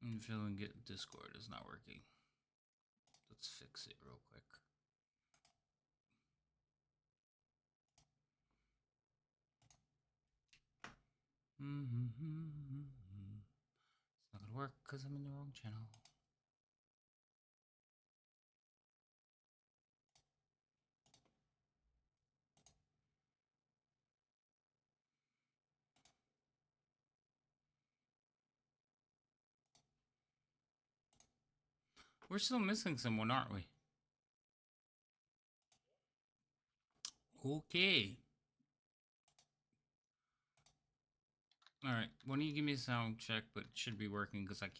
I'm feeling get Discord is not working. Let's fix it real quick. It's not gonna work because I'm in the wrong channel. We're still missing someone, aren't we? Okay. Alright, why don't you give me a sound check, but it should be working because I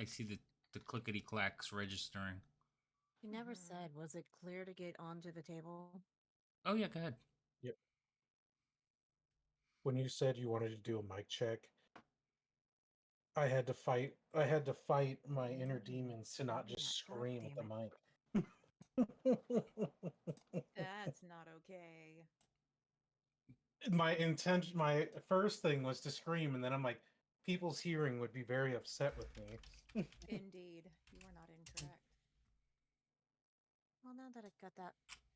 see the clickety clacks registering. You never said, was it clear to get onto the table? Oh yeah, go ahead. Yep. When you said you wanted to do a mic check, I had to fight my inner demons to not just scream at the mic. That's not okay. My first thing was to scream, and then I'm like, people's hearing would be very upset with me. Indeed, you are not incorrect. Well, now that I got that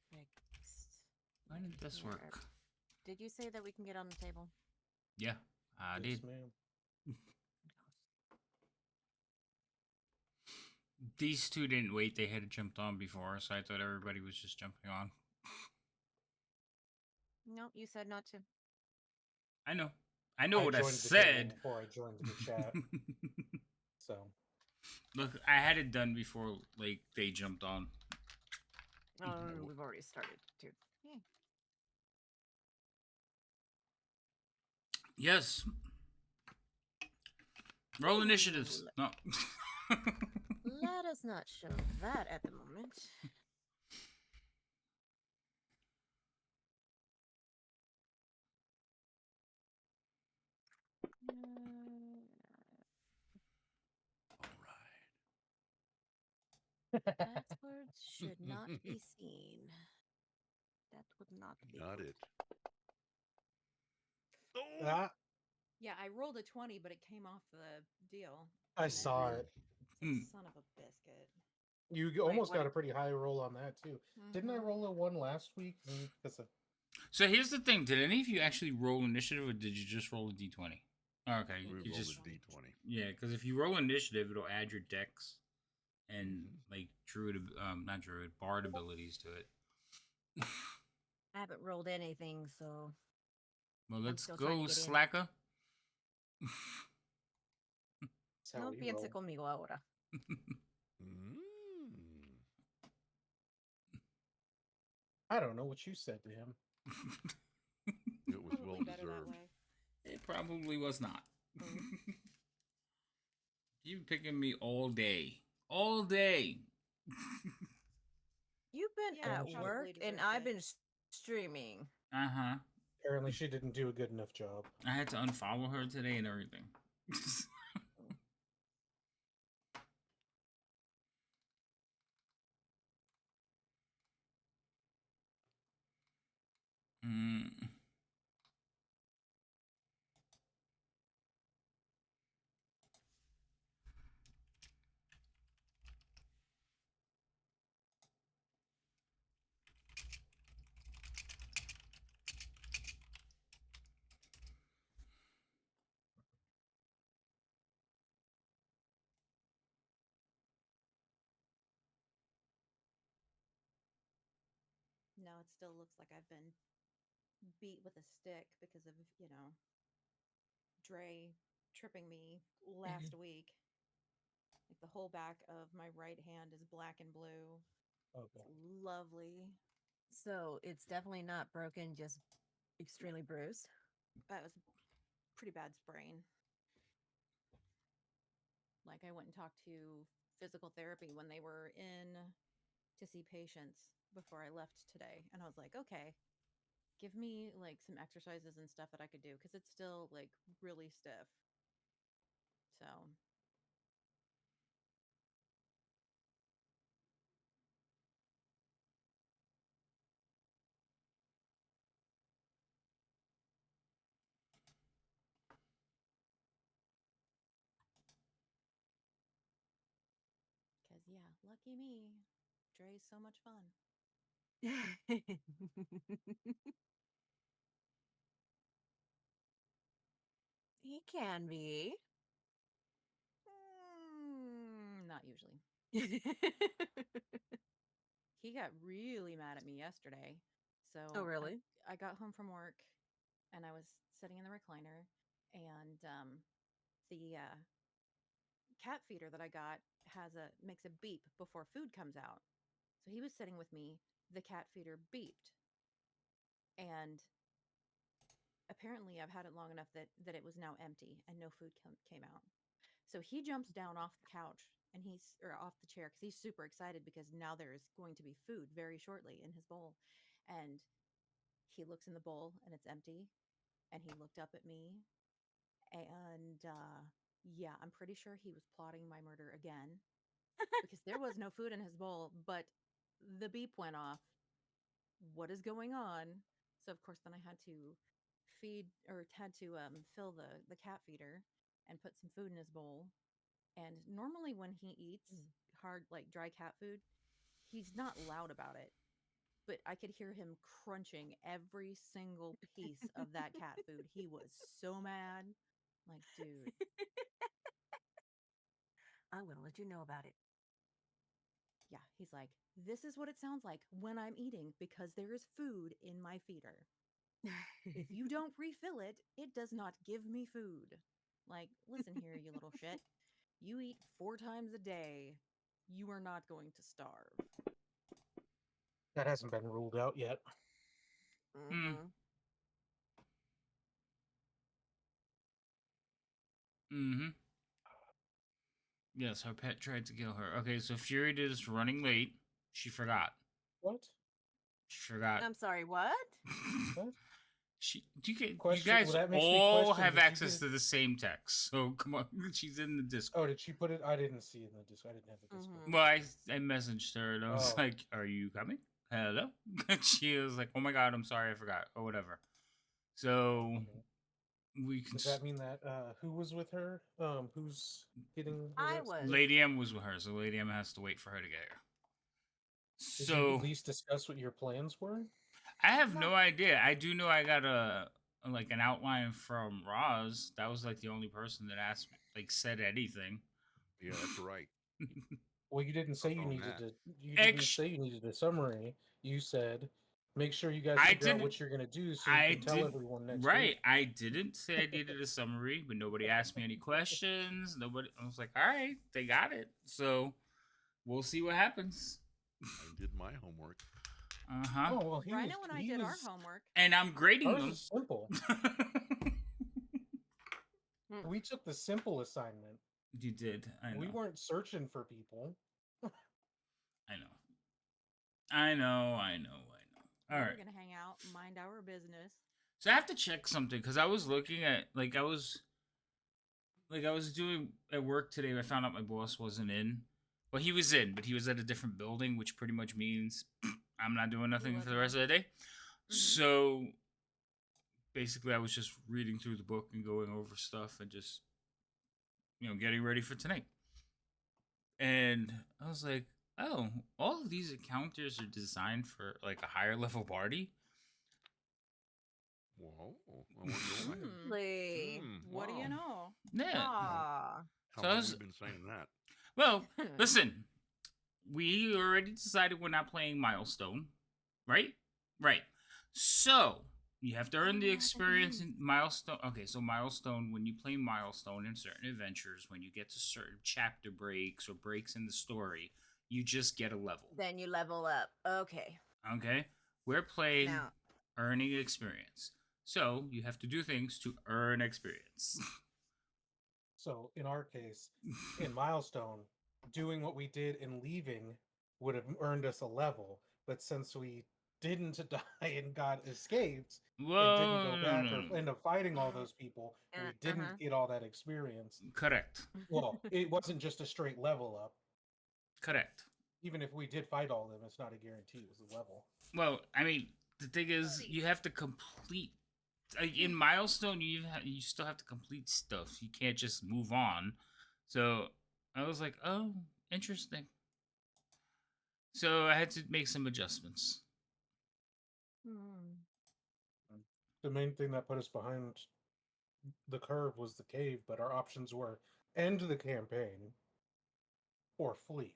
fixed. Why did this work? Did you say that we can get on the table? Yeah, I Yes, did. ma'am. These two didn't wait. They had jumped on before, so I thought everybody was just jumping on. No, you said not to. I know. I know what I joined the said. table before I joined the chat. So, Look, I had it done before, like, they jumped on. Oh, we've already started, too. Yeah. Yes. Roll initiatives. No. Let us not show that at the moment. All right. Passwords should not be seen. That would not be Not good. it. ah, Yeah, I rolled a 20, but it came off the deal. I saw it. Son of a biscuit. You almost got a pretty high roll on that too. Didn't I roll a 1 last week? So here's the thing: did any of you actually roll initiative, or did you just roll a d20? Okay, We you rolled just a d20. Yeah, because if you roll initiative, it'll add your dex and like not druid, bard abilities to it. I haven't rolled anything, so. Well, let's go, slacker. No piense conmigo ahora. I don't know what you said to him. It was well deserved. It probably was not. You've been picking me all day. All day. You've been at work, and I've been streaming. Uh-huh. Apparently she didn't do a good enough job. I had to unfollow her today and everything. No, it still looks like I've been beat with a stick because of, Dre tripping me last week. Like the whole back of my right hand is black and blue. Okay. It's lovely. So it's definitely not broken, just extremely bruised. That was pretty bad sprain. Like I went and talked to physical therapy when they were in to see patients before I left today. And I was like, okay, give me like some exercises and stuff that I could do because it's still like really stiff. So Yeah, lucky me. Dre's so much fun. He can be. Not usually. He got really mad at me yesterday. So Oh, really? I got home from work and I was sitting in the recliner, and the cat feeder that I got makes a beep before food comes out. So he was sitting with me. The cat feeder beeped, and apparently I've had it long enough that it was now empty and no food came out. So he jumps down off the couch and or off the chair, because he's super excited because now there is going to be food very shortly in his bowl. And he looks in the bowl and it's empty. And he looked up at me, and yeah, I'm pretty sure he was plotting my murder again, because there was no food in his bowl, but the beep went off. What is going on? So of course then I had to fill the cat feeder and put some food in his bowl. And normally when he eats hard, like dry cat food, he's not loud about it, but I could hear him crunching every single piece of that cat food. He was so mad. Like, dude. I'm going to let you know about it. Yeah, he's like, this is what it sounds like when I'm eating, because there is food in my feeder. If you don't refill it, it does not give me food. Like, listen here, you little shit. You eat 4 times a day. You are not going to starve. That hasn't been ruled out yet. Mhm. Mm-hmm. Yes, her pet tried to kill her. Okay, so Fury is running late. She forgot. What? She forgot. I'm sorry, what? What? You Question- guys well, that makes me all question, have did you access get- to the same text. So come on, she's in the Discord. Oh, did she put it? I didn't see it in the Discord. I didn't have the Discord. Mhm. Well, I messaged her and I was Oh. like, "Are you coming? Hello?" She was like, "Oh my god, I'm sorry, I forgot," or whatever. So Okay. we can. Does that mean that who was with her? Who's getting? I arrested? was. Lady M was with her, so Lady M has to wait for her to get here. Did you So at least discuss what your plans were? I have No. no idea. I do know I got like an outline from Roz. That was like the only person that asked me, like said anything. Yeah, that's right. Well, you didn't say you on needed that. to. You didn't Ex- say you needed a summary. You said, make sure you guys I figure out didn't- what you're gonna do, so you I can tell did everyone next right. week. I didn't say I needed a summary, but nobody asked me any questions. Nobody. I was like, all right, they got it. So we'll see what happens. I did my homework. Uh huh. Oh well, he Rhino was. and I he did our was- homework. And I'm grading Ours them. is simple. We took the simple assignment. You did. I know. We weren't searching for people. I know. I know. I know. All We're right. gonna hang out, mind our business. So I have to check something because I was looking at I was doing at work today. I found out my boss wasn't in. Well, he was in, but he was at a different building, which pretty much means I'm not doing nothing for the wasn't rest of the day. Mhm. So basically, I was just reading through the book and going over stuff and just getting ready for tonight. And I was like, oh, all of these encounters are designed for like a higher level party. Whoa, I wonder why. Really? What do you Wow. know? Yeah. Aw. How So I long was- have you been saying that? Well, listen, we already decided we're not playing Milestone, right? Right. So you have to earn the know what that experience in means. Milestone. Okay, so Milestone, when you play Milestone in certain adventures, when you get to certain chapter breaks or breaks in the story, you just get a level. Then you level up. Okay. Okay? We're playing Now, earning experience. So you have to do things to earn experience. So in our case, in Milestone, doing what we did and leaving would have earned us a level. But since we didn't die and got escaped and didn't go back or end up fighting all those people, and we didn't get all that experience. Correct. Well, it wasn't just a straight level up. Correct. Even if we did fight all of them, it's not a guarantee it was a level. Well, I mean, the thing is, you have to complete. In Milestone, you still have to complete stuff. You can't just move on. So I was like, oh, interesting. So I had to make some adjustments. Hmm. The main thing that put us behind the curve was the cave, but our options were end the campaign or flee.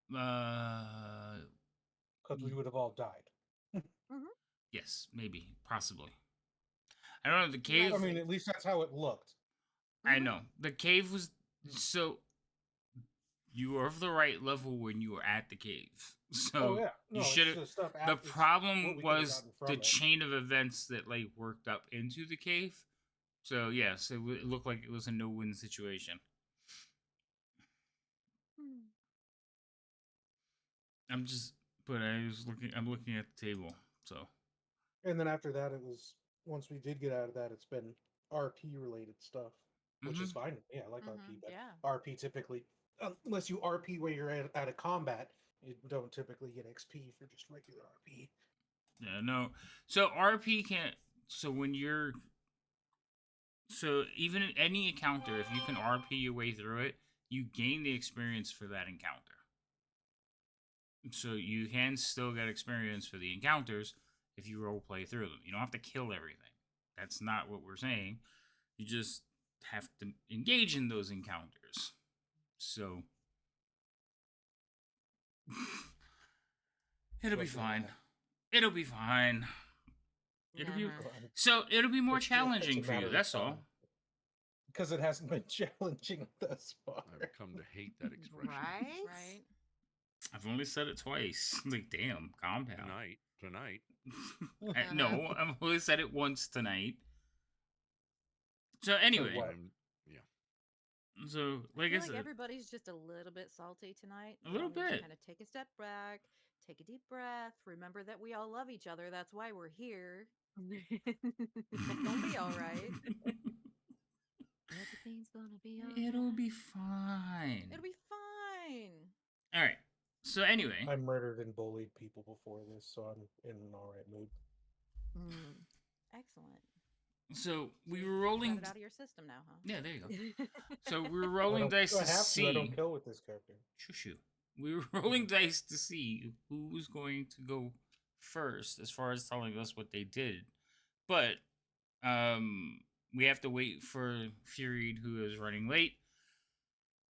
Because we would have all died. Yes, maybe, possibly. I don't know. The You guys cave. I mean, at least that's how it looked. I know the cave was so. You were of the right level when you were at the cave. So Oh yeah, you no, should it's have. just stuff. The It's what problem we could have was gotten the from it. chain of events that like worked up into the cave. So yes, it looked like it was a no-win situation. I'm just, but I was looking. I'm looking at the table. So And then after that, it was once we did get out of that, it's been RP related stuff, which is fine. Yeah, I like RP, but Yeah. RP typically, unless you RP where you're at a combat, you don't typically get XP for just regular RP. yeah, no. So RP can't. So when you're, so even in any encounter, if you can RP your way through it, you gain the experience for that encounter. So you can still get experience for the encounters if you role play through them. You don't have to kill everything. That's not what we're saying. You just have to engage in those encounters. So it'll be Look at fine. that. It'll be fine. It'll be Uh-huh. so it'll be more It's challenging a for you. matter of That's all. time. Because it hasn't been challenging thus far. I've come to hate that expression. Right? Right. I've only said it twice. Like, damn, calm down. Tonight. No, I've only said it once tonight. So anyway, what? Yeah. so I like I feel said, like everybody's just a little bit salty tonight. A little bit. Kind of take a step back, take a deep breath. Remember that we all love each other. That's why we're here. It's gonna be all right. Everything's gonna be it'll alright. be fine. It'll be fine. All right. So anyway, I murdered and bullied people before this, so I'm in an alright mood. Excellent. so we So were you rolling. got it out of your system now, huh? Yeah, there you go. So we were I rolling don't, dice I to have see. to. I don't kill with this character. Shoo. We were rolling dice to see who was going to go first as far as telling us what they did. But we have to wait for Fury, who is running late,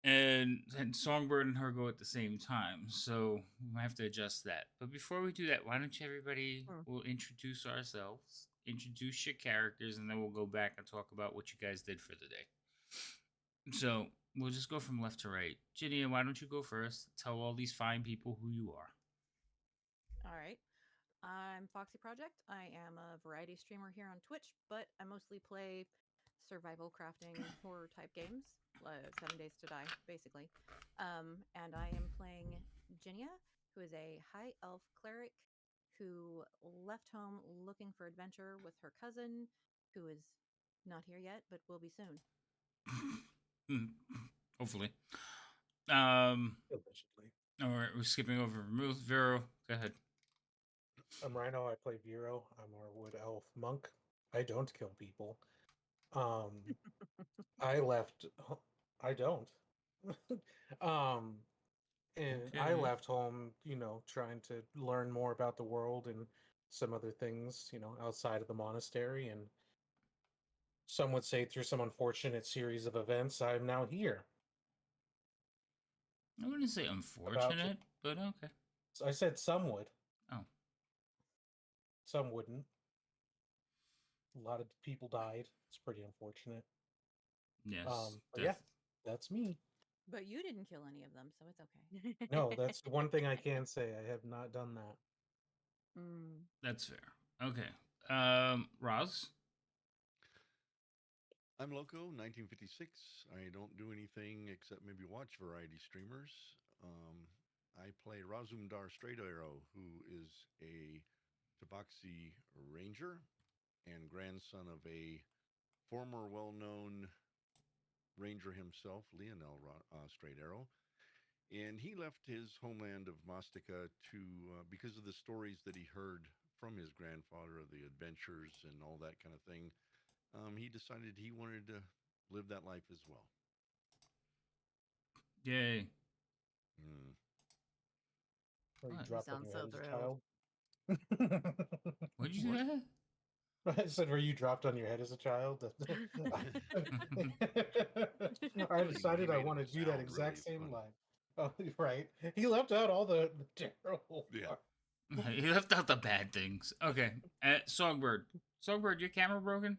and Songbird and her go at the same time. So we have to adjust that. But before we do that, why don't you everybody will introduce ourselves, introduce your characters, and then we'll go back and talk about what you guys did for the day. So we'll just go from left to right. Ginny, why don't you go first? Tell all these fine people who you are. All right. I'm Foxy Project. I am a variety streamer here on Twitch, but I mostly play survival crafting horror type games, 7 Days to Die, basically. And I am playing Jinia, who is a high elf cleric who left home looking for adventure with her cousin, who is not here yet, but will be soon. Hopefully. Allegedly. All right, we're skipping over Vero. Go ahead. I'm Rhino. I play Vero. I'm our wood elf monk. I don't kill people. I left. I don't. um, and I Okay. left home, trying to learn more about the world and some other things, outside of the monastery. And some would say through some unfortunate series of events, I'm now here. I wouldn't say unfortunate, but okay. So I said some would. Oh. Some wouldn't. A lot of people died. It's pretty unfortunate. Yes. But yeah, that's me. But you didn't kill any of them, so it's okay. No, that's the one thing I can say. I have not done that. That's fair. Okay. Roz? I'm Loco, 1956. I don't do anything except maybe watch variety streamers. I play Razumdar Straight Arrow, who is a Tabaxi ranger and grandson of a former well-known ranger himself, Lionel Straight Arrow. And he left his homeland of Mastica to because of the stories that he heard from his grandfather of the adventures and all that kind of thing. He decided he wanted to live that life as well. Yay. Mm. Were you What? dropped on sound your so head as a thrilled. child? What'd you say? I said, were you dropped on your head as a child? I He decided I made want to him do that sound exact really same funny. line. Oh, right. He left out all the terrible Yeah. parts. He left out the bad things. Okay. Songbird. Songbird, your camera broken?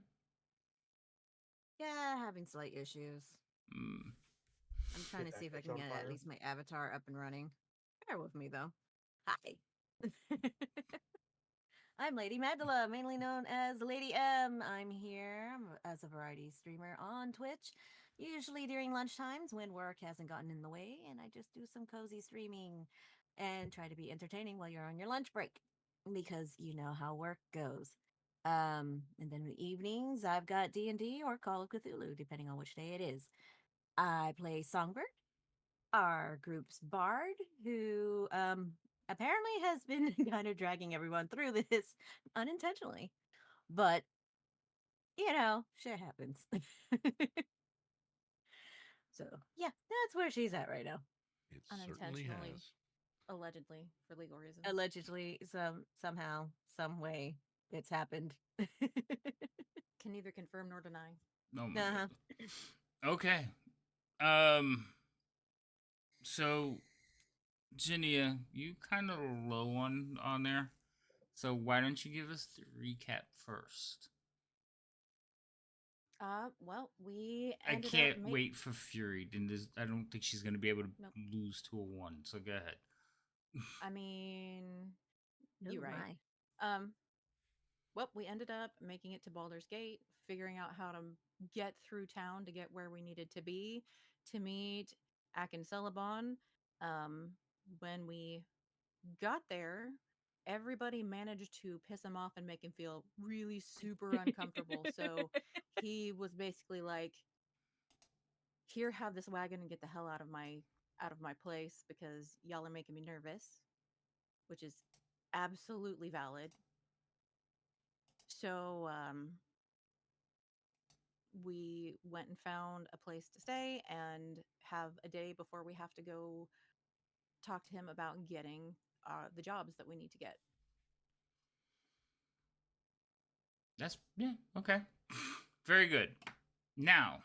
Yeah, having slight issues. Mm. I'm trying Your to see if I backpack's can on get at fire. least my avatar up and running. Bear with me though. Hi. I'm Lady Magdala, mainly known as Lady M. I'm here as a variety streamer on Twitch, usually during lunch times when work hasn't gotten in the way, and I just do some cozy streaming and try to be entertaining while you're on your lunch break, because you know how work goes. And then in the evenings, I've got D&D or Call of Cthulhu, depending on which day it is. I play Songbird, our group's bard, who apparently has been kind of dragging everyone through this unintentionally. But, you know, shit happens. So, yeah, that's where she's at right now. It certainly Unintentionally. has. Allegedly, for legal reasons. Allegedly, somehow, some way, it's happened. Can neither confirm nor deny. Oh my Uh-huh. god. Okay. Um. So, Ginia, you kind of low on there. So why don't you give us the recap first? Well, we I ended can't up wait for Fury. I don't think she's gonna be able to Nope. lose to a 1. So go ahead. I mean, you're Oh, right. my. Well, we ended up making it to Baldur's Gate, figuring out how to get through town to get where we needed to be to meet Akin Celebon. When we got there, everybody managed to piss him off and make him feel really super uncomfortable. So he was basically like, "Here, have this wagon and get the hell out of my place because y'all are making me nervous," which is absolutely valid. So we went and found a place to stay and have a day before we have to go talk to him about getting the jobs that we need to get. That's yeah, okay. Very good. Now,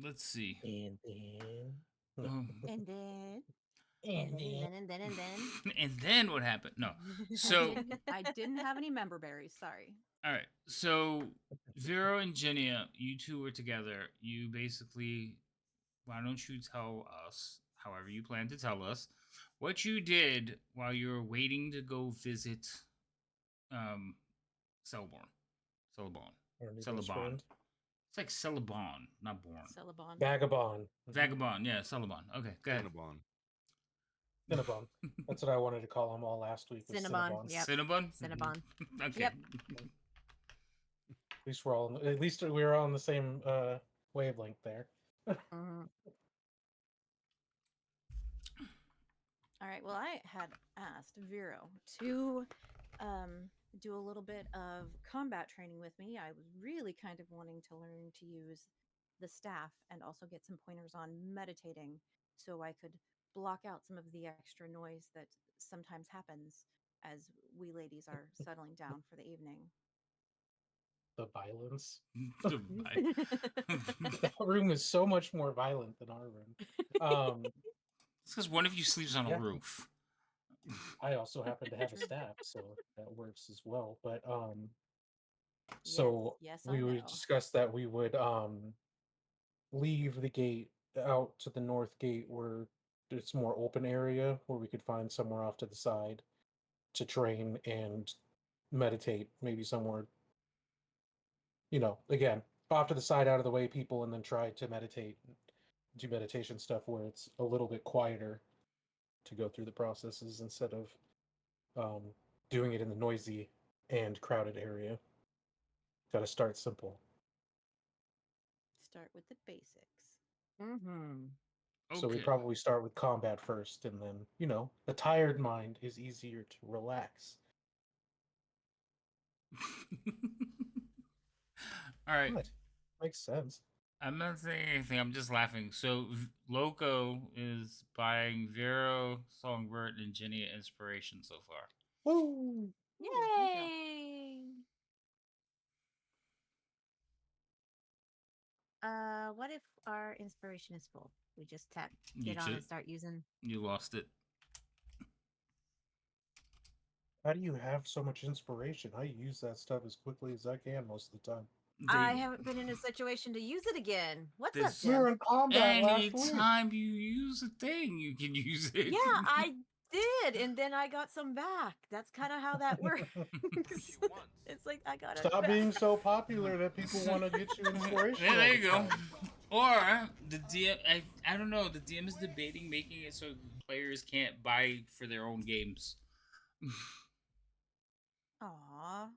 let's see. And then. Oh, And then And then. and then what happened? No. I So, didn't have any member berries. Sorry. all right. So, Vero and Ginia, you two were together. You basically, why don't you tell us, however you plan to tell us, what you did while you were waiting to go visit um Celborn. Celebon. Our new best Celebon. friend. It's like Celebon, not born. Celebon. Vagabond. Vagabond, yeah, Celebon. Okay, go ahead. Cinnabon. Cinnabon. That's what I wanted to call him all last week. Was Cinnabon, Cinnabon. yep. Cinnabon? Cinnabon. Okay. Yep. At least we're all. At least we were all on the same wavelength there. Mhm. All right. Well, I had asked Vero to do a little bit of combat training with me. I was really kind of wanting to learn to use the staff and also get some pointers on meditating so I could block out some of the extra noise that sometimes happens as we ladies are settling down for the evening. The violence. Goodbye. That room is so much more violent than our room. It's because one of you sleeps on a Yeah. roof. I also happen to have a True. staff, so that works as well. But so yes, we I would know. discuss that we would leave the gate out to the north gate where it's more open area where we could find somewhere off to the side to train and meditate, maybe somewhere, again, off to the side, out of the way, people, and then try to meditate, do meditation stuff where it's a little bit quieter to go through the processes instead of um, doing it in the noisy and crowded area. Got to start simple. Start with the basics. Mhm. So we Okay. probably start with combat first, and then, a tired mind is easier to relax. All right. What? Makes sense. I'm not saying anything. I'm just laughing. So Loco is buying Vero, Songbird, and Ginny inspiration so far. Woo! Ooh, thank you. Yay! What if our inspiration is full? We just You get on should. and start using. You lost it. How do you have so much inspiration? I use that stuff as quickly as I can most of the time. I haven't been in a situation to use it again. What's up, This- We were Jim? in combat last week. Anytime you use a thing, you can use it. Yeah, I did, and then I got some back. That's kind of how that works. It's like I got it. Stop back. being so popular that people want to get you inspiration. Yeah, there all you the go. time. Or the DM, I don't know. The DM is debating making it so players can't buy for their own games. Aw.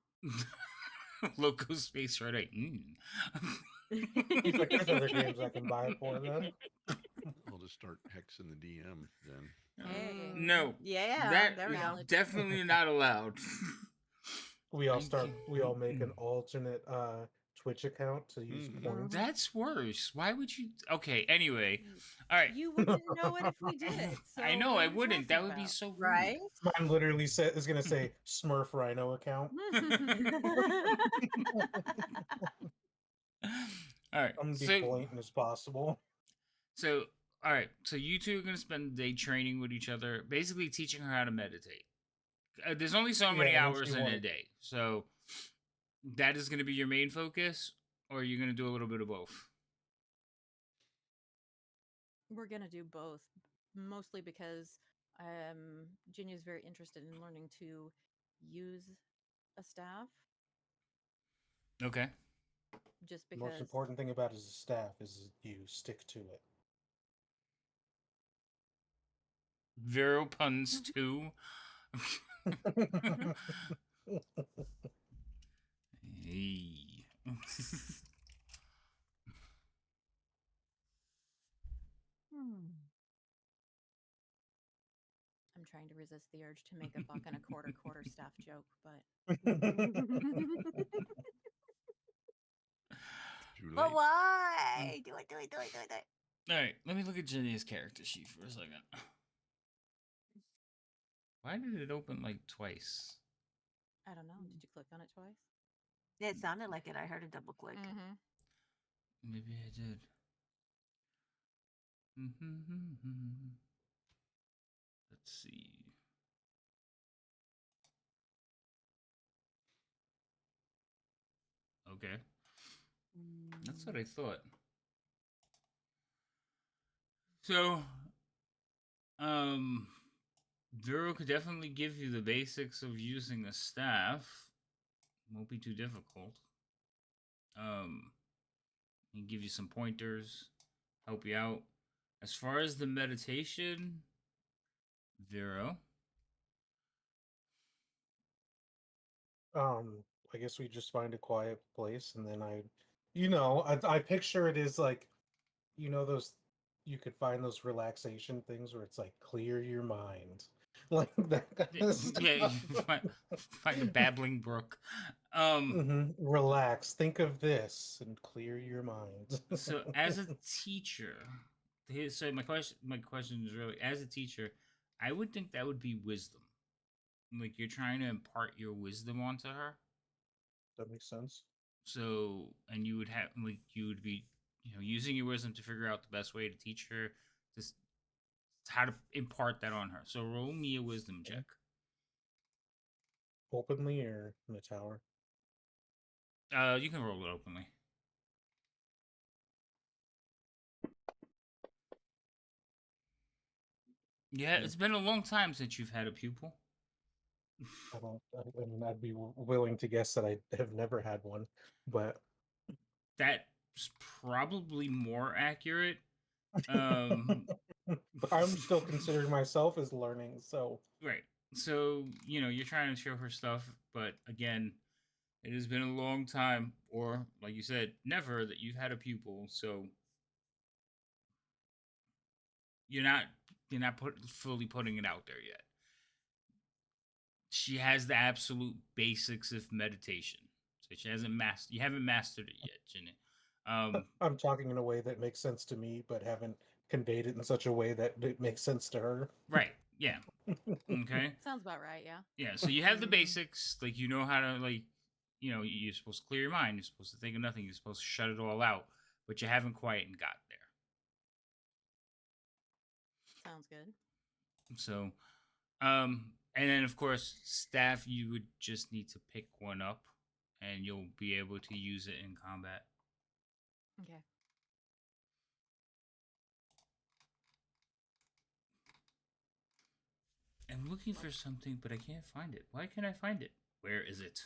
Loco's face right like, He's like, there's other games I can buy it for then. I'll just start hexing the DM then. Hey. No, Yeah, that there we is go. Valid. definitely not allowed. We all Thank make you. an alternate Twitch account to use Mhm. points. That's worse. Why would you? Okay, anyway. All right. You wouldn't know it if we did it. So I know, what I are you wouldn't. That talking would be about? so rude. Right? Mine literally is going to say Smurf Rhino account. All right. I'm going to be So, blatant as possible. so, all right. So you two are gonna spend the day training with each other, basically teaching her how to meditate. There's only so many Yeah, and hours she in a wanted- day, so that is gonna be your main focus, or are you gonna do a little bit of both? We're gonna do both, mostly because Ginny is very interested in learning to use a staff. Okay. Just The because most important thing about his staff is you stick to it. Vero puns too. Hey. I'm trying to resist the urge to make a buck and a quarter staff joke, but Too late. But why? Do it. All right, let me look at Jenny's character sheet for a second. Why did it open like twice? I don't know. Did you click on it twice? It sounded like it. I heard a double click. Mm-hmm. Maybe I did. Let's see. Okay, that's what I thought. So, Vero could definitely give you the basics of using a staff. Won't be too difficult. He can give you some pointers, help you out. As far as the meditation, Vero. I guess we just find a quiet place, and then I picture it as like, those, you could find those relaxation things where it's like clear your mind, like that kind of stuff. Yeah, you find a babbling brook. Relax, think of this, and clear your mind. So as a teacher, so my question is really, as a teacher, I would think that would be wisdom. Like you're trying to impart your wisdom onto her. That makes sense. So, and you would have you would be using your wisdom to figure out the best way to teach her just how to impart that on her. So roll me a wisdom check. Openly or in the tower? You can roll it openly. Yeah, it's been a long time since you've had a pupil. I mean, I'd be willing to guess that I have never had one, but That's probably more accurate. but I'm still considering myself as learning, so Right. So, you're trying to show her stuff, but again, it has been a long time, or like you said, never that you've had a pupil, so you're not fully putting it out there yet. She has the absolute basics of meditation. So she hasn't you haven't mastered it yet, Jenny. I'm talking in a way that makes sense to me, but haven't conveyed it in such a way that it makes sense to her. Right. Yeah. Okay. Sounds about right, yeah. Yeah. So you have the basics, like you know how to you're supposed to clear your mind. You're supposed to think of nothing. You're supposed to shut it all out, but you haven't quite got there. Sounds good. So, and then of course, staff. You would just need to pick one up, and you'll be able to use it in combat. Okay. I'm looking for something, but I can't find it. Why can't I find it? Where is it?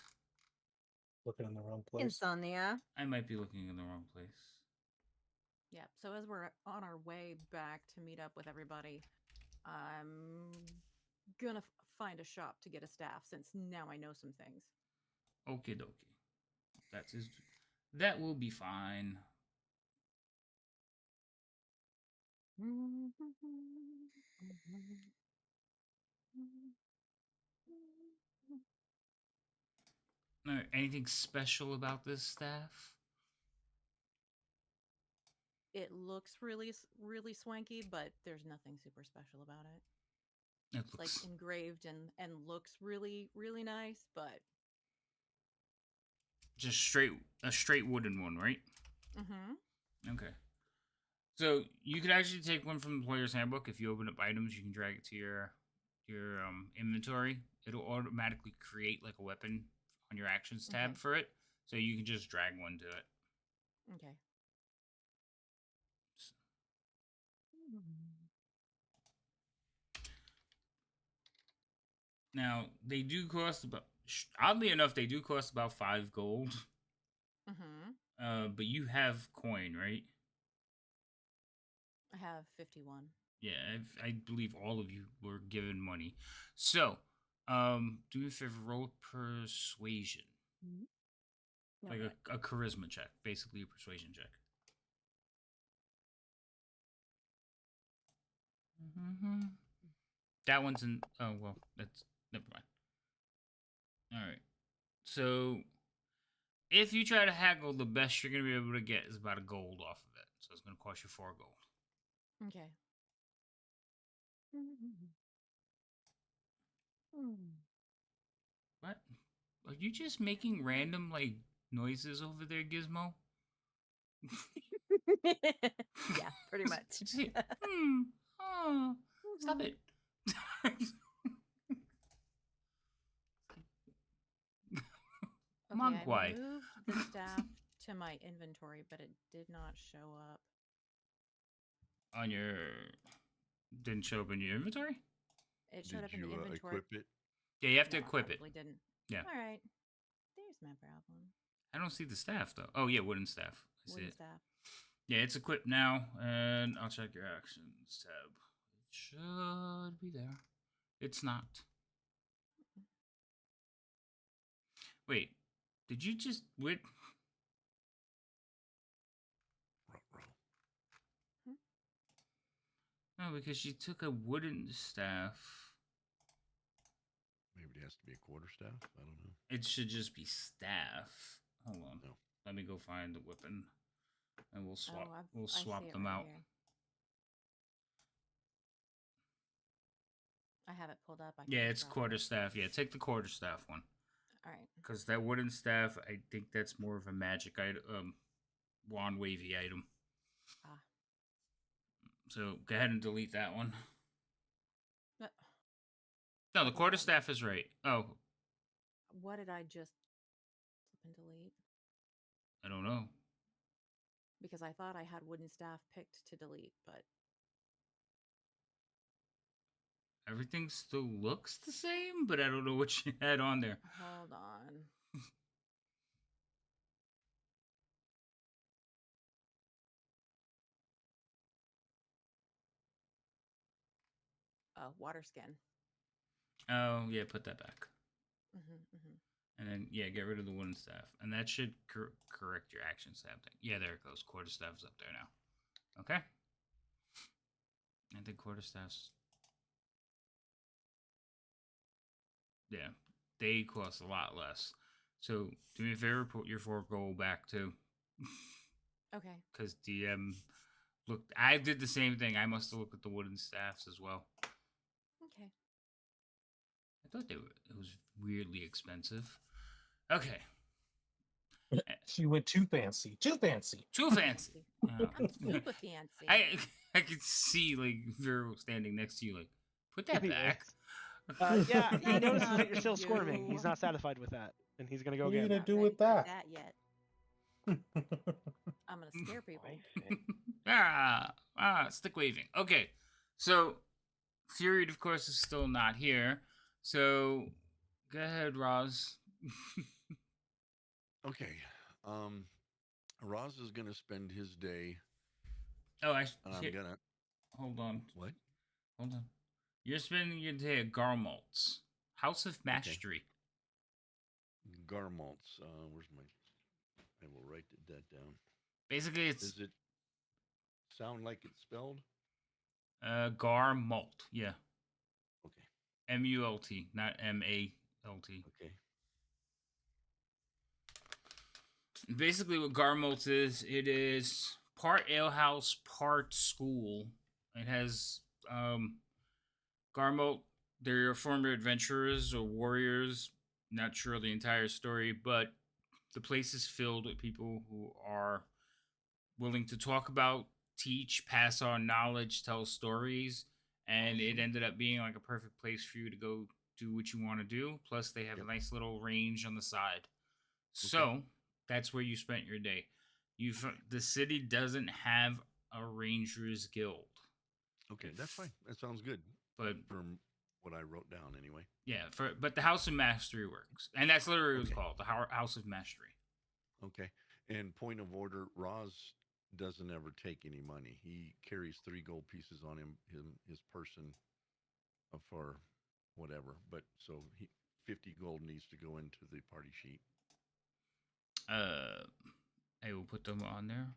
Looking in the wrong place. Insomnia. I might be looking in the wrong place. Yeah. So as we're on our way back to meet up with everybody, I'm gonna find a shop to get a staff since now I know some things. Okie dokie. That will be fine. All right, anything special about this staff? It looks really swanky, but there's nothing super special about it. It It's looks like engraved and looks really nice, but just a straight wooden one, right? mm-hmm. Okay. So you could actually take one from the player's handbook. If you open up items, you can drag it to your inventory. It'll automatically create like a weapon on your actions tab Okay. for it. So you can just drag one to it. Okay. Now they do cost about. Oddly enough, they do cost about 5 gold. Mm-hmm. But you have coin, right? I have 51. Yeah, I believe all of you were given money. So, do me a favor, roll persuasion. Like Okay. a charisma check, basically a persuasion check. Mm-hmm. That one's in. Oh well, that's never mind. All right. So, if you try to haggle, the best you're gonna be able to get is about a gold off of it. So it's gonna cost you 4 gold. Okay. What? Are you just making random like noises over there, Gizmo? Yeah, pretty much. Oh, stop it. Okay, I Mogwai. moved the staff to my inventory, but it did not show up. On your didn't show up in your inventory? It showed Did up in the you inventory. equip it? Yeah, you have to No, I equip it. probably didn't. Yeah. All right. There's my problem. I don't see the staff though. Oh yeah, wooden staff. I see Wooden it. staff. Yeah, it's equipped now, and I'll check your actions tab. It should be there. It's not. Wait, did you just wit? No, because she took a wooden staff. Maybe it has to be a quarterstaff. I don't know. It should just be staff. Hold on. No. Let me go find the weapon, and we'll swap. Oh, We'll I see swap it them right out. here. I have it pulled up. I can Yeah, just it's grab it. quarterstaff. Yeah, take the quarterstaff one. All right. Because that wooden staff, I think that's more of a magic item, wand wavy item. Ah. So go ahead and delete that one. Uh, No, the quarterstaff is right. Oh, What did I just flip and delete? I don't know. Because I thought I had wooden staff picked to delete, but Everything still looks the same, but I don't know what you had on there. hold on. Water skin. Oh, yeah, put that back. Mm-hmm. And then, yeah, get rid of the wooden staff. And that should correct your action tab thing. Yeah, there it goes. Quarterstaff's up there now. Okay? I think quarterstaffs... Yeah, they cost a lot less. So, do me a favor, put your 4 gold back, too. Okay. because DM looked. I did the same thing. I must have looked at the wooden staffs as well. Okay. I thought it was weirdly expensive. Okay. She went too fancy. Too fancy. Too fancy. I'm super fancy. I could see like Vero standing next to you, like, put that back. Anyways. Yeah, he That's notices not that you're still squirming. you. He's not satisfied with that, and he's gonna go What are you again. gonna do Not with ready for that? yet. I'm gonna scare people. Stick waving. Okay, so Fury, of course, is still not here. So go ahead, Roz. Okay. Roz is gonna spend his day. Oh, I'm gonna. hold on. What? Hold on. You're spending your day at Garmalt's House of Mastery. Garmalt's. Where's my? I will write that down. Basically, it's Does it sound like it's spelled? Garmalt. Yeah, Okay. Mult, not Malt. Okay. Basically, what Garmalt is, it is part alehouse, part school. It has Garmalt. They're former adventurers or warriors. Not sure the entire story, but the place is filled with people who are willing to talk about, teach, pass on knowledge, tell stories, and it ended up being like a perfect place for you to go do what you want to do. Plus, they have a nice little range on the side. So that's where you spent your day. The city doesn't have a Rangers Guild. Okay, that's fine. That sounds good. But from what I wrote down, anyway. Yeah, but the House of Mastery works, and that's literally what it's called, the House of Mastery. Okay. And point of order, Roz doesn't ever take any money. He carries 3 gold pieces on his person for whatever. But so 50 gold needs to go into the party sheet. I will put them on there.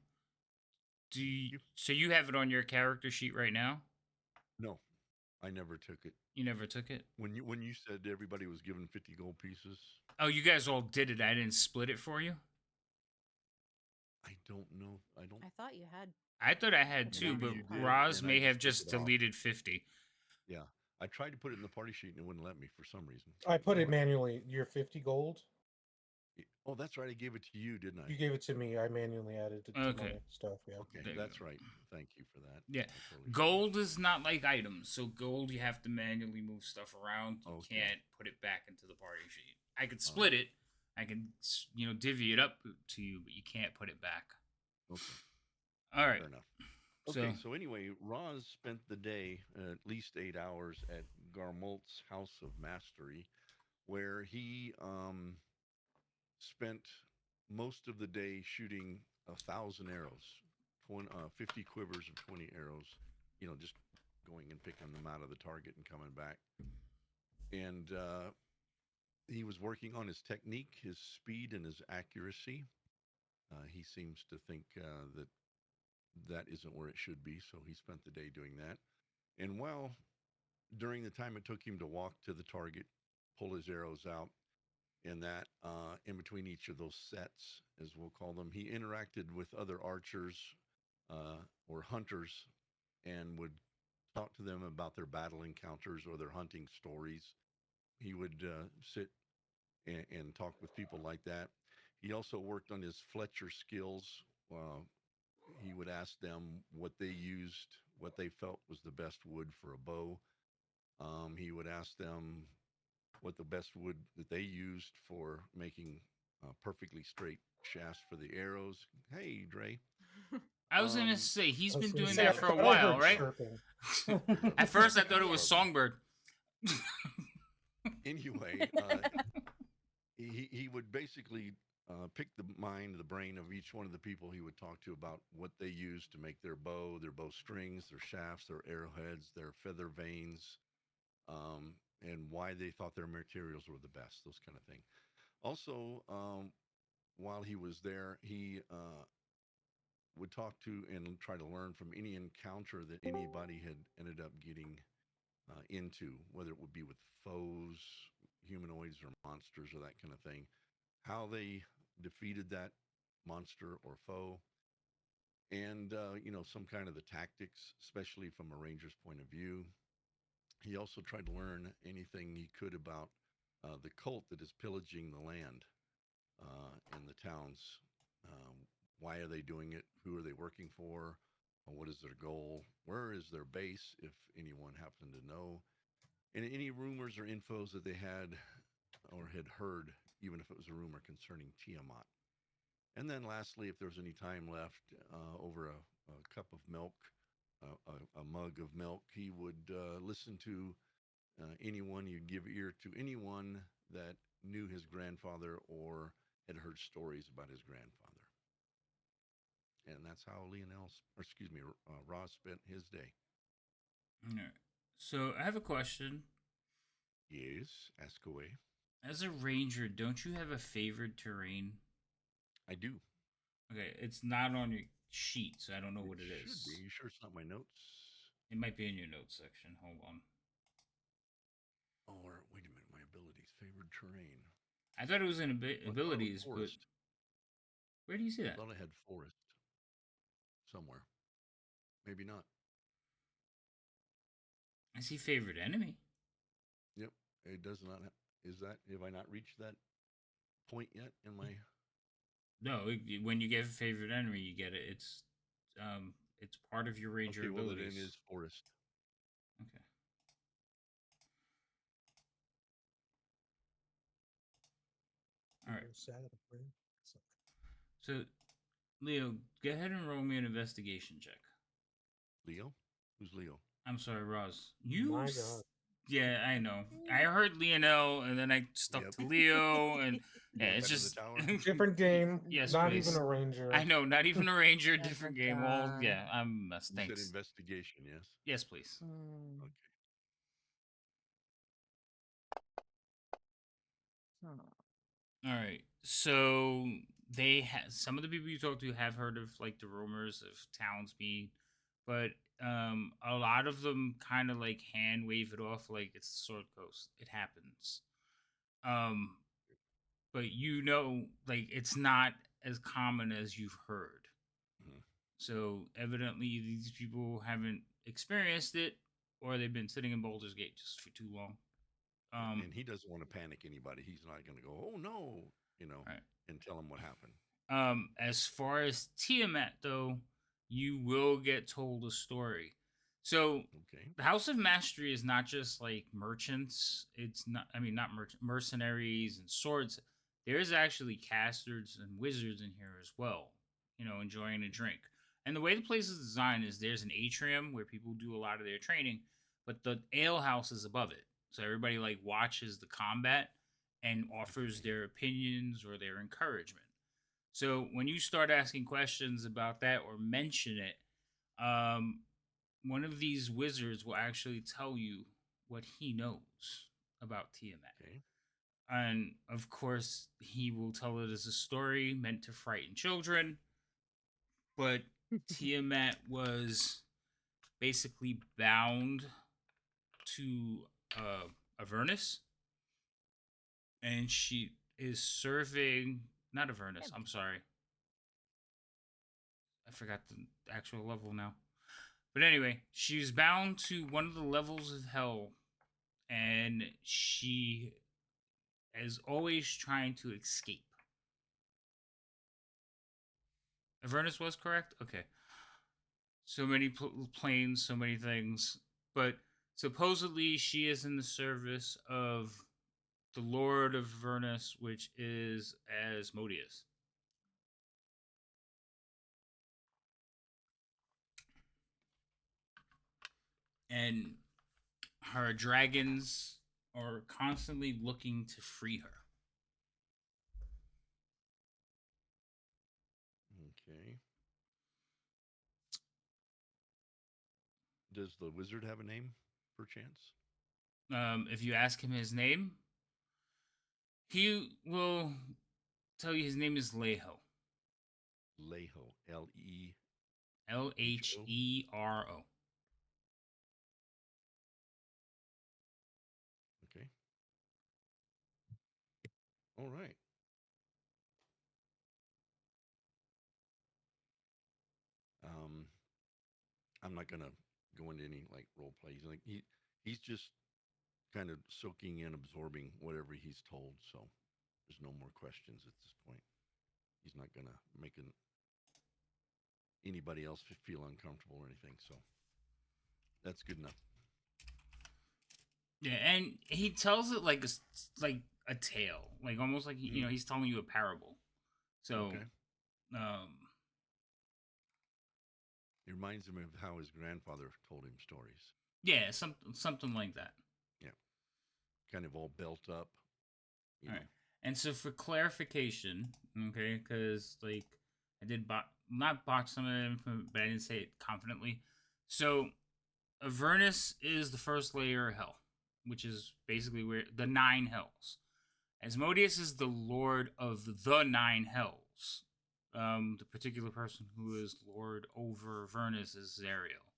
So you have it on your character sheet right now? No, I never took it. You never took it? When you said everybody was given 50 gold pieces. Oh, you guys all did it. I didn't split it for you? I don't know. I thought you had. I thought I had too, but Roz may have just deleted 50. Yeah. I tried to put it in the party sheet and it wouldn't let me for some reason. I put it manually. Your 50 gold. Oh, that's right. I gave it to you, didn't I? You gave it to me. I manually added it to my stuff. Yeah. Okay, that's right. Thank you for that. Yeah. Gold is not like items. So gold, you have to manually move stuff around. You can't put it back into the party sheet. I could split it. I can, divvy it up to you, but you can't put it back. Okay. All right. Fair enough. Okay, so anyway, Roz spent the day, at least 8 hours, at Garmalt's House of Mastery, where he spent most of the day shooting 1,000 arrows, 50 quivers of 20 arrows, just going and picking them out of the target and coming back. And he was working on his technique, his speed, and his accuracy. He seems to think that isn't where it should be, so he spent the day doing that. And during the time it took him to walk to the target, pull his arrows out, and that in between each of those sets, as we'll call them, he interacted with other archers or hunters and would talk to them about their battle encounters or their hunting stories. He would sit and talk with people like that. He also worked on his Fletcher skills. He would ask them what they used, what they felt was the best wood for a bow. He would ask them what the best wood that they used for making perfectly straight shafts for the arrows. Hey, Dre. I was going to say, he's been doing that for a while, right? At first, I thought it was Songbird. Anyway, he would basically pick the brain of each one of the people he would talk to about what they used to make their bow strings, their shafts, their arrowheads, their feather vanes, and why they thought their materials were the best, those kind of things. Also, while he was there, he would talk to and try to learn from any encounter that anybody had ended up getting into, whether it would be with foes, humanoids, or monsters, or that kind of thing, how they defeated that monster or foe, and some kind of the tactics, especially from a ranger's point of view. He also tried to learn anything he could about the cult that is pillaging the land in the towns. Um, why are they doing it? Who are they working for? What is their goal? Where is their base, if anyone happened to know? And any rumors or infos that they had or had heard, even if it was a rumor concerning Tiamat. And then lastly, if there was any time left over a cup of milk, a mug of milk, he would listen to anyone, you'd give ear to anyone that knew his grandfather or had heard stories about his grandfather. And that's how Ross spent his day. All right. So I have a question. Yes, ask away. As a ranger, don't you have a favored terrain? I do. Okay, it's not on your sheet, so I don't know what it should is. be. You sure it's not my notes? It might be in your notes section. Hold on. Or wait a minute, my abilities, favored terrain. I thought it was in Well, I thought it was abilities, but forest. where do you see I that? thought I had forest somewhere. Maybe not. I see favorite enemy. Yep, it does not. Is that? Have I not reached that point yet in my? No, when you get a favorite enemy, you get it. It's part of your ranger Okay, well, it abilities. is forest. Okay. All right. So, Leo, go ahead and roll me an investigation check. Leo? Who's Leo? I'm sorry, Roz. You. My God. Yeah, I know. I heard Lionel, and then I stuck Yep. to Leo, and yeah, Go it's back to the just tower. Different game. Yes, not please. even a ranger. I know, not even a ranger, That's different a game. All done. yeah, I'm messed. You said Thanks. investigation, yes? Yes, please. Hmm. Okay. All right. So they some of the people you talk to have heard of like the rumors of towns being, but a lot of them kind of like hand wave it off like it's the Sword Coast. It happens. Um, but like it's not as common as you've heard. Mhm. So evidently these people haven't experienced it, or they've been sitting in Baldur's Gate just for too long. And he doesn't want to panic anybody. He's not going to go, oh no, Right. and tell him what happened. As far as Tiamat, though, you will get told a story. So Okay. the House of Mastery is not just like merchants. It's not. I mean, not mercenaries and swords. There's actually casters and wizards in here as well. Enjoying a drink. And the way the place is designed is there's an atrium where people do a lot of their training, but the ale house is above it. So everybody like watches the combat and offers their opinions or their encouragement. So when you start asking questions about that or mention it, um, one of these wizards will actually tell you what he knows about Tiamat. Okay. And of course, he will tell it as a story meant to frighten children. But Tiamat was basically bound to Avernus, and she is serving not Avernus. I'm sorry, I forgot the actual level now. But anyway, she's bound to one of the levels of hell, and she is always trying to escape. Avernus was correct? Okay. So many planes, so many things. But supposedly she is in the service of the Lord of Avernus, which is Asmodeus. And her dragons are constantly looking to free her. Okay. Does the wizard have a name, perchance? If you ask him his name, he will tell you his name is Leho. Leho. L-E. Lhero. Okay. All right. I'm not gonna go into any like role play. He's just kind of soaking in, absorbing whatever he's told. So there's no more questions at this point. He's not gonna make anybody else feel uncomfortable or anything. So that's good enough. Yeah, and he tells it like like a tale, like almost like he's telling you a parable. So, Okay. um, It reminds him of how his grandfather told him stories. yeah, something like that. Yeah, kind of all built up. All right. And so for clarification, okay, because like I did not box some of it, but I didn't say it confidently. So Avernus is the first layer of hell, which is basically where the 9 hells. Asmodeus is the lord of the 9 hells. The particular person who is lord over Avernus is Zariel.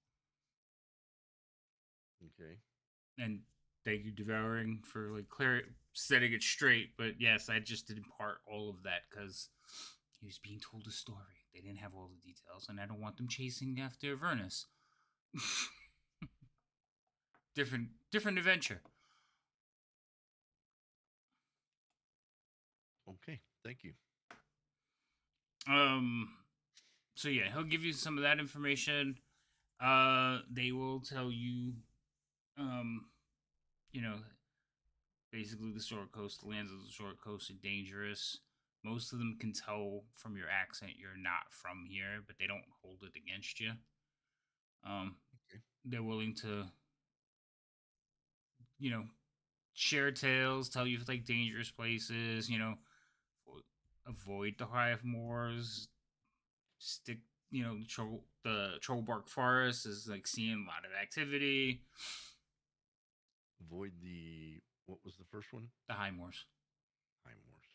Okay. And thank you, Devouring, for like setting it straight. But yes, I just didn't part all of that because he was being told a story. They didn't have all the details, and I don't want them chasing after Avernus. different adventure. Okay. Thank you. So yeah, he'll give you some of that information. They will tell you, you know, basically the short coast, the lands of the short coast are dangerous. Most of them can tell from your accent you're not from here, but they don't hold it against you. Okay. They're willing to, share tales, tell you like dangerous places, avoid the hive moors, stick, the trollbark forest is like seeing a lot of activity. Avoid what was the first one? The high moors. High moors.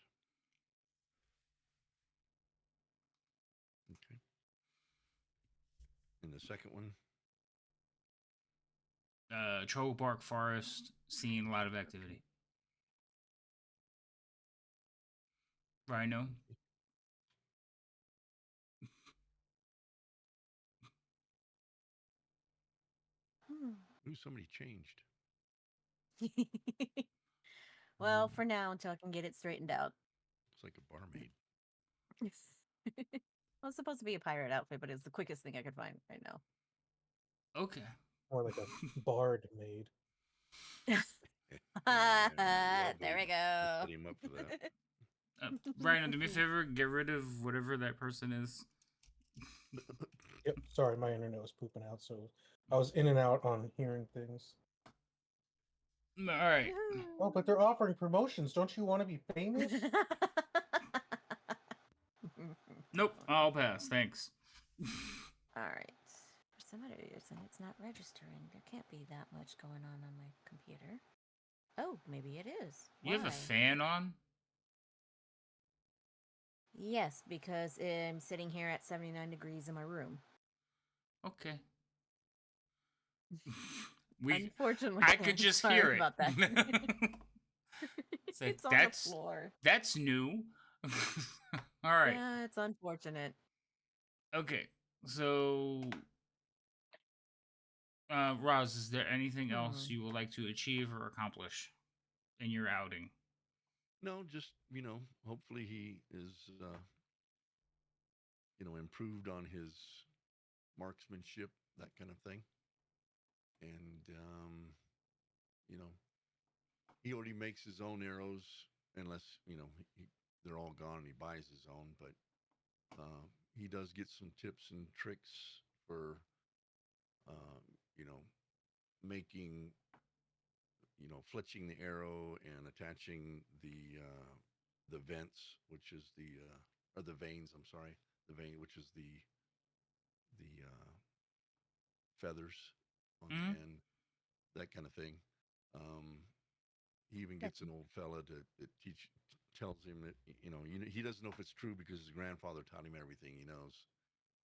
Okay. And the second one? Trollbark forest, seeing a lot of activity. Rhino. Ooh, somebody changed. Well, for now, until I can get it straightened out. It's like a barmaid. Well, it's supposed to be a pirate outfit, but it's the quickest thing I could find right now. Okay. Or like a bard maid. There we go. Set him up for that. Rhino, do me a favor, get rid of whatever that person is. Yep. Sorry, my internet was pooping out, so I was in and out on hearing things. All right. Oh, but they're offering promotions. Don't you want to be famous? Nope, I'll pass. Thanks. All right. For some reason, it's not registering. There can't be that much going on my computer. Oh, maybe it is. You have a Why? fan on? Yes, because I'm sitting here at 79 degrees in my room. Okay. Unfortunately, I could I'm just sorry hear it. about that. It's like, It's on the floor. That's new. All right. Yeah, it's unfortunate. Okay. So, Roz, is there anything else you would like to achieve or accomplish in your outing? No, just, hopefully he is, improved on his marksmanship, that kind of thing. And, he already makes his own arrows, unless, they're all gone and he buys his own. But he does get some tips and tricks for, making, fletching the arrow and attaching the vents, which is or the veins. I'm sorry, the vein, which is the feathers on the end, that kind of thing. He even gets an old fella that tells him that he doesn't know if it's true because his grandfather taught him everything he knows,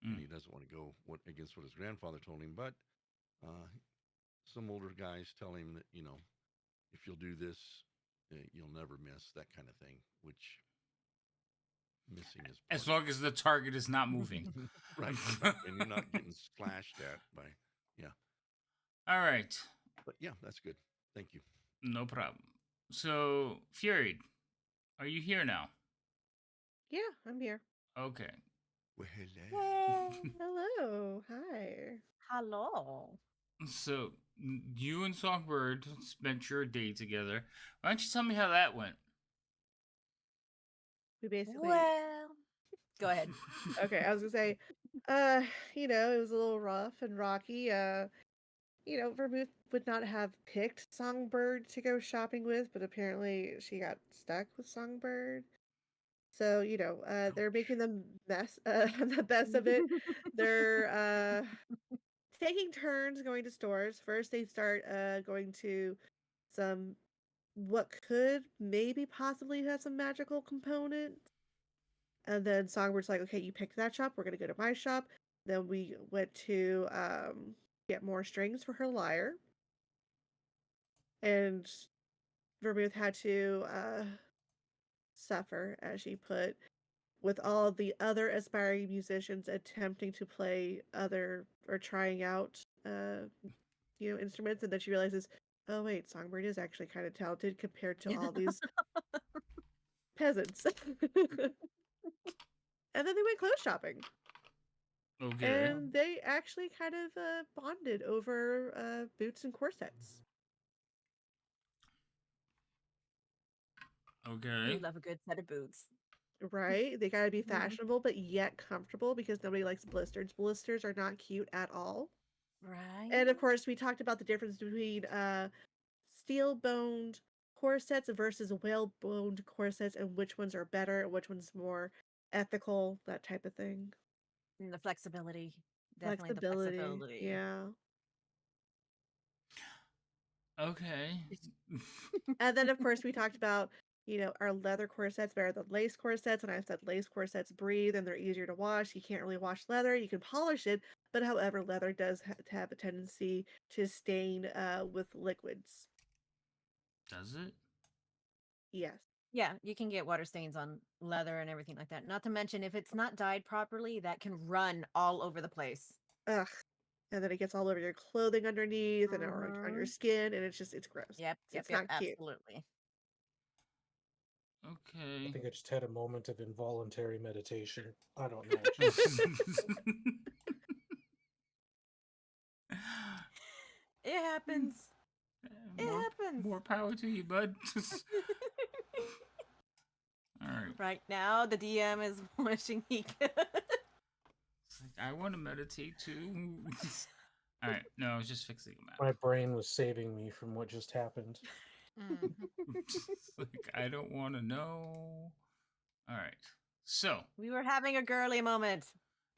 and he doesn't want to go against what his grandfather told him. But some older guys tell him that if you'll do this, you'll never miss, that kind of thing, which missing his point. As long as the target is not moving. Right. And you're not getting splashed at by, yeah. All right. But yeah, that's good. Thank you. No problem. So, Fury, are you here now? Yeah, I'm here. Okay. Well, hello. Hello. Hi. Hello. So, you and Songbird spent your day together. Why don't you tell me how that went? We basically Well, go ahead. okay, I was gonna say, it was a little rough and rocky. Vermouth would not have picked Songbird to go shopping with, but apparently she got stuck with Songbird. So, they're making the mess the best of it. They're taking turns going to stores. First they start going to some what could maybe possibly have some magical components. And then Songbird's like, okay, you picked that shop. We're going to go to my shop. Then we went to get more strings for her lyre. And Vermouth had to suffer, as she put, with all the other aspiring musicians attempting to play other or trying out, instruments. And then she realizes, oh, wait, Songbird is actually kind of talented compared to all these peasants. And then they went clothes shopping. Okay. And they actually kind of bonded over boots and corsets. Okay. You love a good set of boots. Right? They gotta be Mhm. fashionable, but yet comfortable because nobody likes blisters. Blisters are not cute at all. Right. And of course, we talked about the difference between steel-boned corsets versus whale-boned corsets and which ones are better and which one's more ethical, that type of thing. And the flexibility. Definitely the Flexibility. flexibility. Yeah. Okay. And then, of course, we talked about, are leather corsets better than lace corsets? And I said lace corsets breathe and they're easier to wash. You can't really wash leather. You can polish it, but however, leather does have a tendency to stain with liquids. Does it? Yes. Yeah, you can get water stains on leather and everything like that. Not to mention, if it's not dyed properly, that can run all over the place. Ugh. And then it gets all over your clothing underneath and on your Mhm. skin, and it's gross. Yep, It's not cute. absolutely. I Okay. think I just had a moment of involuntary meditation. I don't know. It happens. It more, happens. more power to you, bud. All right. Right now, the DM is wishing he could. It's like, I want to meditate too. All right. No, I was just fixing a map. My brain was saving me from what just happened. Like, I don't want to know. All right. So. We were having a girly moment.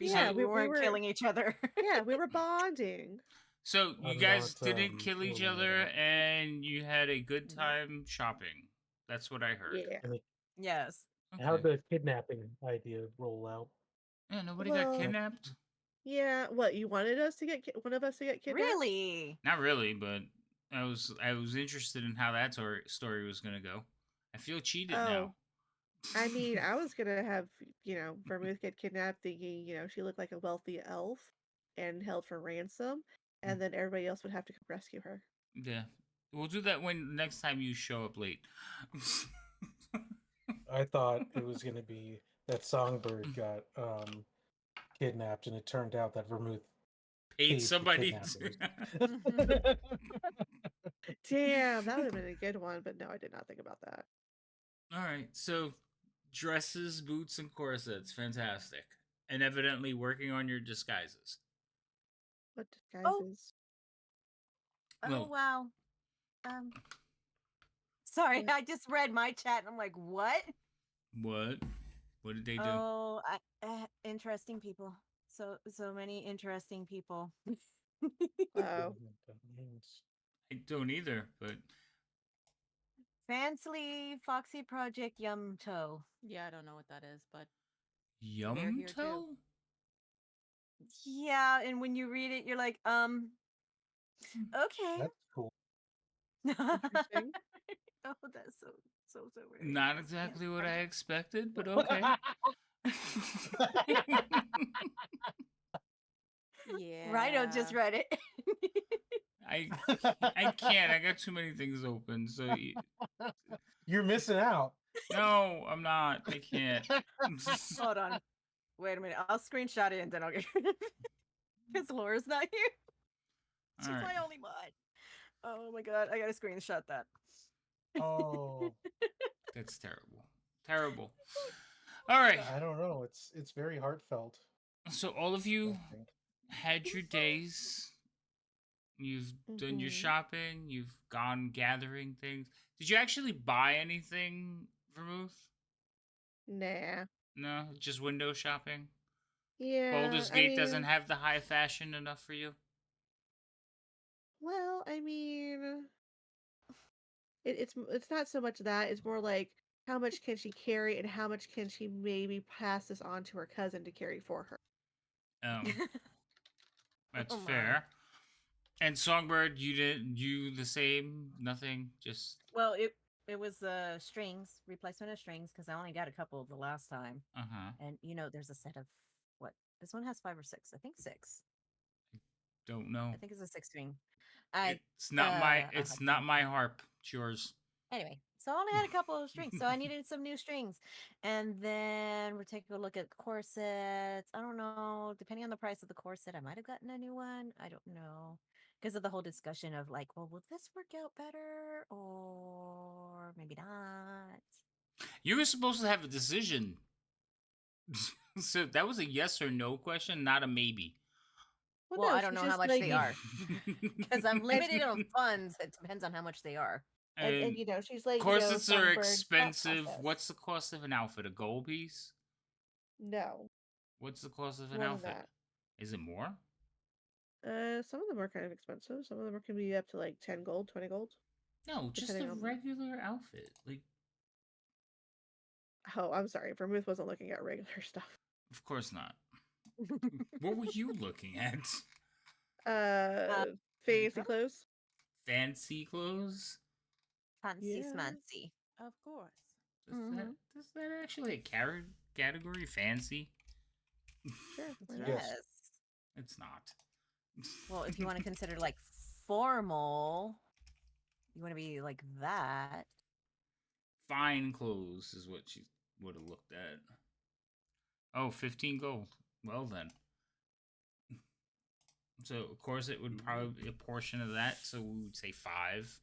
Yeah, we weren't killing each other. Yeah, we were bonding. So you I'm guys not, didn't kill each ruling it other, out. and you had a good time shopping. That's what I heard. Yeah. And Yes. how'd Okay. the kidnapping idea roll out? Yeah, nobody got Well- kidnapped. Yeah, what, you wanted us to get one of us to get kidnapped? Really? Not really, but I was interested in how that story was gonna go. I feel cheated now. I mean, I was gonna have, Vermouth get kidnapped thinking, she looked like a wealthy elf and held for ransom, and then everybody else would have to come rescue her. Yeah, we'll do that when next time you show up late. I thought it was going to be that Songbird got kidnapped, and it turned out that Vermouth Paid the somebody. kidnappers. Damn, that would have been a good one, but no, I did not think about that. All right, so dresses, boots, and corsets, fantastic, and evidently working on your disguises. What disguises? Oh Well- wow. Sorry, Yeah. I just read my chat and I'm like, what? What? What did they do? Oh, interesting people. So many interesting people. Oh, I don't either, but Fancily Foxy Project Yum Toe. Yeah, I don't know what that is, but They're here too. Yumto? Yeah, and when you read it, you're like, okay. That's cool. interesting. Oh, that's so so very Not yes, exactly what I I know. expected, but okay. Yeah. Rhino just read it. I I can't. I got too many things open. So You're missing out. no, I'm not. I can't. Hold on. Wait a minute. I'll screenshot it and then I'll get because Laura's not here. She's All right. my only mod. Oh my god, I gotta screenshot that. Oh, That's terrible. Terrible. All right. I don't know. It's very heartfelt. So all of I you think. had your days. You've done your Mhm. shopping. You've gone gathering things. Did you actually buy anything, Vermouth? Nah. No, just window shopping. Yeah, Baldur's I Gate doesn't mean, have the high fashion enough for you. well, I mean, it's not so much that, it's more like how much can she carry and how much can she maybe pass this on to her cousin to carry for her. That's Oh my. fair. And Songbird, you did you the same? Nothing. Just Well, it was strings, replacement of strings, because I only got a couple the last time. uh-huh. And there's a set of what? This one has 5 or 6. I think 6. Don't know. I think it's a 6 string. I It's not my. I'll It's have to not look my it up. harp. It's yours. Anyway, so I only had a couple of strings, so I needed some new strings. And then we're taking a look at corsets. I don't know, depending on the price of the corset, I might have gotten a new one. I don't know. Because of the whole discussion of like, well, will this work out better or maybe not? You were supposed to have a decision. So that was a yes or no question, not a maybe. Well, no, I don't she's know how just much like, they are because I'm limited on funds. It depends on how much they are. and And she's like, corsets are Songbird's thought expensive. process. What's the cost of an outfit? A gold piece? No, What's the cost of it's an more than outfit? that. Is it more? Some of them are kind of expensive. Some of them can be up to like 10 gold, 20 gold, No, just depending a on. regular outfit. Like, Oh, I'm sorry. Vermouth wasn't looking at regular stuff. of course not. What were you looking at? Fancy clothes. Fancy clothes? Fancy Yeah. smancy. Of course. Does that actually a category? Fancy? Sure. Why not? Yes. Yes. It's not. Well, if you want to consider like formal, you want to be like that. Fine clothes is what she would have looked at. Oh, 15 gold. Well then. So of course it would probably be a portion of that, so we would say 5.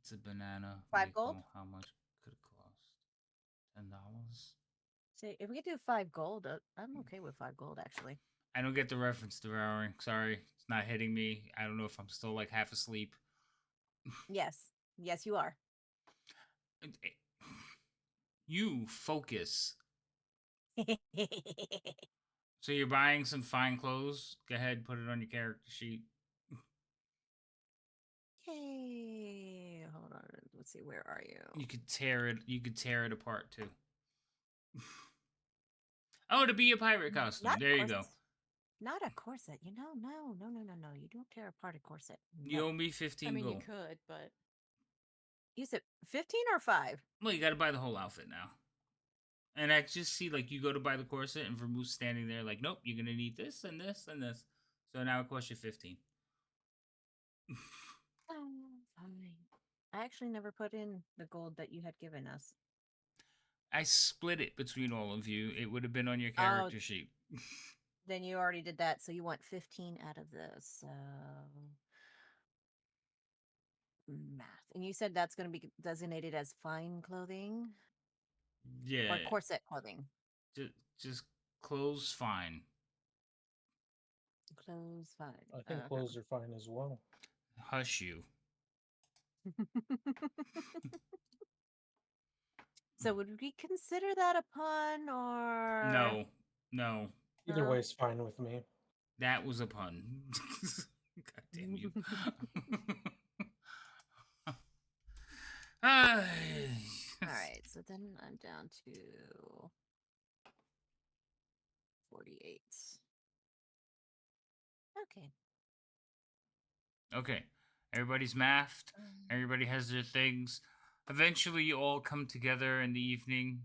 It's a banana. 5 gold? Michael. How much could it cost? $10? See, if we could do 5 gold, I'm okay with 5 gold actually. I don't get the reference, devouring. Sorry, it's not hitting me. I don't know if I'm still like half asleep. Yes, yes, you are. You focus. So you're buying some fine clothes. Go ahead, put it on your character sheet. Yay! Hold on. Let's see. Where are you? You could tear it. You could tear it apart too. Oh, to be a pirate costume. Not There you go. corset. Not a corset. No. You don't tear apart a corset. You No. owe me 15 I mean, gold. you could, but You said 15 or 5? Well, you got to buy the whole outfit now. And I just see like you go to buy the corset and Vermouth's standing there like, nope, you're gonna need this and this and this. So now it costs you 15. Fine. I actually never put in the gold that you had given us. I split it between all of you. It would have been on your Oh. character sheet. Then you already did that, so you want 15 out of this. So math. And you said that's going to be designated as fine clothing Yeah. or corset clothing. Just clothes fine. Clothes fine. I think Okay. clothes are fine as well. Hush you. So would we consider that a pun or No. No. Either No? way is fine with me. That was a pun. God damn you. All right, so then I'm down to 48. Okay. Okay. Everybody's mathed. Everybody has their things. Eventually, you all come together in the evening.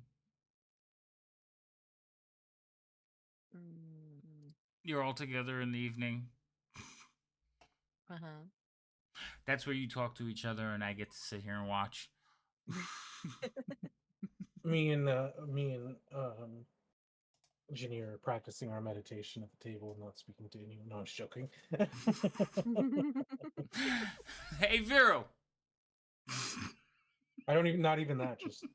You're all together in the evening. Uh-huh. That's where you talk to each other, and I get to sit here and watch. Me and Ginny are practicing our meditation at the table and not speaking to anyone. No, I was joking. Hey, Vero. I don't even, not even that, just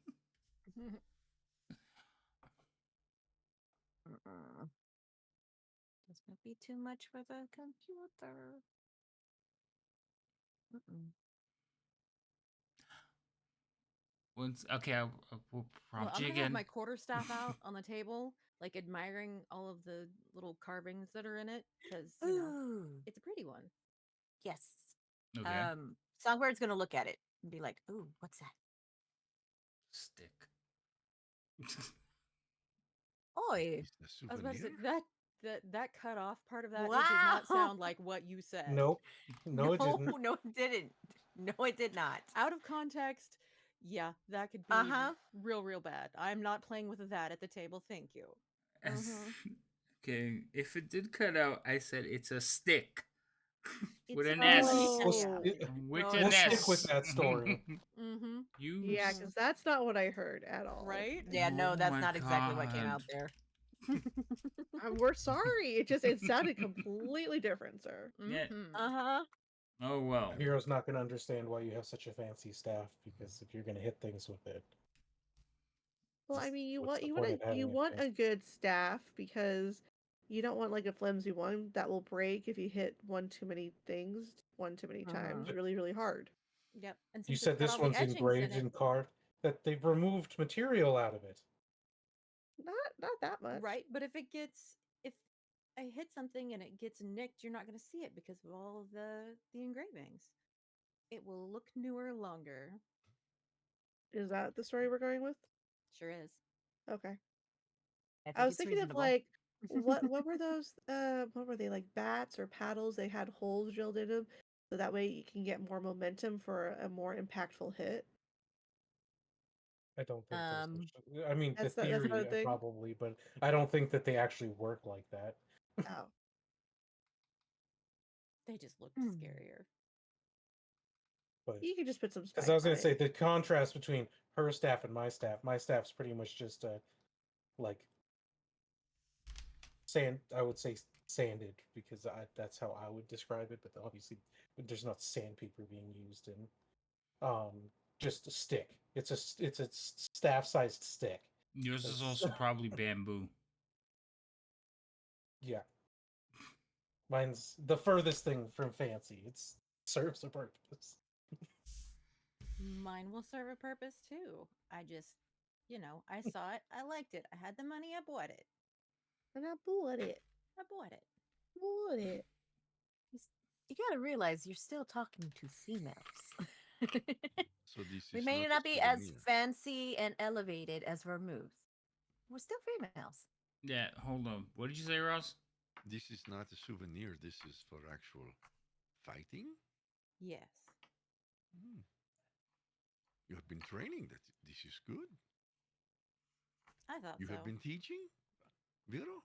This might be too much for the computer. Once, okay, we'll Well, prompt I'm you gonna have again. my quarterstaff out on the table, like admiring all of the little carvings that are in it, because Ooh, it's a pretty one. yes. Okay. Songbird's gonna look at it and be like, "Ooh, what's that?" Stick. Oi. Is the I was about to say souvenir? that cut off part of that. It did not Wow. sound like what you said. nope. No, it didn't. No, it didn't. No, it did not. Out of context, yeah, that could be real bad. I'm not playing with that at the table. Thank you. Okay, if it did cut out, I said it's a stick. With It's an a S. Oh. With No, an We'll S. stick with that story. Mm-hmm. You. Yeah, because that's not what I heard at all. Right? Yeah, no, Oh that's my not exactly what came God. out there. We're sorry. It sounded completely different, sir. Yeah. Uh-huh. Oh well. Hero's not going to understand why you have such a fancy staff, because if you're going to hit things with it, Well, I just mean, what's the point of having you it want a fancy? good staff because you don't want like a flimsy one that will break if you hit one too many things one too many times really, really hard. Yep. And You since it's said got this all the one's etchings engraved in it, in card, that they've removed material out of it. Not that much. right? But if I hit something and it gets nicked, you're not going to see it because of all of the engravings. It will look newer longer. Is that the story we're going with? Sure is. Okay. I think I was it's thinking of reasonable. like what were those what were they, like bats or paddles? They had holes drilled in them so that way you can get more momentum for a more impactful hit. I don't think those. Um, Actually, I mean, the That's not theory a thing. probably, but I don't think that they actually work like that. Oh. They just looked Hmm. scarier. But You can just put some because spikes I was on going to say it. the contrast between her staff and my staff's pretty much just like sand. I would say sanded, because that's how I would describe it. But obviously, there's not sandpaper being used in. Just a stick. It's a staff-sized stick. Yours is It's- also probably bamboo. Yeah. Mine's the furthest thing from fancy. It serves a purpose. Mine will serve a purpose too. I just, I saw it. I liked it. I had the money. I bought it. And I bought it. I bought it. Bought it. You gotta realize you're still talking to females. So this We is may not not a be as souvenir. fancy and elevated as Vermouth. We're still females. Yeah, hold on. What did you say, Ross? This is not a souvenir. This is for actual fighting. Yes. Hmm. You have been training. That this is good. I thought You so. have been teaching, Vero.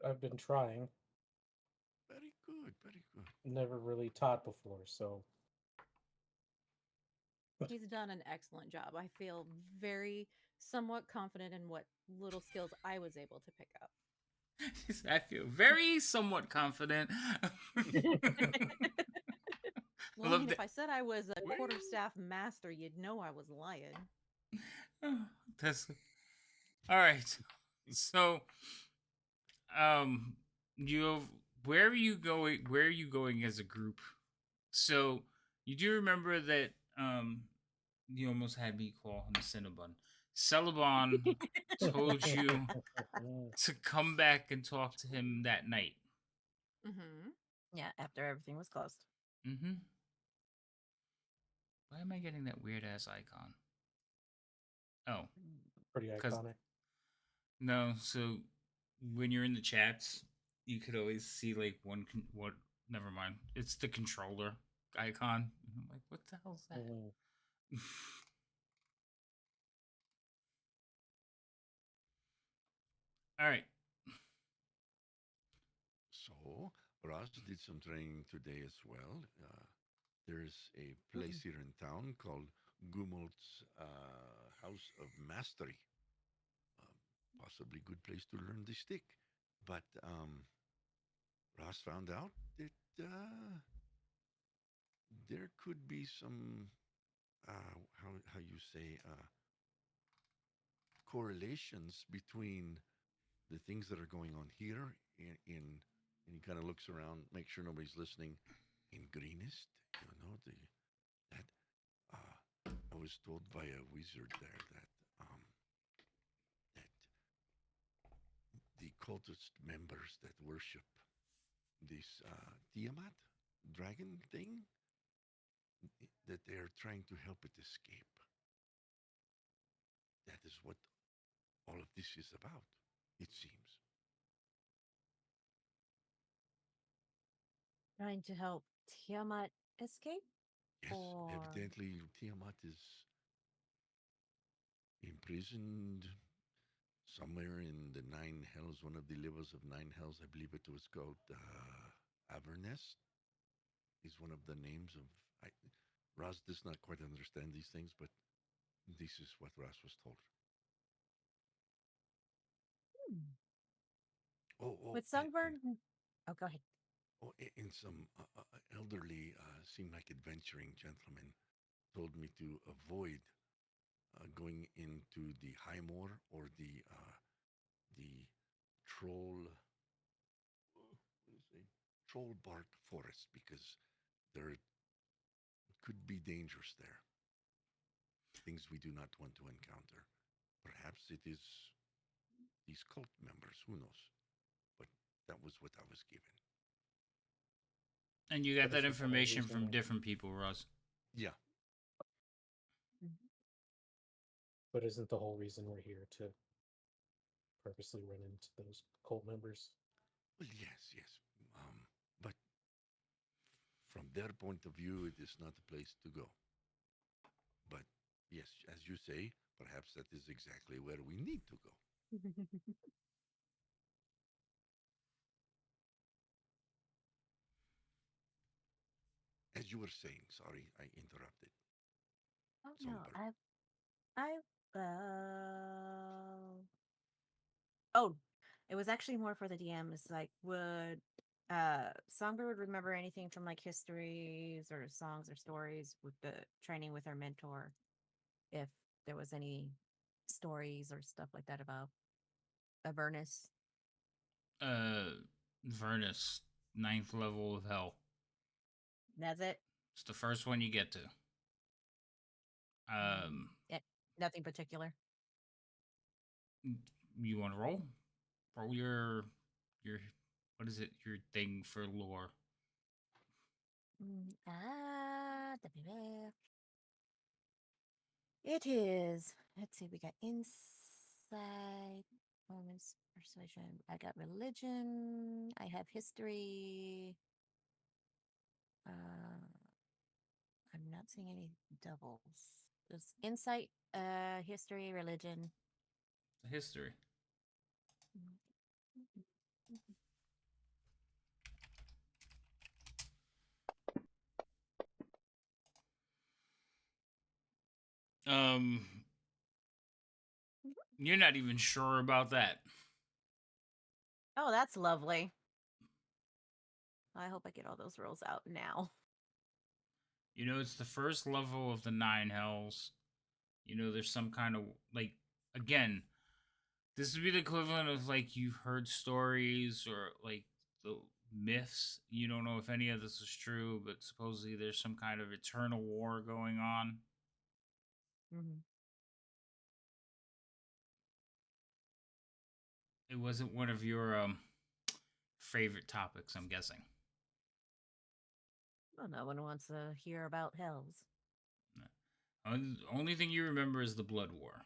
I've been trying. Very good. Very good. Never really taught before, so He's done an excellent job. I feel very somewhat confident in what little skills I was able to pick up. I feel very somewhat confident. Well, I Love mean, that. if I said I was a Well- quarterstaff master, you'd know I was lying. That's all right. So, you where are you going? Where are you going as a group? So you do remember that you almost had me call him Cinnabon. Celebon told you to come back and talk to him that night. Mm-hmm. Yeah, after everything was closed. Mm-hmm. Why am I getting that weird ass icon? Oh, pretty 'cause- iconic. no. So when you're in the chats, you could always see like one never mind. It's the controller icon. I'm like, what the hell's that? All right. So, Ross did some training today as well. There's a place here in town called Gumolt's House of Mastery. Possibly good place to learn the stick. But Ross found out that there could be some, how you say, correlations between the things that are going on here and he kind of looks around, make sure nobody's listening. In Greenest, the that I was told by a wizard there that the cultist members that worship this Tiamat dragon thing, that they are trying to help it escape. That is what all of this is about, it seems. Trying to help Tiamat escape? Yes, Or evidently Tiamat is imprisoned somewhere in the nine hells, one of the levels of nine hells. I believe it was called Avernest. Is one of the names of. Raz does not quite understand these things, but this is what Raz was told. Hmm. Oh, With Songbird? Oh, go ahead. And some elderly, seemed like adventuring gentlemen told me to avoid going into the High Moor or the troll. What do you say? Troll bark forest, because there could be dangers there. Things we do not want to encounter. Perhaps it is these cult members. Who knows? But that was what I was given. And you got But that isn't the whole information reason from we're- different people, Ross. Yeah. But isn't the whole reason we're here to purposely run into those cult members? Well, yes. But from their point of view, it is not a place to go. But yes, as you say, perhaps that is exactly where we need to go. As you were saying, sorry, I interrupted. Oh no, Songbird. oh, it was actually more for the DM. It's like, would Songbird remember anything from like histories or songs or stories with the training with our mentor? If there was any stories or stuff like that about Avernus. Vernus, 9th level of hell. That's it. It's the first one you get to. Yeah, nothing particular. You want to roll? Roll your what is it? Your thing for lore. It is. Let's see. We got insight, moments, persuasion. I got religion. I have history. I'm not seeing any doubles. Just insight, history, religion. History. You're not even sure about that. Oh, that's lovely. I hope I get all those rolls out now. You know, it's the first level of the 9 hells. You know, there's some kind of like, again, this would be the equivalent of like you've heard stories or like the myths. You don't know if any of this is true, but supposedly there's some kind of eternal war going on. Mm-hmm. It wasn't one of your favorite topics, I'm guessing. Well, no one wants to hear about hells. Only thing you remember is the Blood War.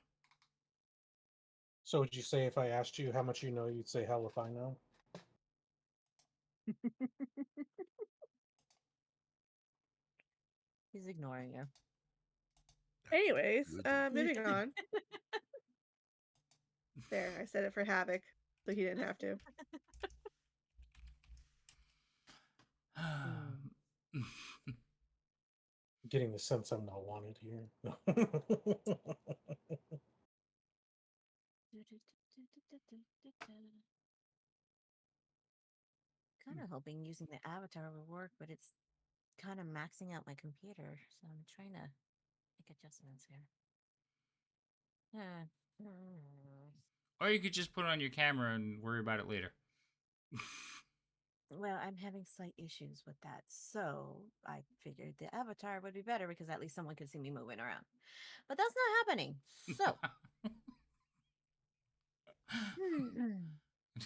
So would you say if I asked you how much you know, you'd say hell if I know? He's ignoring you. Anyways, Good. moving on. There, I said it for Havoc, so he didn't have to. Getting the sense I'm not wanted here. Kind of hoping using the avatar will work, but it's kind of maxing out my computer, so I'm trying to make adjustments here. Or you could just put it on your camera and worry about it later. Well, I'm having slight issues with that, so I figured the avatar would be better because at least someone could see me moving around. But that's not happening. So,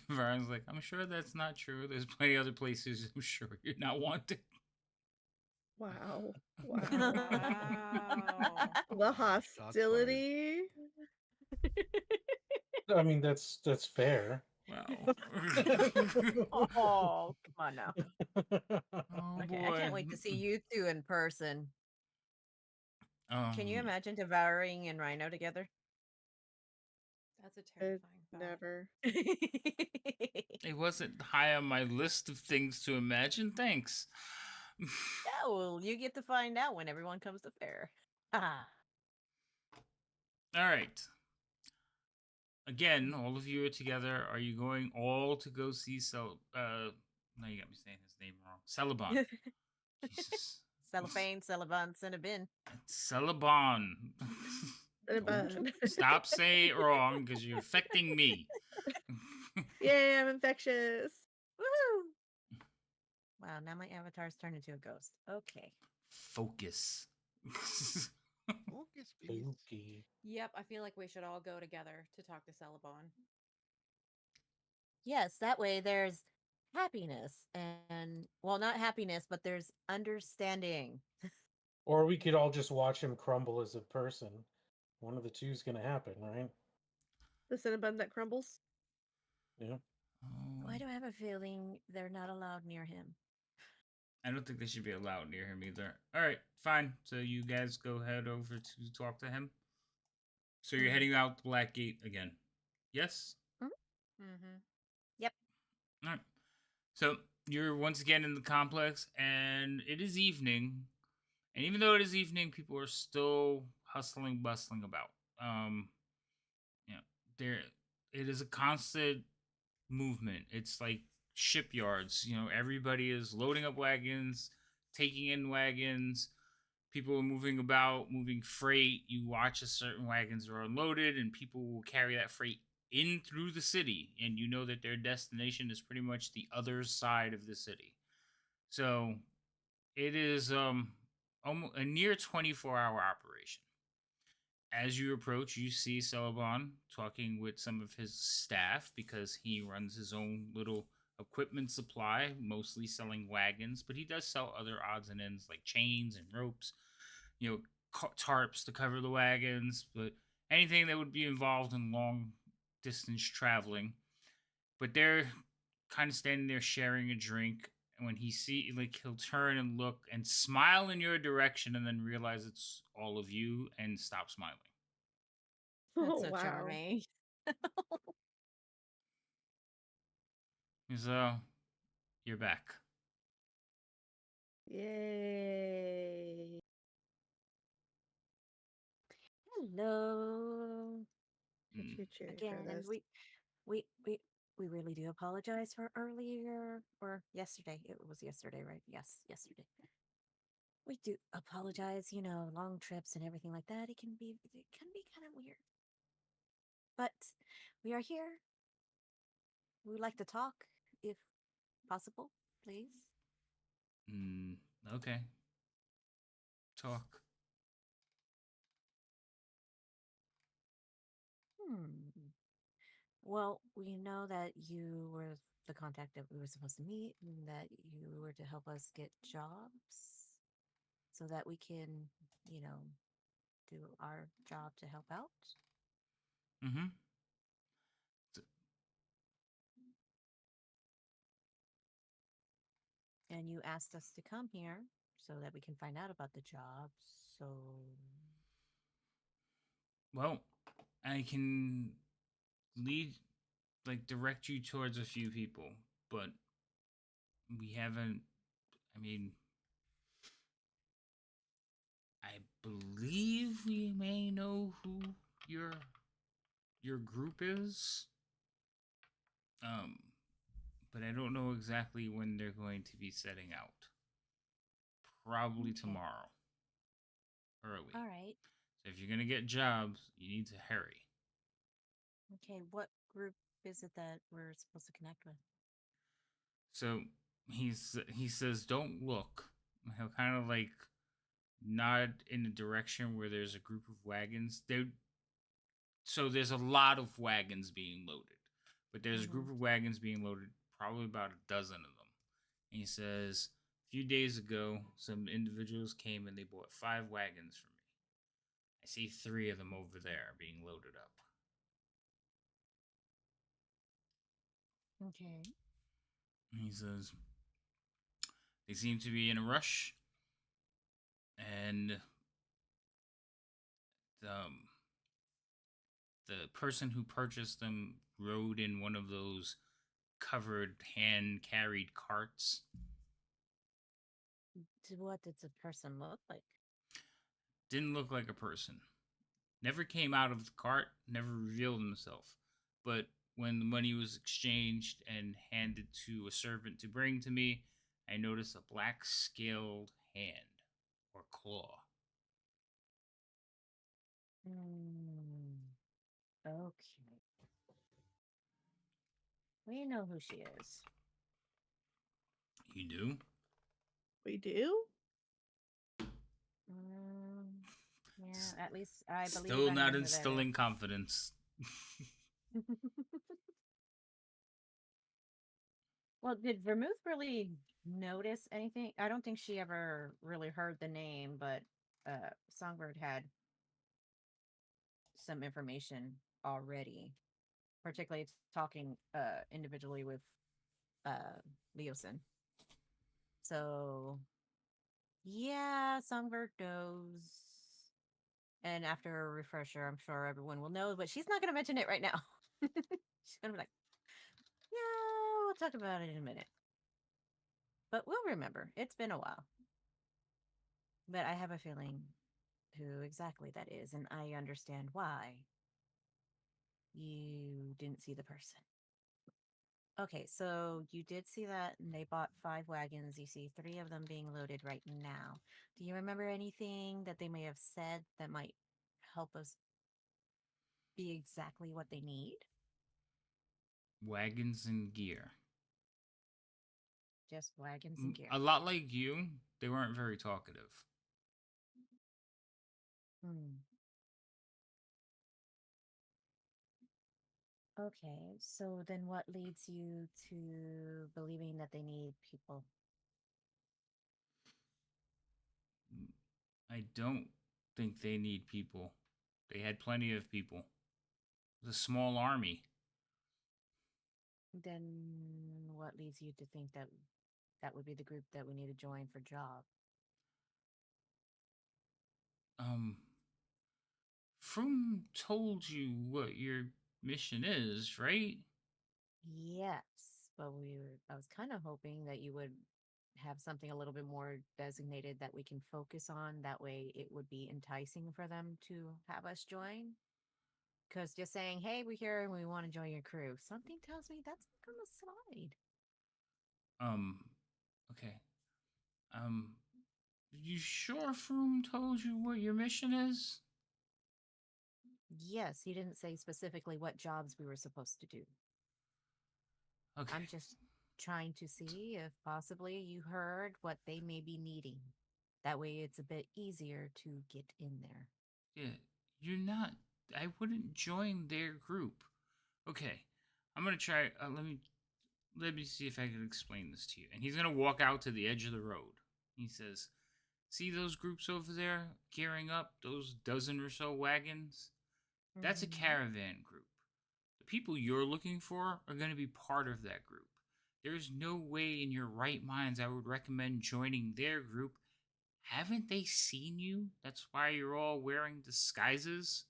Vern's like, I'm sure that's not true. There's plenty of other places I'm sure you're not wanted. Wow. Wow. Wow. The Shots fired. hostility. I mean, that's fair. Wow. oh, come on now. Oh Okay, boy. I can't wait to see you two in person. Can you Um, imagine devouring and Rhino together? That's a terrifying thought. Never. It wasn't high on my list of things to imagine. Thanks. Yeah, well, you get to find out when everyone comes to fair. Ah. All right. Again, all of you are together. Are you going all to go see no, you got me saying his name wrong. Celebon. Jesus. Cellophane, Celebon, Cinnabon. Celebon. Cinnabon. Stop saying it wrong because you're affecting me. Yay, I'm infectious. Woohoo! Wow, now my avatar's turned into a ghost. Okay. Focus. Focus, please. Spooky. Yep, I feel like we should all go together to talk to Celebon. Yes, that way there's happiness and, well, not happiness, but there's understanding. Or we could all just watch him crumble as a person. One of the two is going to happen, right? The Cinnabon that crumbles. Yeah. Why do I have a feeling they're not allowed near him? I don't think they should be allowed near him either. All right, fine. So you guys go head over to talk to him. So you're heading out the Black Gate again. Yes? Mm-hmm. Yep. All right. So you're once again in the complex, and it is evening. And even though it is evening, people are still hustling, bustling about. You know, there it is a constant movement. It's like shipyards. You know, everybody is loading up wagons, taking in wagons. People are moving about, moving freight. You watch as certain wagons are unloaded, and people will carry that freight in through the city, and you know that their destination is pretty much the other side of the city. So it is almost a near 24-hour operation. As you approach, you see Celebon talking with some of his staff because he runs his own little equipment supply, mostly selling wagons, but he does sell other odds and ends like chains and ropes, you know, tarps to cover the wagons, but anything that would be involved in long distance traveling. But they're kind of standing there sharing a drink. And when he'll turn and look and smile in your direction and then realize it's all of you and stop smiling. That's Oh, so wow. charming. So, you're back. Yay. Hello. Choo-choo for Again, this. we really do apologize for earlier or yesterday. It was yesterday, right? Yes, yesterday. We do apologize, long trips and everything like that. It can be kind of weird. But we are here. We would like to talk if possible, please. Okay. Talk. Well, we know that you were the contact that we were supposed to meet and that you were to help us get jobs so that we can, do our job to help out. Mm-hmm. And you asked us to come here so that we can find out about the job. So, Well, I can lead, like, direct you towards a few people, but we haven't. I mean, I believe we may know who your group is. Um, but I don't know exactly when they're going to be setting out. Probably Okay. tomorrow, early. all right. So if you're gonna get jobs, you need to hurry. Okay, what group is it that we're supposed to connect with? So he says, "Don't look." He'll kind of like nod in the direction where there's a group of wagons. So there's a lot of wagons being loaded, but there's a group of wagons being loaded, probably about a dozen of them. And he says, "A few days ago, some individuals came and they bought 5 wagons for me. I see 3 of them over there being loaded up." Okay. And he says, "They seem to be in a rush, and um, the person who purchased them rode in one of those covered hand carried carts. What did the person look like? Didn't look like a person. Never came out of the cart, never revealed himself. But when the money was exchanged and handed to a servant to bring to me, I noticed a black scaled hand or claw." Okay. We know who she is. You do? We do? Yeah, at least I believe Still I not know who that instilling confidence. is. Well, did Vermouth really notice anything? I don't think she ever really heard the name, but Songbird had some information already, particularly talking individually with Leosin. So yeah, Songbird knows. And after a refresher, I'm sure everyone will know, but she's not going to mention it right now. She's going to be like, yeah, we'll talk about it in a minute. But we'll remember. It's been a while. But I have a feeling who exactly that is, and I understand why you didn't see the person. Okay, so you did see that, and they bought 5 wagons. You see 3 of them being loaded right now. Do you remember anything that they may have said that might help us be exactly what they need? Wagons and gear. Just wagons and gear. A lot like you, they weren't very talkative. Okay, so then what leads you to believing that they need people? I don't think they need people. They had plenty of people. It was a small army. Then what leads you to think that that would be the group that we need to join for job? Froome told you what your mission is, right? Yes, but I was kind of hoping that you would have something a little bit more designated that we can focus on. That way it would be enticing for them to have us join. Because just saying, hey, we're here and we want to join your crew, something tells me that's not going to slide. Okay. You sure Froome told you what your mission is? Yes, he didn't say specifically what jobs we were supposed to do. Okay. I'm just trying to see if possibly you heard what they may be needing. That way it's a bit easier to get in there. Yeah, you're not. I wouldn't join their group. Okay, I'm gonna try. Let me see if I can explain this to you. And he's gonna walk out to the edge of the road. He says, "See those groups over there gearing up? Those dozen or so wagons? That's a caravan group. The people you're looking for are gonna be part of that group. There's no way in your right minds I would recommend joining their group Haven't they seen you? That's why you're all wearing disguises.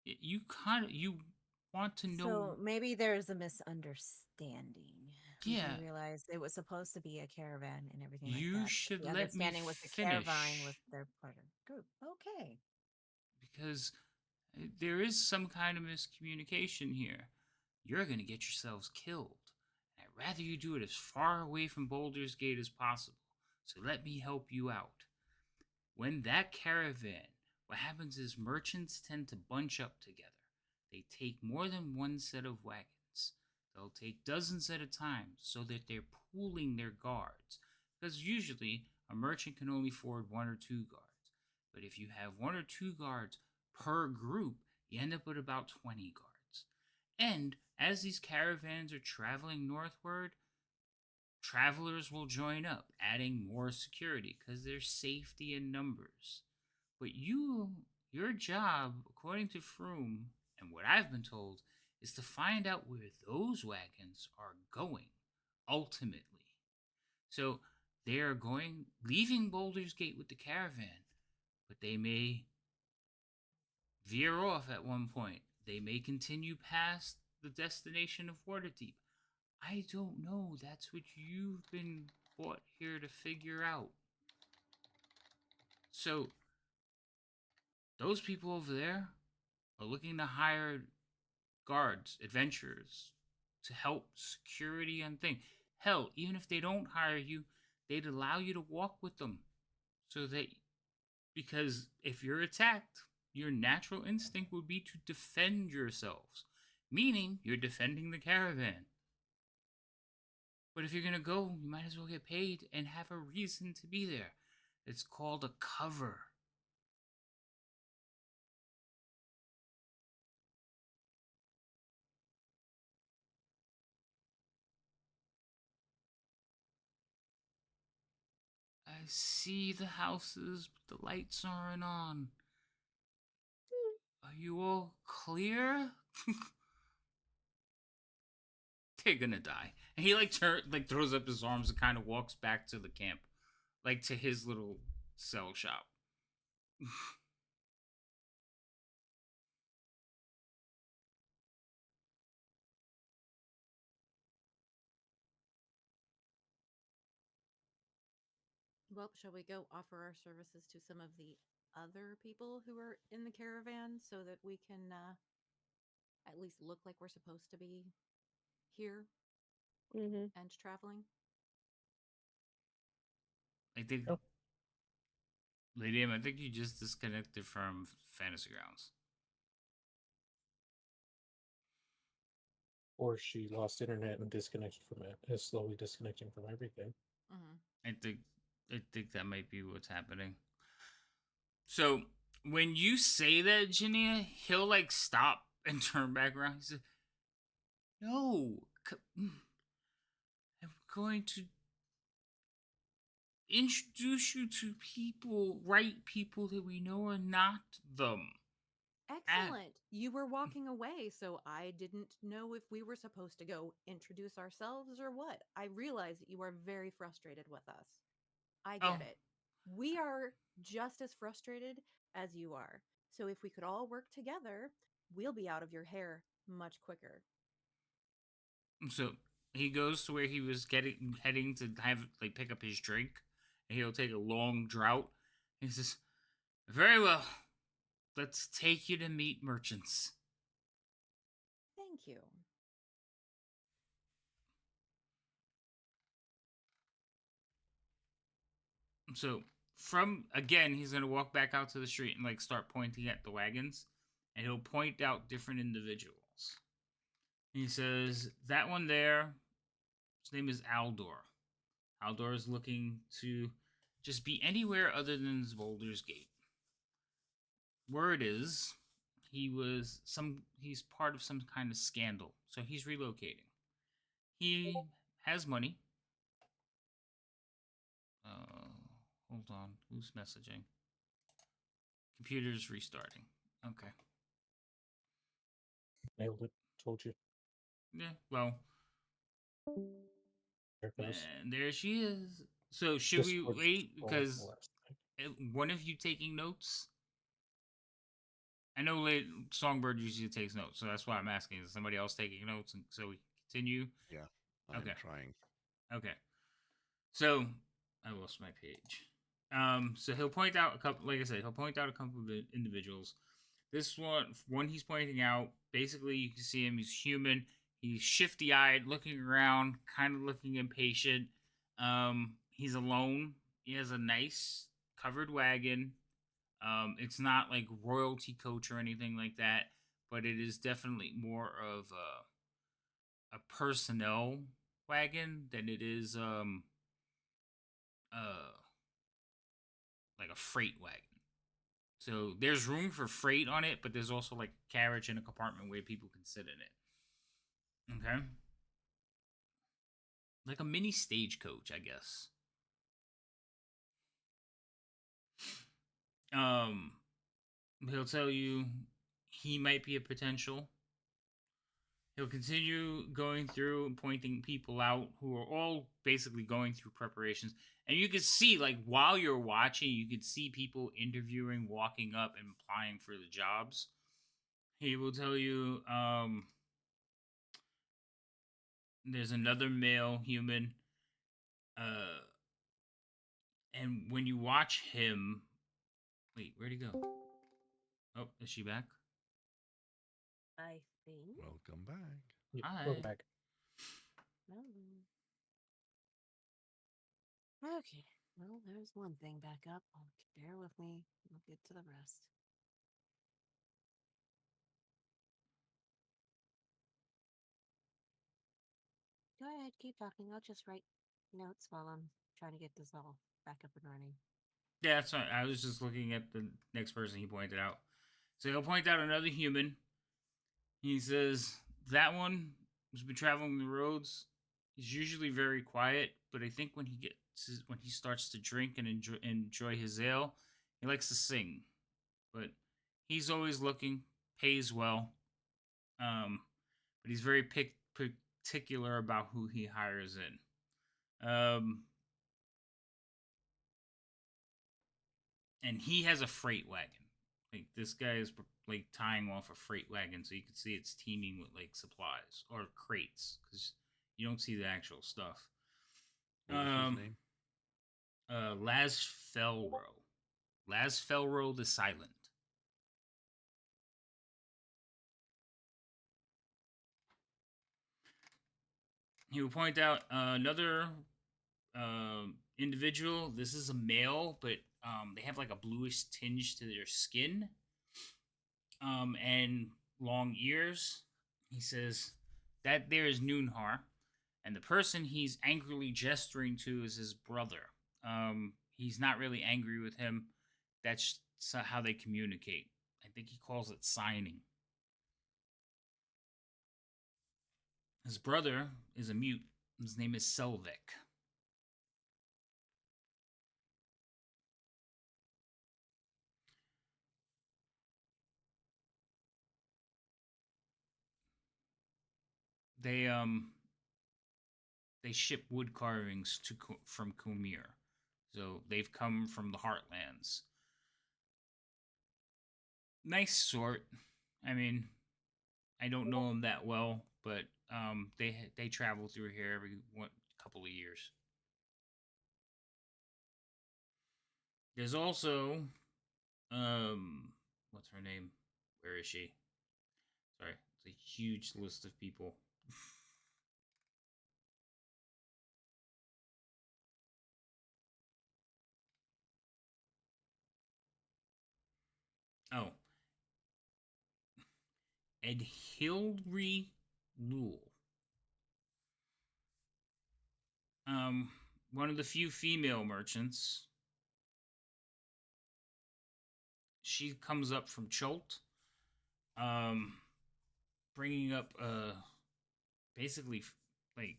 You want to know. So maybe there's a misunderstanding. Yeah. You realize it was supposed to be a caravan and everything like You that. But should the let me understanding was the caravan was finish. their part of the group. Okay. Because there is some kind of miscommunication here. You're going to get yourselves killed. And I'd rather you do it as far away from Boulder's Gate as possible. So let me help you out. When that caravan, what happens is merchants tend to bunch up together. They take more than one set of wagons. They'll take dozens at a time so that they're pooling their guards. Because usually a merchant can only afford one or two guards. But if you have one or two guards per group, you end up with about 20 guards. And as these caravans are traveling northward, travelers will join up, adding more security because there's safety in numbers. But your job, according to Froome, and what I've been told, is to find out where those wagons are going, ultimately. So they are leaving Boulder's Gate with the caravan, but they may veer off at one point. They may continue past the destination of Waterdeep. I don't know. That's what you've been brought here to figure out. So, those people over there are looking to hire guards, adventurers, to help security and thing. Hell, even if they don't hire you, they'd allow you to walk with them. So that, because if you're attacked, your natural instinct would be to defend yourselves. Meaning, you're defending the caravan. But if you're going to go, you might as well get paid and have a reason to be there. It's called a cover. I see the houses, but the lights aren't on. Are you all clear? They're gonna die. And he throws up his arms and kind of walks back to the camp, like to his little cell shop. Well, shall we go offer our services to some of the other people who are in the caravan so that we can at least look like we're supposed to be here Mm-hmm. and traveling? I think, Oh. Lady M, I think you just disconnected from Fantasy Grounds. Or she lost internet and disconnected from it. Is slowly disconnecting from everything. Mm-hmm. I think that might be what's happening. So when you say that, Jania, he'll like stop and turn back around. He says, "No, I'm going to introduce you to right people that we know are not them." Excellent. You were walking away, so I didn't know if we were supposed to go introduce ourselves or what. I realize that you are very frustrated with us. I Oh. get it. We are just as frustrated as you are. So if we could all work together, we'll be out of your hair much quicker. So he goes to where he was heading to have pick up his drink, and he'll take a long drought. He says, "Very well, let's take you to meet merchants." Thank you. So he's gonna walk back out to the street and start pointing at the wagons, and he'll point out different individuals. He says, "That one there, his name is Aldor. Aldor is looking to just be anywhere other than Boulder's Gate. Word is, he's part of some kind of scandal, so he's relocating. He has money. Hold on, who's messaging? Computer's restarting. Okay. Nailed it. Told you. Yeah, well, There it goes. and there she is. So should Just we for wait full because listening. one of you taking notes? I know Songbird usually takes notes, so that's why I'm asking. Is somebody else taking notes? And so we continue. Yeah, I'm Okay. trying. Okay. So I lost my page. So he'll point out a couple. Like I said, he'll point out a couple of the individuals. This one he's pointing out. Basically, you can see him. He's human. He's shifty-eyed, looking around, kind of looking impatient. He's alone. He has a nice covered wagon. It's not like royalty coach or anything like that, but it is definitely more of a personnel wagon than it is uh like a freight wagon. So there's room for freight on it, but there's also like a carriage and a compartment where people can sit in it. Okay, like a mini stagecoach, I guess. Um, he'll tell you he might be a potential. He'll continue going through and pointing people out who are all basically going through preparations. And you can see, like, while you're watching, you can see people interviewing, walking up, and applying for the jobs. He will tell you there's another male human. And when you watch him. Wait, where'd he go? Oh, is she back? I think. Welcome back. Yeah, Hi. go back. Okay. Well, there's one thing back up. Bear with me. We'll get to the rest. Go ahead, keep talking. I'll just write notes while I'm trying to get this all back up and running. Yeah, that's fine. I was just looking at the next person he pointed out. So he'll point out another human. He says that one who's been traveling the roads is usually very quiet, but I think when he starts to drink and enjoy his ale, he likes to sing. But he's always looking, pays well, but he's very particular about who he hires in. And he has a freight wagon. Like this guy is like tying off a freight wagon, so you can see it's teeming with like supplies or crates because you don't see the actual stuff. What was his name? Laz Felrow. Laz Felrow the Silent. He will point out another individual. This is a male, but they have like a bluish tinge to their skin. And long ears. He says that there is Noonhar, and the person he's angrily gesturing to is his brother. He's not really angry with him. That's how they communicate. I think he calls it signing. His brother is a mute. His name is Selvik. They they ship wood carvings from Kumir, so they've come from the Heartlands. Nice sort. I mean, I don't know them that well, but they travel through here every couple of years. There's also what's her name? Where is she? Sorry, it's a huge list of people. Oh, Ed Hildry Lule. One of the few female merchants. She comes up from Cholt, bringing up basically like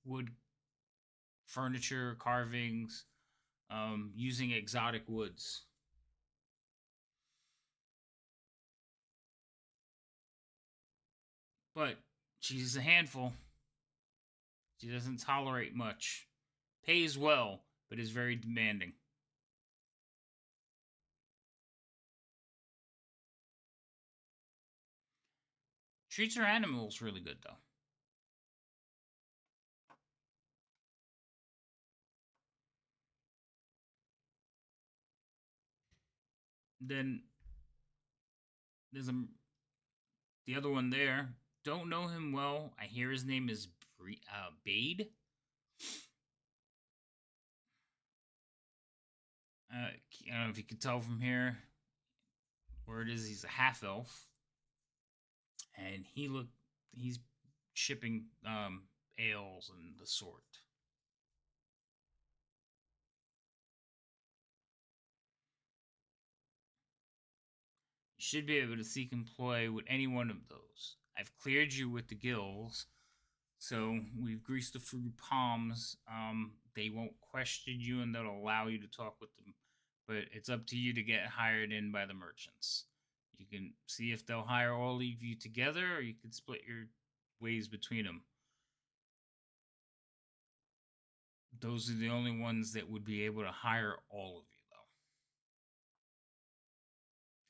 wood furniture carvings, using exotic woods. But she's a handful. She doesn't tolerate much. pays well, but is very demanding. Treats her animals really good though. Then there's the other one there. Don't know him well. I hear his name is Bade. I don't know if you can tell from here where it is. He's a half elf, and he's shipping ales and the sort. You should be able to seek employ with any one of those. I've cleared you with the gills, so we've greased the fruit palms. They won't question you and they'll allow you to talk with them, but it's up to you to get hired in by the merchants. You can see if they'll hire all of you together, or you can split your ways between them. Those are the only ones that would be able to hire all of you, though.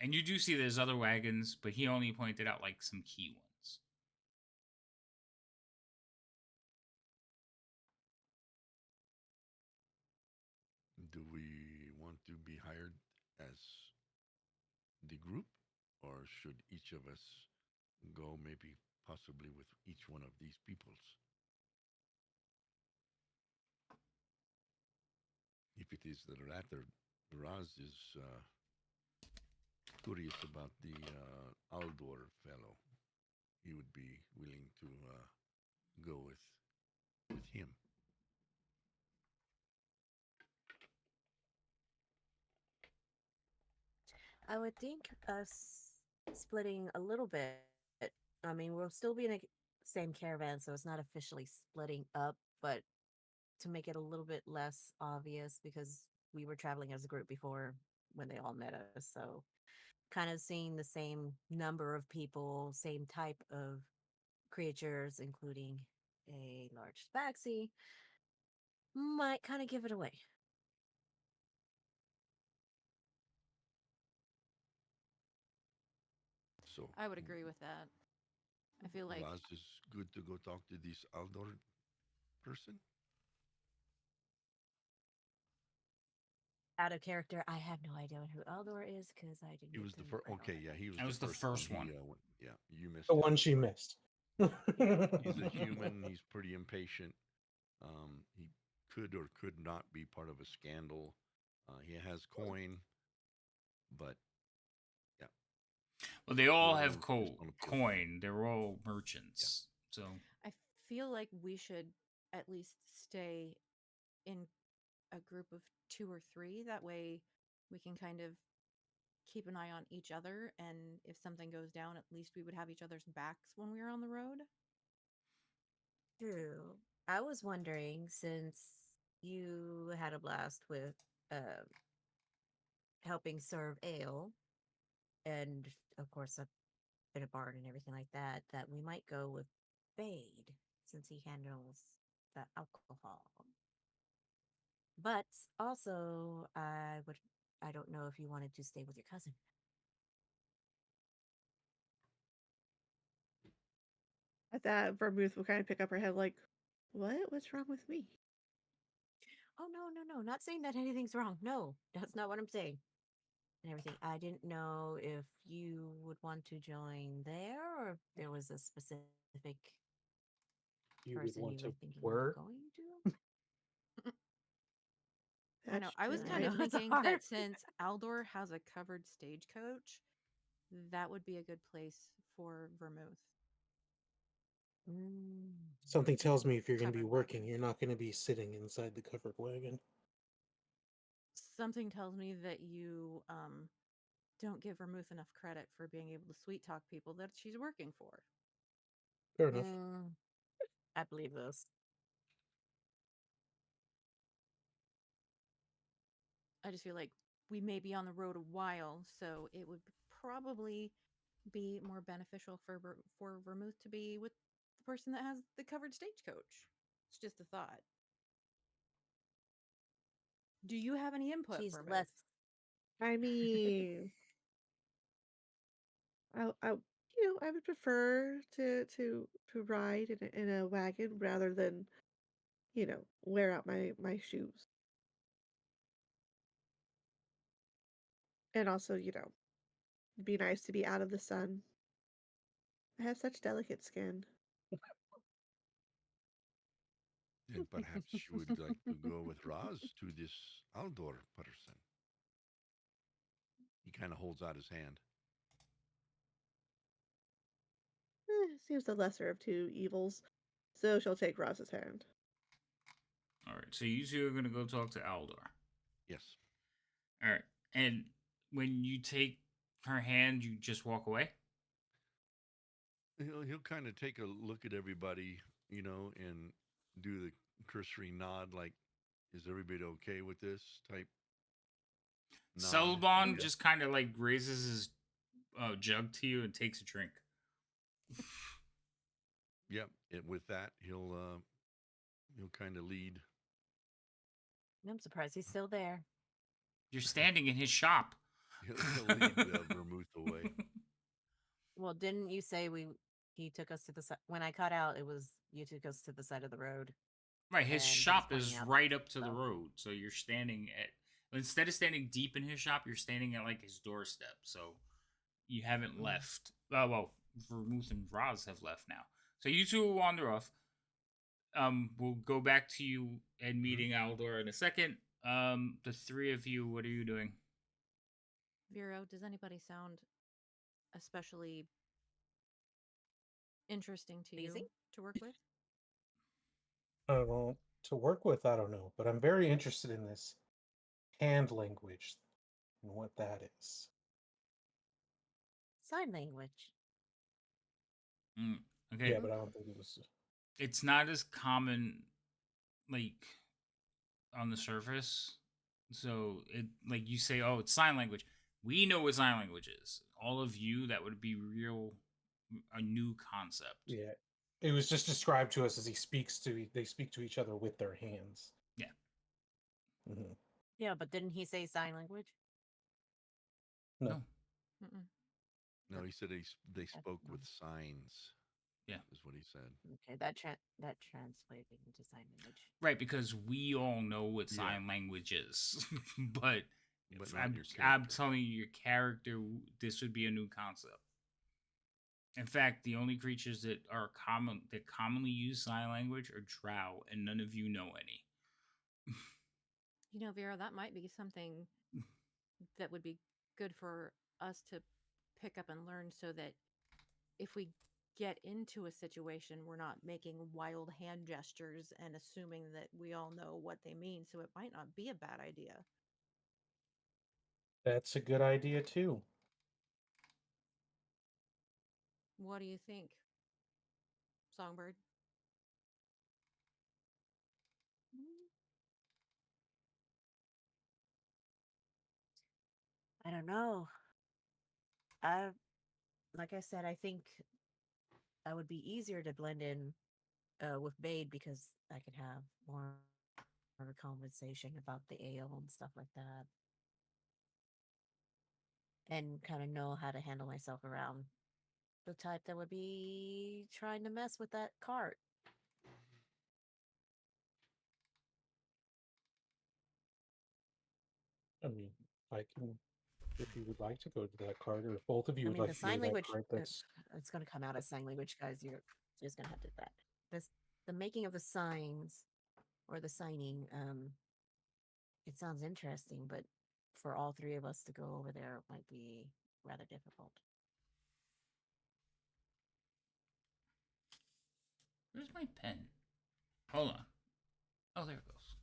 And you do see there's other wagons, but he only pointed out like some key ones. Do we want to be hired as the group, or should each of us go maybe possibly with each one of these peoples? If it is the latter, Raz is curious about the Aldor fellow. He would be willing to go with him. I would think us splitting a little bit. I mean, we'll still be in the same caravan, so it's not officially splitting up, but to make it a little bit less obvious because we were traveling as a group before when they all met us. So, kind of seeing the same number of people, same type of creatures, including a large spaxy, might kind of give it away. So I would agree with that. I feel like Raz is good to go talk to this Aldor person. Out of character, I have no idea who Eldor is because I didn't He get was to the first. write all Okay, yeah, he was That was the first one. one. Went, yeah, you missed The him. one she missed. He's a human. He's pretty impatient. He could or could not be part of a scandal. He has coin, but yeah, Well, they all the other have ones just don't appeal to him. coin. They're all Yeah. merchants. So I feel like we should at least stay in a group of two or three. That way we can kind of keep an eye on each other. And if something goes down, at least we would have each other's backs when we were on the road. True. I was wondering since you had a blast with uh, helping serve ale, and of course in a barn and everything like that, that we might go with Bade since he handles the alcohol. But also, I don't know if you wanted to stay with your cousin. At that, Vermouth will kind of pick up her head, like, "What? What's wrong with me?" Oh no, no, no! Not saying that anything's wrong. No, that's not what I'm saying. And everything. I didn't know if you would want to join there, or if there was a specific You would person want you to were thinking of work. going to. I know. That's I was true. I kind know of it's thinking hard. that since Aldor has a covered stagecoach, that would be a good place for Vermouth. Mm. Something tells me if you're going to be Covered working, wagon. you're not going to be sitting inside the covered wagon. Something tells me that you don't give Vermouth enough credit for being able to sweet talk people that she's working for. Fair enough. I believe this. I just feel like we may be on the road a while, so it would probably be more beneficial for for Vermouth to be with the person that has the covered stagecoach. It's just a thought. Do you have any input She's for Moose? less. I mean, I would prefer to ride in a wagon rather than, wear out my shoes. And also, be nice to be out of the sun. I have such delicate skin. Then perhaps you would like to go with Raz to this Aldor person. He kind of holds out his hand. Seems the lesser of two evils. So she'll take Roz's hand. All right, so you two are gonna go talk to Aldor. Yes. All right, and when you take her hand, you just walk away. He'll kind of take a look at everybody, and do the cursory nod, like, "Is everybody okay with this?" type nod. Celadon Yeah. just kind of like raises his jug to you and takes a drink. Yep. With that, he'll kind of lead. I'm surprised he's still there. You're standing in his shop. He'll lead Vermouth away. Well, didn't you say he took us to the side? When I cut out, it was you took us to the side of the road. Right, his And he's shop pointing is out right up to the stuff. road, so you're standing at instead of standing deep in his shop, you're standing at like his doorstep. So you haven't left. Well, Vermouth and Raz have left now. So you two will wander off. We'll go back to you and meeting Aldor in a second. The three of you, what are you doing? Vero, does anybody sound especially interesting to you Pleasing? to work with? I don't know. To work with, I don't know, but I'm very interested in this hand language and what that is. Sign language. Okay, Yeah, but I don't think it was. it's not as common, like on the surface. So it like you say, oh, it's sign language. We know what sign language is. All of you, that would be a new concept. Yeah, it was just described to us as they speak to each other with their hands. Yeah. Mm-hmm. Yeah, but didn't he say sign language? No. Mm-mm. No, he said they spoke no. with signs. Yeah. Is what he said. Okay, that translated into sign language. Right, because we all know what Yeah. sign language is, but But if not your I'm character. telling you, your character, this would be a new concept. In fact, the only creatures that commonly use sign language are drow, and none of you know any. You know, Vera, that might be something that would be good for us to pick up and learn so that if we get into a situation, we're not making wild hand gestures and assuming that we all know what they mean. So it might not be a bad idea. That's a good idea too. What do you think, Songbird? I don't know. I like I said, I think I would be easier to blend in with Bade because I could have more of a conversation about the ale and stuff like that. And kind of know how to handle myself around the type that would be trying to mess with that cart. I mean, I can, if you would like to go to that card, or if both of you I would mean, like the to go to sign that language, card, that's it's going to come out as sign language, guys. You're just going to have to do that. The making of the signs or the signing, it sounds interesting, but for all three of us to go over there might be rather difficult. Where's my pen? Hold on. Oh, there it goes.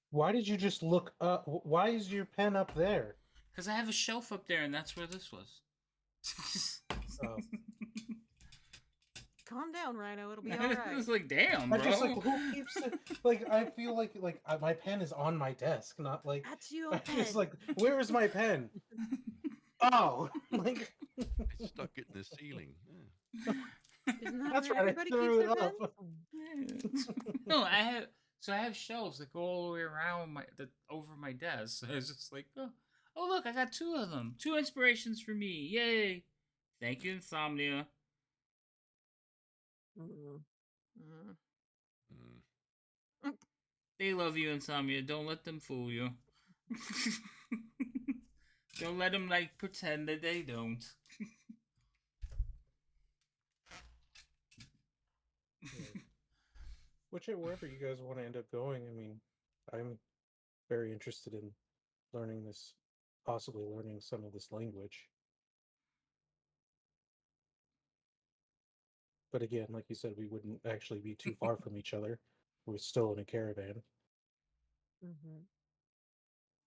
why did you just look up? Why is your pen up there? Because I have a shelf up there, and that's where this was. Oh. Calm down, Rhino. It'll be all I right. was like, damn, I bro. just like who keeps it? Like I feel like my pen is on my desk, not like That's your I'm just pen. like where is my pen? Oh, like I stuck it in the ceiling. Yeah. Isn't that that's where right. I everybody threw keeps it their up. pens? No, I have. So I have shelves that go all the way around over my desk. So I was just like, oh look, I got two of them. Two inspirations for me. Yay! Thank you, Insomnia. Mm. Mm. Mm. They love you, Insomnia. Don't let them fool you. Don't let them like pretend that they don't. Yeah. Wherever you guys want to end up going, I mean, I'm very interested in learning this, possibly learning some of this language. But again, like you said, we wouldn't actually be too far from each other. We're still in a caravan. Mm-hmm.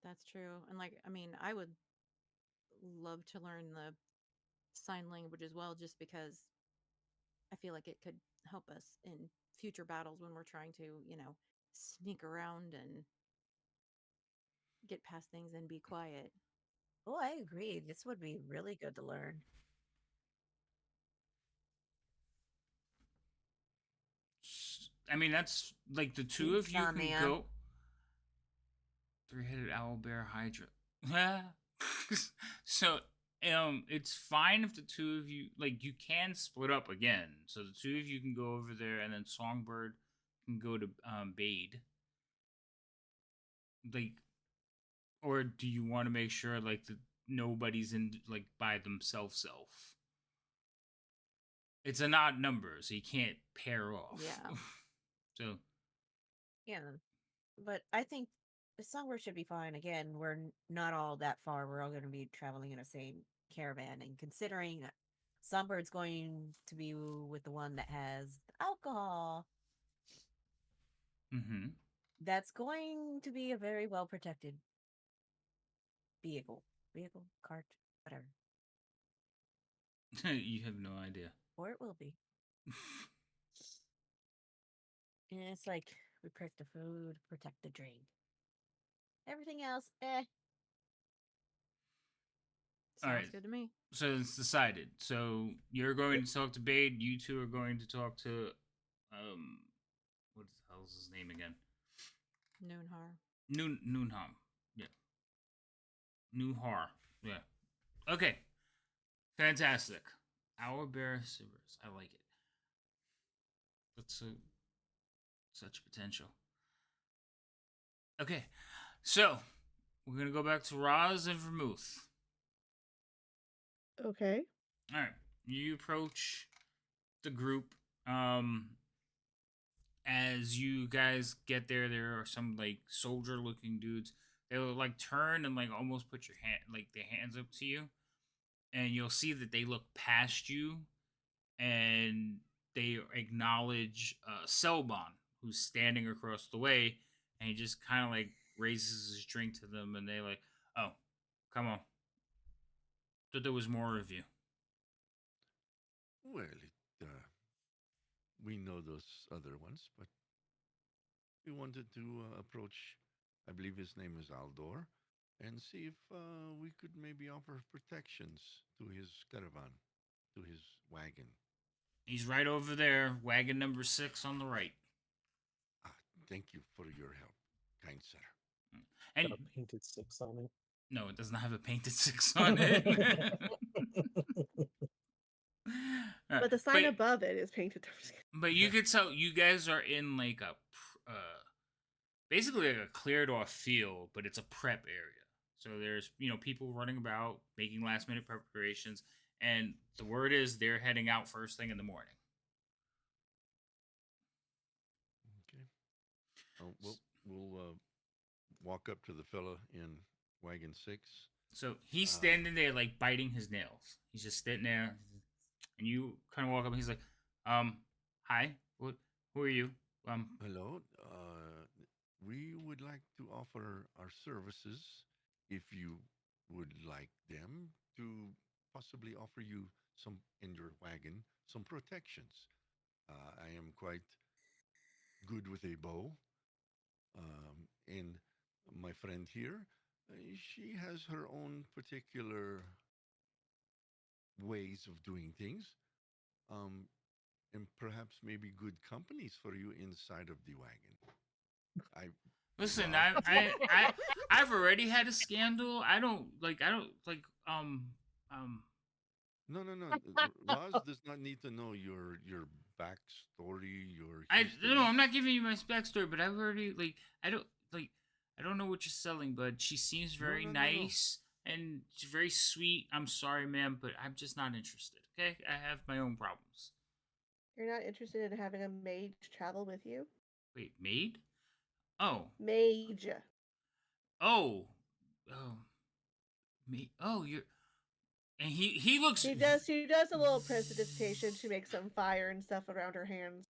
That's true. And like, I mean, I would love to learn the sign language as well, just because I feel like it could help us in future battles when we're trying to, sneak around and get past things and be quiet. Oh, I agree. This would be really good to learn. I mean, that's like the two of you can Insomnia. go. Three-headed owl, bear, hydra. So, it's fine if the two of you you can split up again. So the two of you can go over there, and then Songbird can go to Bade. Like, or do you want to make sure that nobody's in by themselves? Self. It's an odd number, so you can't pair off. Yeah. So Yeah. But I think the Songbird should be fine. Again, we're not all that far. We're all going to be traveling in the same caravan. And considering Songbird's going to be with the one that has alcohol, mm-hmm. that's going to be a very well protected vehicle, cart, whatever. You have no idea. Or it will be. And it's like we protect the food, protect the drink. Everything else, eh. All Sounds right. good to me. So it's decided. So you're going to talk to Bade. You two are going to talk to, what the hell is his name again? Noonhar. Noonham. Yeah. Noohar. Yeah. Okay. Fantastic. Our Bear Sivers. I like it. That's such potential. Okay. So we're gonna go back to Roz and Vermouth. Okay. All right. You approach the group. As you guys get there are some soldier looking dudes. They'll turn and almost put your hand their hands up to you, and you'll see that they look past you and they acknowledge Selbon, who's standing across the way, and he just kind of raises his drink to them, and they oh, come on. Thought there was more of you. Well, we know those other ones, but we wanted to approach, I believe his name is Aldor, and see if we could maybe offer protections to his caravan, to his wagon. He's right over there, wagon number 6 on the right. Ah, thank you for your help, kind sir. And Got a painted 6 on it. no, it doesn't have a painted 6 on it. But the sign above it is painted. But you could tell you guys are in basically a cleared off field, but it's a prep area. So there's people running about making last minute preparations, and the word is they're heading out first thing in the morning. Okay. We'll walk up to the fella in wagon 6. So he's standing there biting his nails. He's just sitting there, and you kind of walk up, and he's like, hi, who are you? Hello. We would like to offer our services, if you would like them, to possibly offer you some in your wagon some protections. I am quite good with a bow, and my friend here, she has her own particular ways of doing things, um, and perhaps maybe good companies for you inside of the wagon. I Listen, Roz, I've already had a scandal. I don't like um. no. Roz does not need to know your backstory, your I no, no, history. I'm not giving you my backstory, but I've already I don't like I don't know what you're selling, but she seems very No. nice and she's very sweet. I'm sorry, ma'am, but I'm just not interested. Okay, I have my own problems. You're not interested in having a mage travel with you? Wait, maid? Oh, Mage. oh, oh, me. Oh, you're and he looks She does a little prestidigitation to make some fire and stuff around her hands.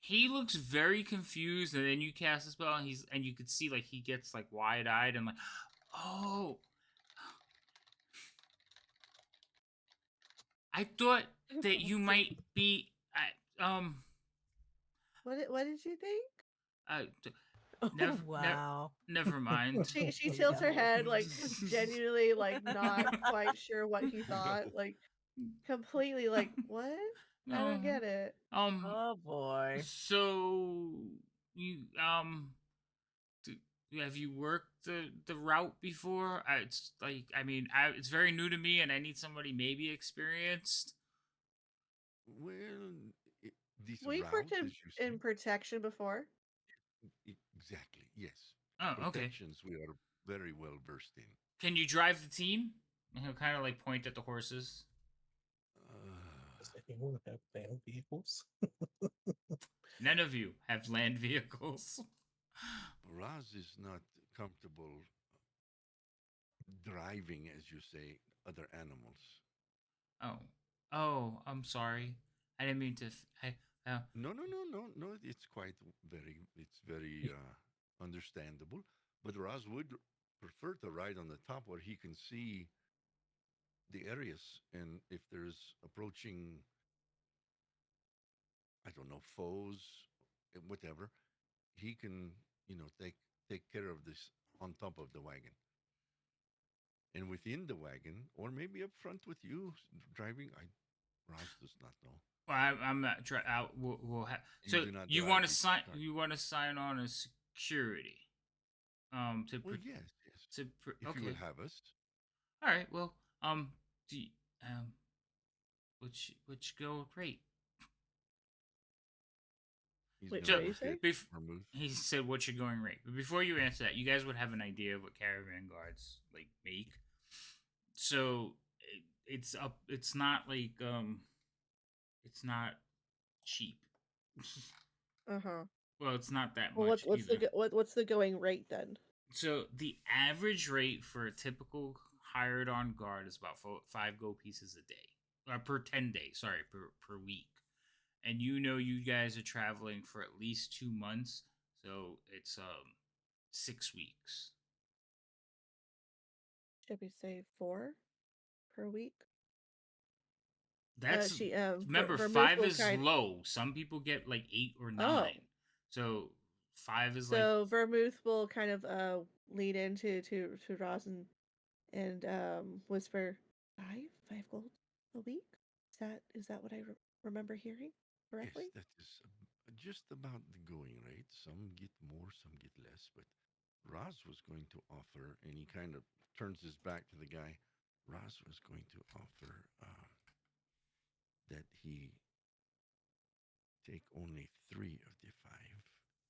he looks very confused, and then you cast a spell, and you could see like he gets like wide eyed and like, oh, I thought that you might be, What did you think? uh, Oh, never, wow. never mind. She tilts her head like genuinely like not quite sure what he thought, like completely like what? I don't get it. Oh boy. So you, do, have you worked the route before? It's like, I mean, it's very new to me, and I need somebody maybe experienced. Well, this We've route, worked as you say, in protection before. exactly, yes. Oh, okay. Protections we are very well versed in. Can you drive the team? And he'll kind of like point at the horses. Does anyone have land vehicles? None of you have land vehicles. Raz is not comfortable driving, as you say, other animals. Oh, oh, I'm sorry. I didn't mean to. No. It's very understandable. But Raz would prefer to ride on the top where he can see the areas, and if there's approaching, I don't know, foes, whatever, he can, take care of this on top of the wagon. And within the wagon, or maybe up front with you driving, Raz does not know. Well, I'm not try out. We'll You so do not you drive want to the sign? car. You want to sign on as security? To Well, yes. If you okay. will have us, All right. Well, do you, which go rate? he's Wait, going to what So do you look say? at Vermouth. he said, "What's your going rate?" But before you answer that, you guys would have an idea of what caravan guards like make. So it's up. It's not like it's not cheap. Uh-huh. Well, it's not that Well, much either. what's the going rate then? So the average rate for a typical hired on guard is about 5 gold pieces a day, or per 10 days. Sorry, per week. And you guys are traveling for at least 2 months, so it's 6 weeks. Should we say 4 per week? That's She remember Vermouth 5 will is kind. low. Some people get like 8 or Oh, 9. So 5 is like so Vermouth will kind of lead into to Roz and whisper 5 gold a week. Is that what I remember hearing Yes, correctly? that is just about the going rate. Some get more, some get less. But Raz was going to offer, and he kind of turns his back to the guy. Raz was going to offer that he take only 3 of the 5,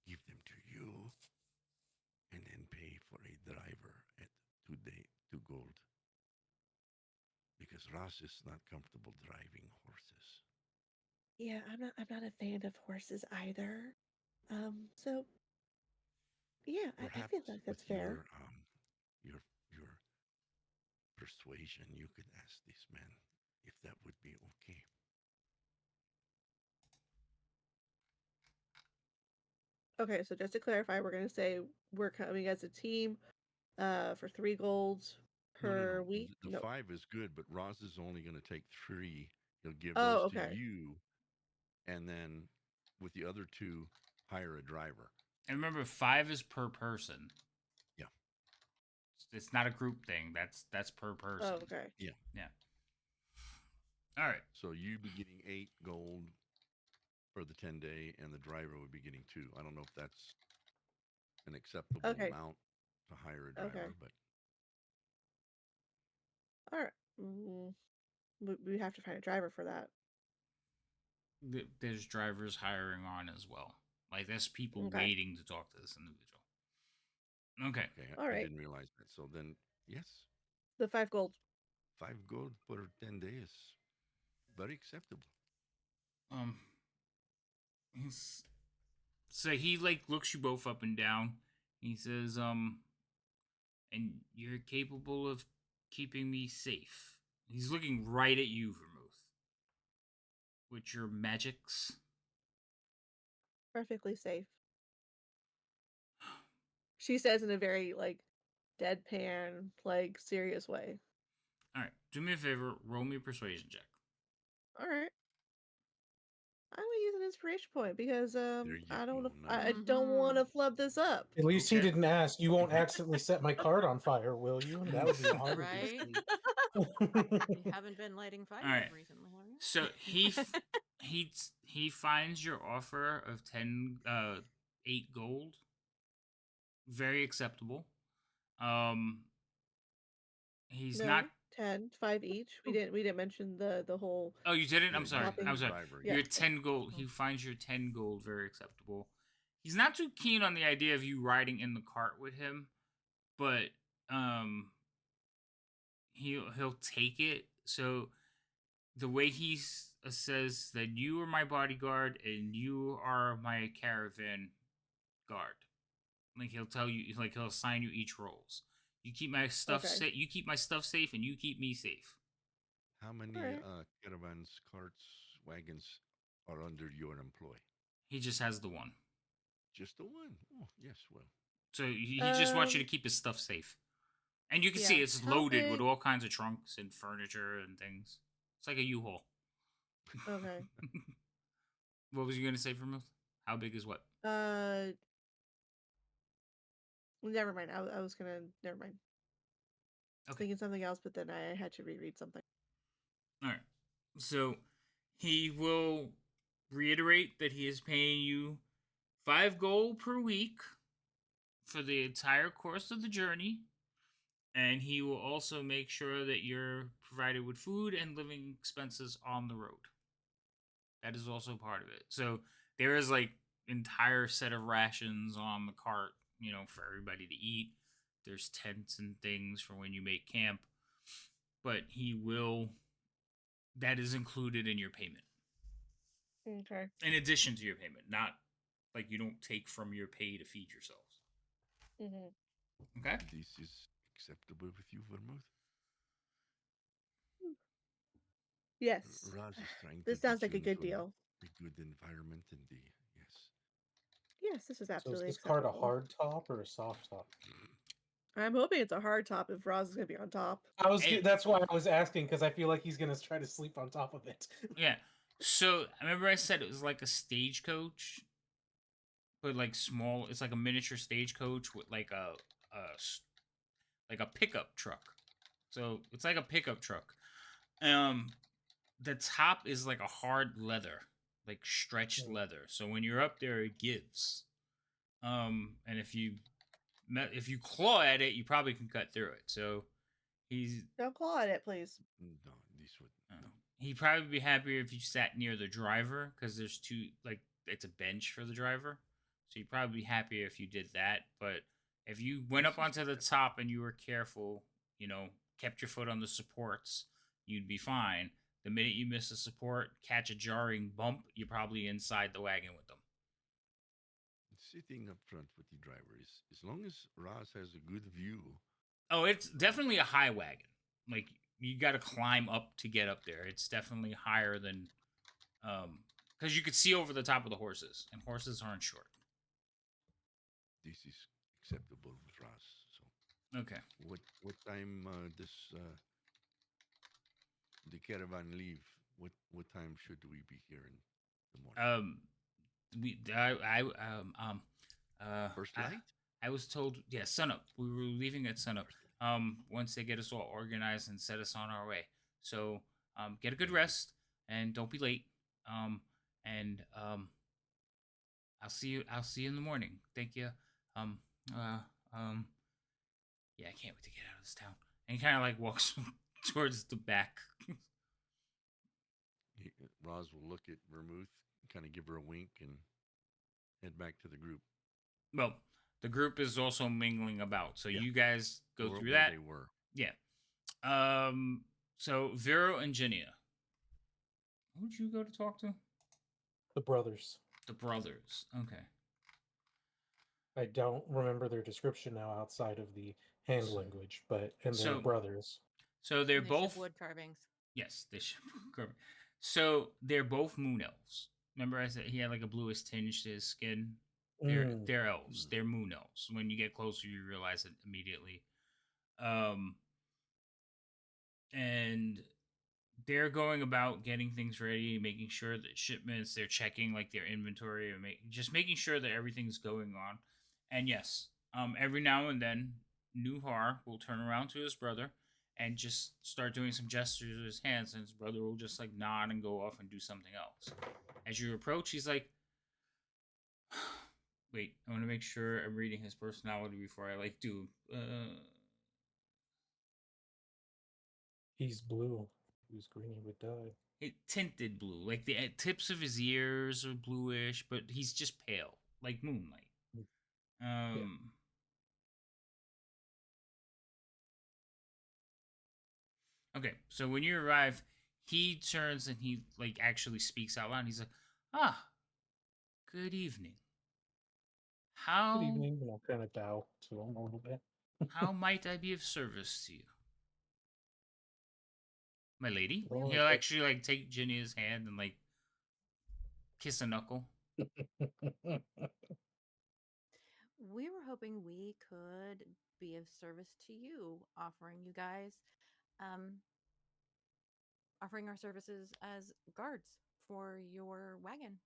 give them to you, and then pay for a driver at 2 gold, because Raz is not comfortable driving horses. Yeah, I'm not a fan of horses either. So yeah, I feel Perhaps like with that's fair. your persuasion, you could ask this man if that would be okay. Okay, so just to clarify, we're gonna say we're coming as a team, for 3 golds No. per week. The No. 5 is good, but Roz is only going to take 3. He'll give Oh, those to okay. you, and then with the other 2, hire a driver. and remember 5 is per person. Yeah. It's not a group thing. That's per person. Oh, okay. Yeah. Yeah. All right. So you'd be getting 8 gold for the 10-day, and the driver would be getting 2. I don't know if that's an acceptable Okay. amount to hire a driver, Okay. but All right. We have to find a driver for that. There's drivers hiring on as well. Like there's people Okay. waiting to talk to this individual. Okay. okay, All I right. didn't realize that. So then, yes, The 5 gold. 5 gold for 10 days, very acceptable. Um. So he like looks you both up and down. He says, and you're capable of keeping me safe. He's looking right at you, Vermouth. With your magics. Perfectly safe. She says in a very like deadpan, like serious way. Alright, do me a favor, roll me a persuasion check. All right. I'm gonna use an inspiration point because There you I don't go. I Nice. don't want to Mhm. flub this up. At least he Okay. didn't ask. You won't accidentally set my card on fire, will you? That would be a harder Right? mistake. You haven't been lighting fires Alright. recently, have you? So he finds your offer of 8 gold very acceptable. He's not. No, 10, 5 each. We didn't mention the whole. Oh, you didn't? I'm Yeah, sorry. Shopping. I'm sorry. driver. Yeah. Your 10 gold. He finds your 10 gold very acceptable. He's not too keen on the idea of you riding in the cart with him, but he'll take it. So the way he says that you are my bodyguard and you are my caravan guard. Like he'll tell you, like he'll assign you each roles. You keep my stuff Okay. safe. You keep my stuff safe, and you keep me safe. How many Alright. caravans, carts, wagons are under your employ? He just has the one. Just the one. Oh, yes. Well, So he just wants you to Um, keep his stuff safe. And you can yeah. see it's How loaded with big? all kinds of trunks and furniture and things. It's like a U-Haul. Okay. What was you going to say, Vermouth? How big is what? Never mind. I was gonna. Never mind. I was Okay. thinking something else, but then I had to reread something. All right. So he will reiterate that he is paying you 5 gold per week for the entire course of the journey. And he will also make sure that you're provided with food and living expenses on the road. That is also part of it. So there is like entire set of rations on the cart, for everybody to eat. There's tents and things for when you make camp. But that is included in your payment. Okay. In addition to your payment, not like you don't take from your pay to feed yourselves. Mm-hmm. Okay? this is acceptable with you, Vermouth? Yes. Raz is trying This to sounds get like you a good into deal. a good environment in the yes. Yes, this is So is absolutely this card a acceptable. hard top or a soft top? I'm hoping it's a hard top if Roz is gonna be on top. That's why I was asking, because I feel like he's gonna try to sleep on top of it. Yeah. So remember I said it was like a stagecoach, but like small. It's like a miniature stagecoach with like a pickup truck. So it's like a pickup truck. The top is like a hard leather, like stretched Mm. leather. So when you're up there, it gives. And if you claw at it, you probably can cut through it. So Don't claw at it, please. No, this would no. he'd probably be happier if you sat near the driver because there's it's a bench for the driver. So you'd probably be happier if you did that. But if you went up onto the top and you were careful, kept your foot on the supports, you'd be fine. The minute you miss a support, catch a jarring bump, you're probably inside the wagon with them. Sitting up front with the driver is as long as Raz has a good view. Oh, it's definitely a high wagon. Like you got to climb up to get up there. It's definitely higher than, because you could see over the top of the horses, and horses aren't short. This is acceptable with Raz. So Okay. what time does the caravan leave? What time should we be here in the morning? First light? I was told, yeah, sunup. We were leaving at sunup. Once they get us all organized and set us on our way. So, get a good rest and don't be late. And I'll see you in the morning. Thank you. Uh, um, yeah, I can't wait to get out of this town. And he kind of like walks towards the back. Roz will look at Vermouth, kind of give her a wink, and head back to the group. Well, the group is also mingling about, so Yeah. you guys go through where that. they were. Yeah. So Vero and Ginia. Who'd you go to talk to? The brothers. The brothers. Okay. I don't remember their description now outside of the hand language, but and they're So- brothers. So they're And they ship both wood carvings. yes, they should cover. So they're both moon elves. Remember I said he had like a bluish tinge to his skin? They're elves. They're moon elves. When you get closer you realize it immediately. And they're going about getting things ready, making sure that shipments, they're checking like their inventory and just making sure that everything's going on. And yes, every now and then, Nuhar will turn around to his brother and just start doing some gestures with his hands, and his brother will just like nod and go off and do something else. As you approach, he's like, "Wait, I want to make sure I'm reading his personality before I like do." He's blue. If he was green, he would die. It tinted blue, like the tips of his ears are bluish, but he's just pale, like moonlight. Okay, so when you arrive, he turns and he like actually speaks out loud. He's like, "Ah, good evening. How Good evening, and I'll kind of bow to him a little bit. how might I be of service to you, my lady?" Well, He'll okay. actually like take Ginny's hand and like kiss a knuckle. We were hoping we could be of service to you, offering you guys, offering our services as guards for your wagon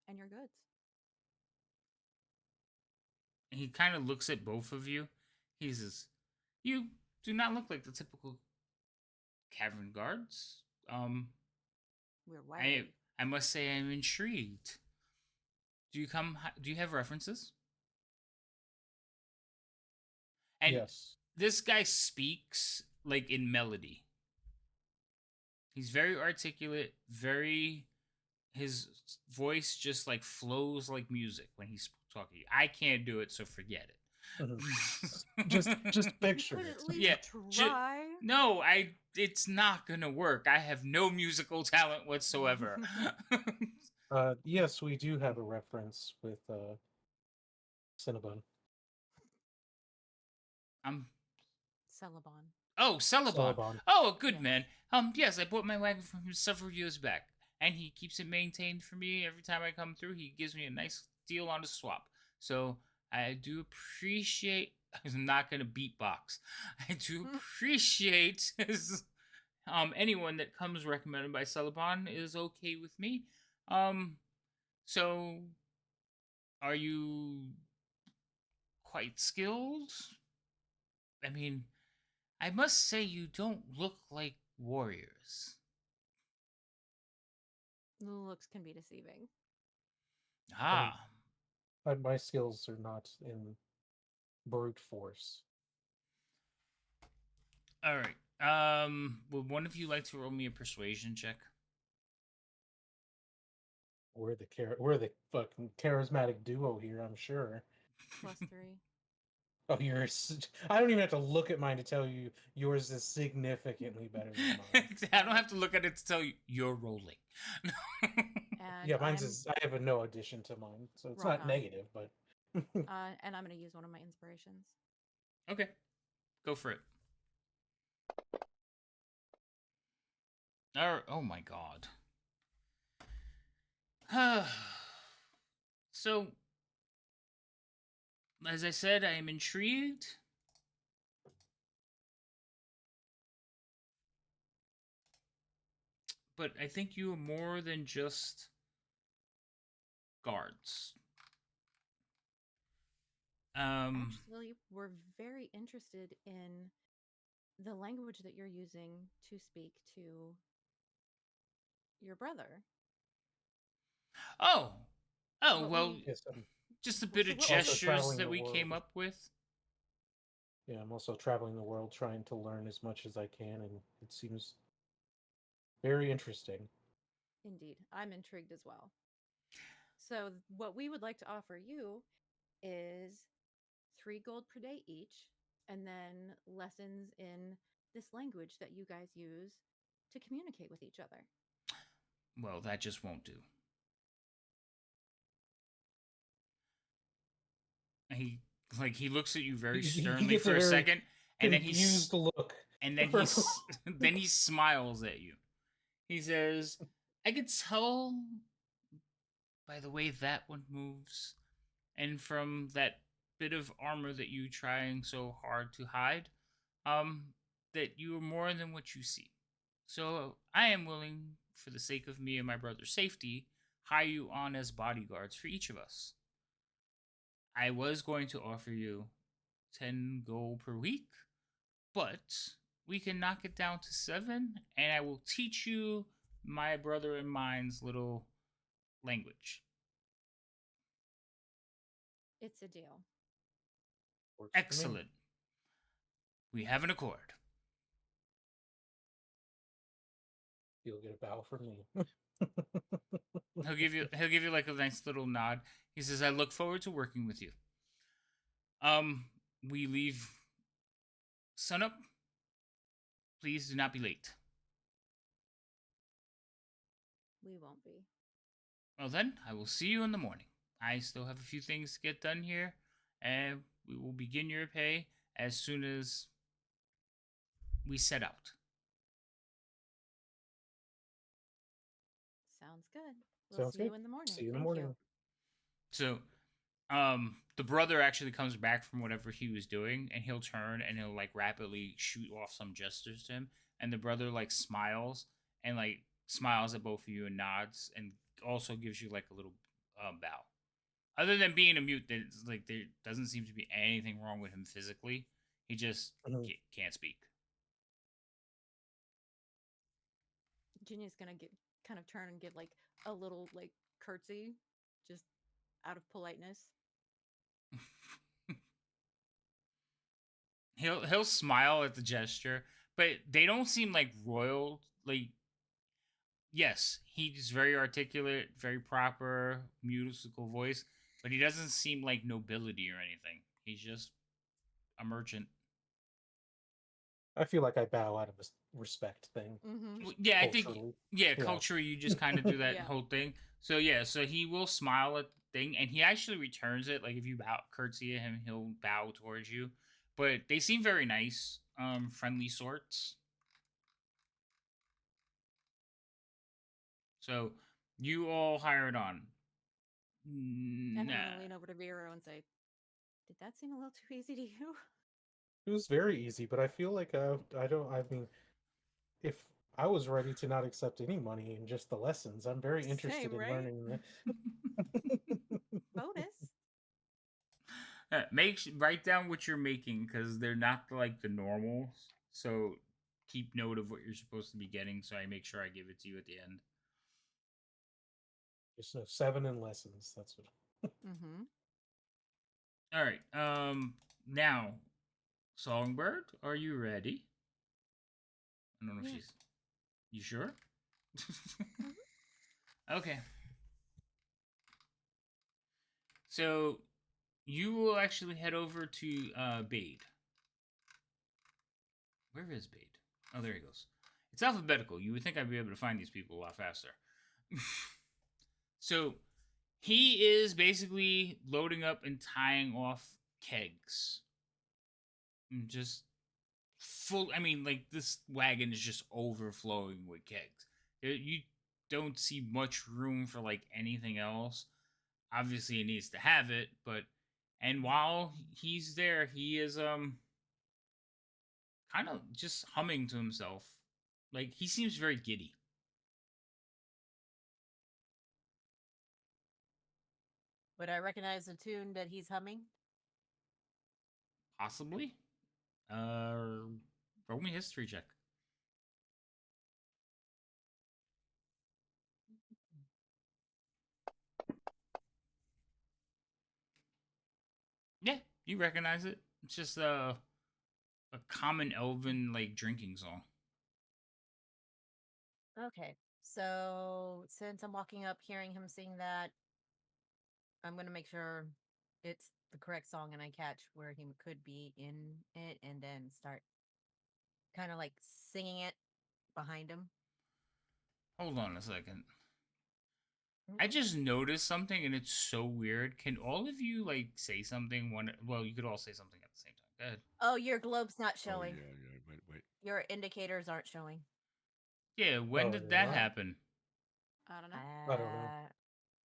and your goods. And he kind of looks at both of you. He says, "You do not look like the typical cavern guards. We're wild. I must say I'm intrigued. Do you have references?" And yes. this guy speaks like in melody. He's very articulate, his voice just like flows like music when he's talking. I can't do it, so forget it. Just picture Could it. at least Yeah, try. No, it's not gonna work. I have no musical talent whatsoever. Yes, we do have a reference with Cinnabon. I'm Celebon. Oh, Celebon. Celebon. Oh, a good Yes. man. Yes, I bought my wagon from him several years back, and he keeps it maintained for me every time I come through. He gives me a nice deal on the swap. So I do appreciate. I'm not gonna beatbox. I do appreciate anyone that comes recommended by Celebon is okay with me. So are you quite skilled? I mean, I must say you don't look like warriors. The looks can be deceiving. Ah, My skills are not in brute force. all right. Would one of you like to roll me a persuasion check? We're the fucking charismatic duo here, I'm sure. +3. Oh, I don't even have to look at mine to tell you yours is significantly better than mine. I don't have to look at it to tell you you're rolling. And Yeah, mine's I'm, is. I have a no addition to mine, so it's Rock not on. negative, but and I'm going to use one of my inspirations. Okay, go for it. Oh my god. So, as I said, I am intrigued. But I think you are more than just guards. Actually, we're very interested in the language that you're using to speak to your brother. Oh, What well, we- yes, Just a We'll bit see of what Also gestures traveling that the we came world. up with. Yeah, I'm also traveling the world trying to learn as much as I can, and it seems very interesting. Indeed, I'm intrigued as well. So, what we would like to offer you is 3 gold per day each, and then lessons in this language that you guys use to communicate with each other. Well, that just won't do. He he looks at you very He sternly gets a for a very second, and then confused look. then he smiles at you. He says, "I could tell by the way that one moves, and from that bit of armor that you trying so hard to hide, um, that you are more than what you see. So I am willing, for the sake of me and my brother's safety, hire you on as bodyguards for each of us. I was going to offer you 10 gold per week, but we can knock it down to 7, and I will teach you my brother and mine's little language." It's a deal. Works for me. Excellent. We have an accord. You'll get a bow from me. He'll give you like a nice little nod. He says, "I look forward to working with you. We leave sunup. Please do not be late." We won't be. Well then, I will see you in the morning. I still have a few things to get done here, and we will begin your pay as soon as we set out. Sounds good. We'll Sounds see good. you in the morning. See you in the Thank morning. So, the brother actually comes back from whatever he was doing, and he'll turn and he'll like rapidly shoot off some gestures to him, and the brother like smiles and like smiles at both of you and nods, and also gives you like a little bow. Other than being a mute, there's, like there doesn't seem to be anything wrong with him physically. He just Mhm. can't speak. Ginny's gonna get kind of turn and give like a little like curtsy, just out of politeness. He'll smile at the gesture, but they don't seem like royal. Like, yes, he's very articulate, very proper musical voice, but he doesn't seem like nobility or anything. He's just a merchant. I feel like I bow out of a respect thing. Mm-hmm. Just Yeah, I think culturally. yeah, Yeah. culturally you just kind of do that Yeah. whole thing. So yeah, so he will smile at the thing, and he actually returns it. Like if you bow curtsy at him, he'll bow towards you. But they seem very nice, friendly sorts. So you all hired on. And I'm Nah. gonna lean over to Vero and say, "Did that seem a little too easy to you?" It was very easy, but I feel like I don't. I mean, if I was ready to not accept any money and just the lessons, I'm very interested Same, in right? learning. Bonus. Write down what you're making because they're not like the normals. So keep note of what you're supposed to be getting. So I make sure I give it to you at the end. Just 7 in lessons. That's what. Mm-hmm. All right. Now, Songbird, are you ready? I don't know if Yeah. she's. You sure? Mhm. Okay. So you will actually head over to Bade. Where is Bade? Oh, there he goes. It's alphabetical. You would think I'd be able to find these people a lot faster. So he is basically loading up and tying off kegs. Just full. I mean, like this wagon is just overflowing with kegs. You don't see much room for like anything else. Obviously, he needs to have it, but and while he's there, he is kind of just humming to himself. Like he seems very giddy. Would I recognize the tune that he's humming? Possibly. Roll me a history check. You recognize it? It's just a common elven like drinking song. Okay. So since I'm walking up hearing him sing that, I'm gonna make sure it's the correct song and I catch where he could be in it and then start kind of like singing it behind him. Hold on a second. I Mhm. just noticed something and it's so weird. Can all of you like say something one well, you could all say something at the same time. Go ahead. Oh, your globe's not Oh showing. yeah. Wait. Your indicators aren't showing. Yeah, when Oh, did you're that not. happen? I don't know. I don't know.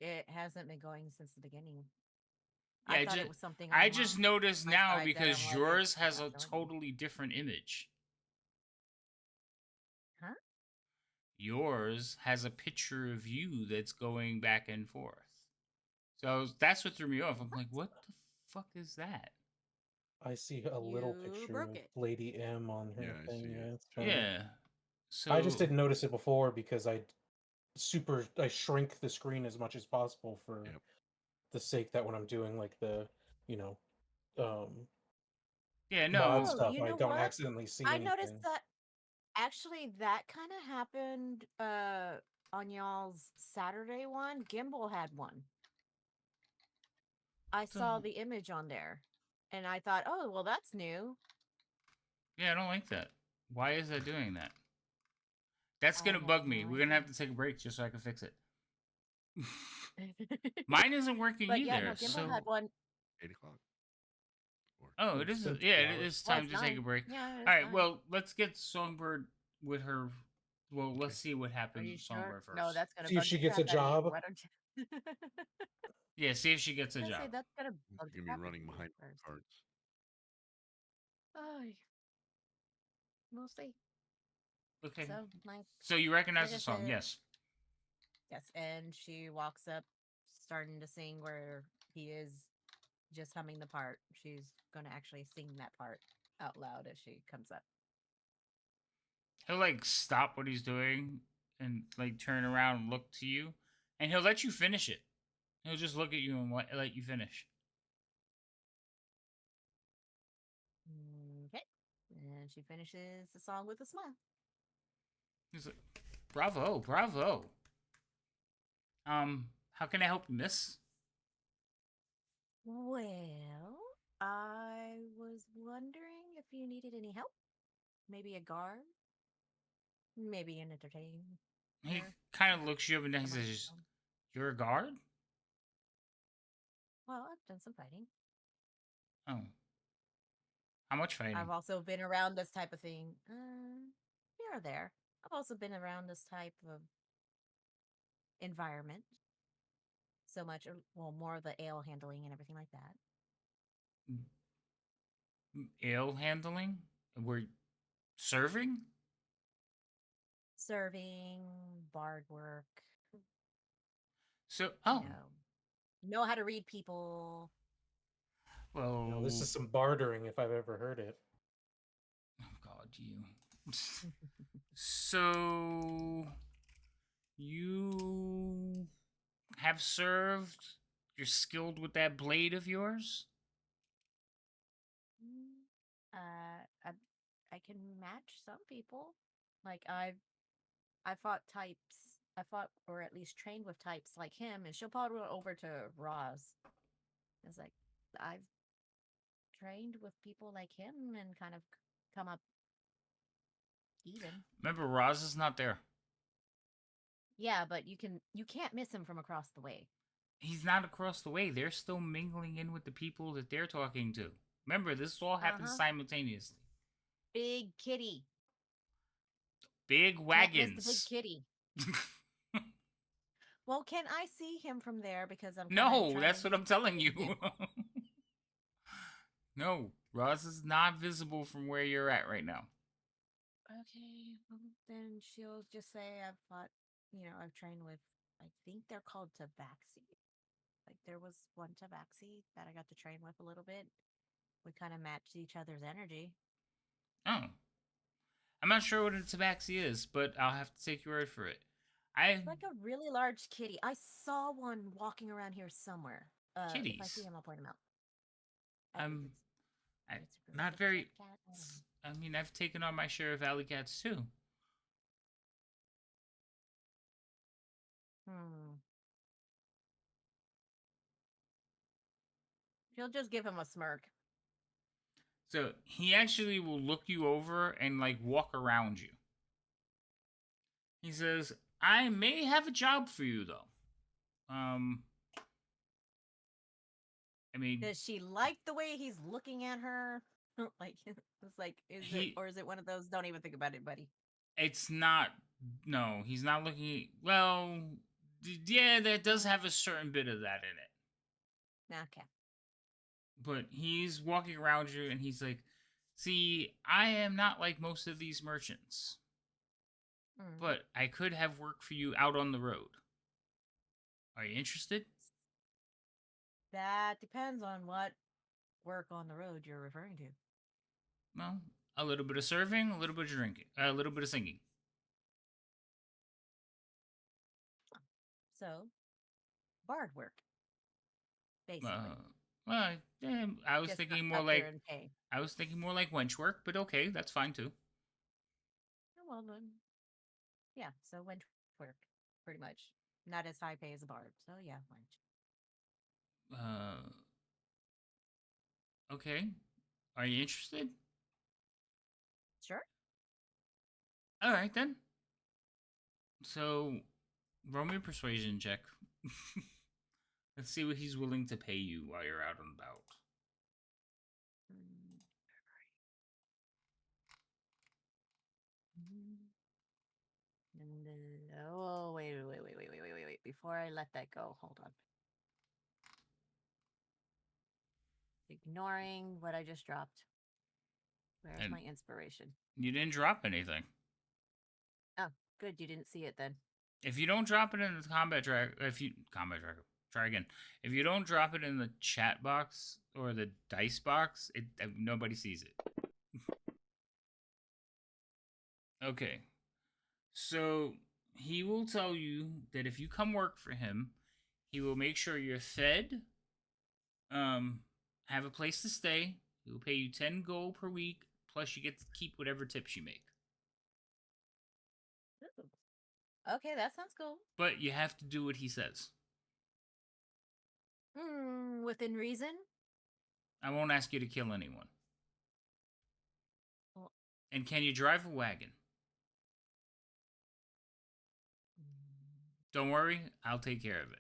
It hasn't been going since the beginning. Yeah, I thought it was something I on just noticed my now side that I'm because like, it's yours has not a showing me. totally different image. Huh? Yours has a picture of you that's going back and forth. So that's what threw me off. I'm like, what the fuck is that? I see a little You picture broke of it. Lady M on her Yeah, I thing. see Yeah, it. it's showing. Yeah. I just So didn't notice it before because I shrink the screen as much as possible for Yep. the sake that when I'm doing like the you know yeah, mod no. Oh, stuff, you I know don't what? accidentally see I noticed anything. that actually that kind of happened on y'all's Saturday one. Gimbal had one. I saw the image on there and I thought, "Oh, well that's new." Yeah, I don't like that. Why is that doing that? That's I gonna have bug no me. We're gonna idea. have to take a break just so I can fix it. Mine isn't working But yeah, either. no, Gimbal had So one. 8 o'clock. Or oh, it It's is. been Yeah, 2 it hours. is Well, time it's to take a 9. break. Yeah, All it's right. 9. Well, let's get Songbird with her. Well, Okay. let's see what Are happens you with sure? Songbird No, first. that's gonna See if bug she the gets a crap out of you. job. Why don't you? Yeah, see if she gets a I say job. that's gonna bug She's the gonna be crap out of running you behind first. cards. Oh, we'll see. Okay. So, like So you recognize I the song? said, Yes. yes, and she walks up, starting to sing where he is just humming the part. She's gonna actually sing that part out loud as she comes up. He'll like stop what he's doing and like turn around and look to you, and he'll let you finish it. He'll just look at you and let you finish. Okay, and she finishes the song with a smile. He's like, "Bravo, bravo. How can I help you, miss?" Well, I was wondering if you needed any help. Maybe a guard, maybe an entertainer. He kind of You know, looks you up and down. He someone says, else. "You're a guard? Well, I've done some fighting. Oh, how much I've fighting?" also been around this type of thing. Here or there. I've also been around this type of environment. So much, well, more of the ale handling and everything like that. Ale handling? We're serving? Serving, bard work, So, you oh, know how to read people. No, this well, is some bartering if I've ever heard it. oh God, you. So, you have served? You're skilled with that blade of yours? Mm, I can match some people. Like I fought types. I fought or at least trained with types like him, and she'll probably go over to Roz. It's like I've trained with people like him and kind of come up even. Remember, Roz is not there. Yeah, but you can't miss him from across the way. He's not across the way. They're still mingling in with the people that they're talking to. Remember, this all happens Uh-huh. simultaneously. Big kitty. Big Can't miss the big wagons. kitty. Well, can I see him from there because I'm kind of No, trying that's to what I'm telling you. Yeah. No, Roz is not visible from where you're at right now. Okay, well, then she'll just say I've fought, I've trained with, I think they're called Tabaxi. Like there was one Tabaxi that I got to train with a little bit. We kind of matched each other's energy. Oh. I'm not sure what a tabaxi is, but I'll have to take your word for it. It's like a really large kitty. I saw one walking around here somewhere. If I see Kitties. him, I'll point him out. I'm I, It's a really not good very. cat. I mean, I've taken on my share of alley cats too. Hmm. She'll just give him a smirk. So he actually will look you over and like walk around you. He says, "I may have a job for you, though. Um, I mean, Does she like the way he's looking at her? Like it's like, is it, he. or is it one of those? Don't even think about it, buddy. It's not. No, he's not looking. Well, yeah, that does have a certain bit of that in it. Okay. But he's walking around you, and he's like, "See, I am not like most of these merchants, Hmm. but I could have work for you out on the road. Are you interested?" That depends on what work on the road you're referring to. Well, a little bit of serving, a little bit of drinking, a little bit of singing. So, bard work, basically. Well, I was Just not thinking more up there like in pay. wench work, but okay, that's fine too. Oh, well, then, yeah. So wench work, pretty much. Not as high pay as a bard. So yeah, wench. Uh, okay. Are you interested? Sure. All right then. So, roll me a persuasion check. Let's see what he's willing to pay you while you're out and about. Oh, wait. Before I let that go, hold on. Ignoring what I just dropped. Where's And my inspiration? you didn't drop anything. Oh, good. You didn't see it then. If you don't drop it in the combat track, try again. If you don't drop it in the chat box or the dice box, nobody sees it. Okay. So he will tell you that if you come work for him, he will make sure you're fed, have a place to stay. He will pay you 10 gold per week, plus you get to keep whatever tips you make. Ooh. Okay, that sounds cool. But you have to do what he says. Within reason. I won't ask you to kill anyone. Well, And can you drive a wagon? Don't worry, I'll take care of it.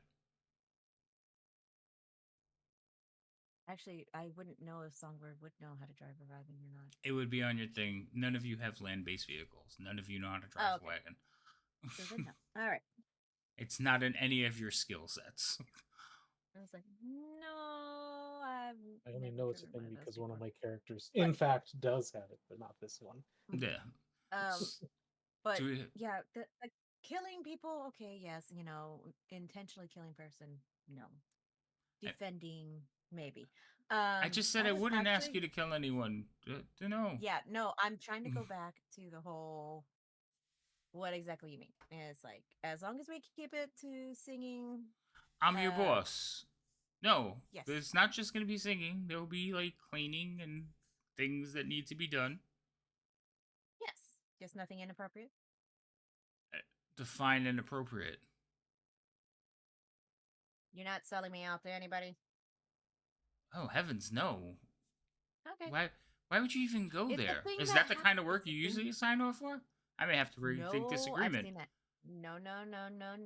actually, I wouldn't know if Songbird would know how to drive a wagon or not. It would be on your thing. None of you have land-based vehicles. None of you know how to drive Oh, a okay. wagon. So then no. All right. It's not in any of your skill sets. I was like, no, I've I only never know it's a driven thing one of those because one of before. my characters, in fact, does have it, but not this one. Yeah. But Do we- yeah, the killing people, okay, yes, intentionally killing person, no. Defending, maybe. I just said I was wouldn't ask actually- you to kill anyone. No. Yeah, no, I'm trying to go back to the whole. What exactly you mean? And it's like, as long as we keep it to singing. I'm your boss. No. Yes. It's not just going to be singing. There will be like cleaning and things that need to be done. Yes. Just nothing inappropriate. Define inappropriate. You're not selling me out to anybody? Oh, heavens, no. Okay. Why would you even go It's a there? thing Is that that the kind of work it's a you thing- usually sign off for? I may have to rethink this No, agreement. I've seen that. No.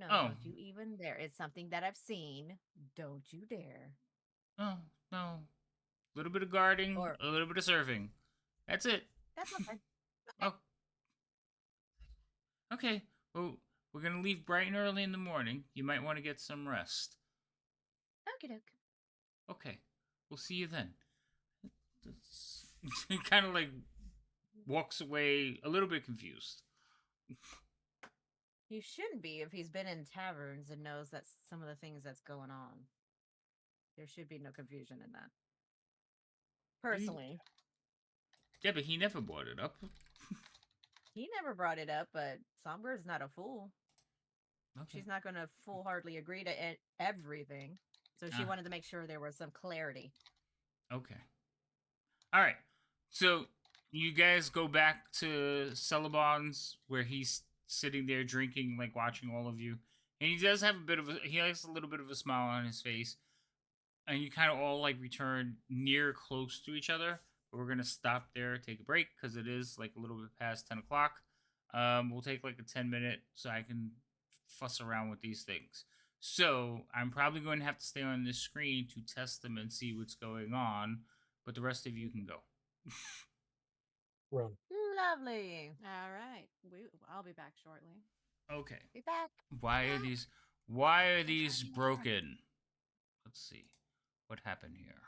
Oh. Don't you even dare. It's something that I've seen. Don't you dare. Oh, no. A little bit of guarding, Or- a little bit of serving. That's it. That's okay. Oh. Okay. Well, we're going to leave bright and early in the morning. You might want to get some rest. Okie doke. Okay. We'll see you then. He kind of like walks away a little bit confused. He shouldn't be if he's been in taverns and knows that's some of the things that's going on. There should be no confusion in that. Personally. Yeah, but he never brought it up. He never brought it up, but Songbird's not a fool. Okay. She's not going to foolhardily agree to everything. So she Ah. wanted to make sure there was some clarity. Okay. All right. So you guys go back to Celebon's where he's sitting there drinking, like watching all of you, and he does have a bit of he has a little bit of a smile on his face, and you kind of all like return near close to each other. But we're gonna stop there, take a break because it is like a little bit past 10 o'clock. We'll take like a 10 minute so I can fuss around with these things. So I'm probably going to have to stay on this screen to test them and see what's going on, but the rest of you can go. Run. Lovely. All right. I'll be back shortly. Okay. Be back. Why are Back. these why are Don't these tell me more. broken? Let's see. What happened here?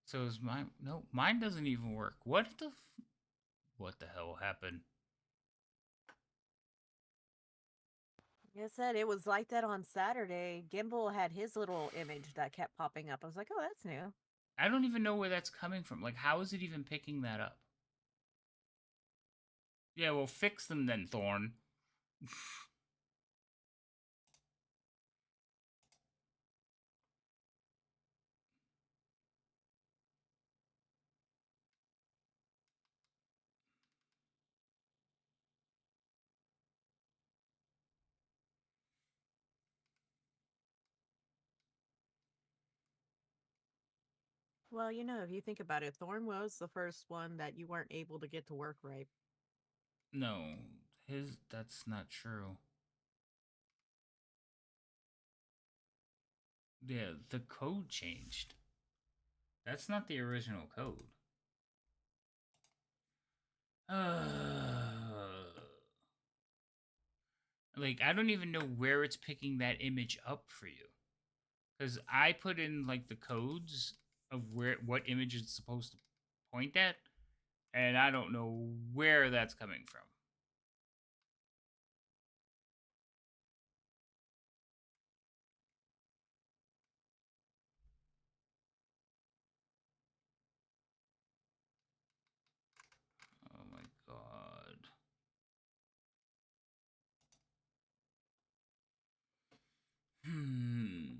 So is mine no, mine doesn't even work. What the hell happened? Like I said, it was like that on Saturday. Gimbal had his little image that kept popping up. I was like, oh, that's new. I don't even know where that's coming from. Like how is it even picking that up? Yeah, well fix them then, Thorn. Well, if you think about it, Thorn was the first one that you weren't able to get to work right. No, that's not true. Yeah, the code changed. That's not the original code. Like I don't even know where it's picking that image up for you. Cuz I put in like the codes of what image it's supposed to point at, and I don't know where that's coming from. Oh my god. Hmm.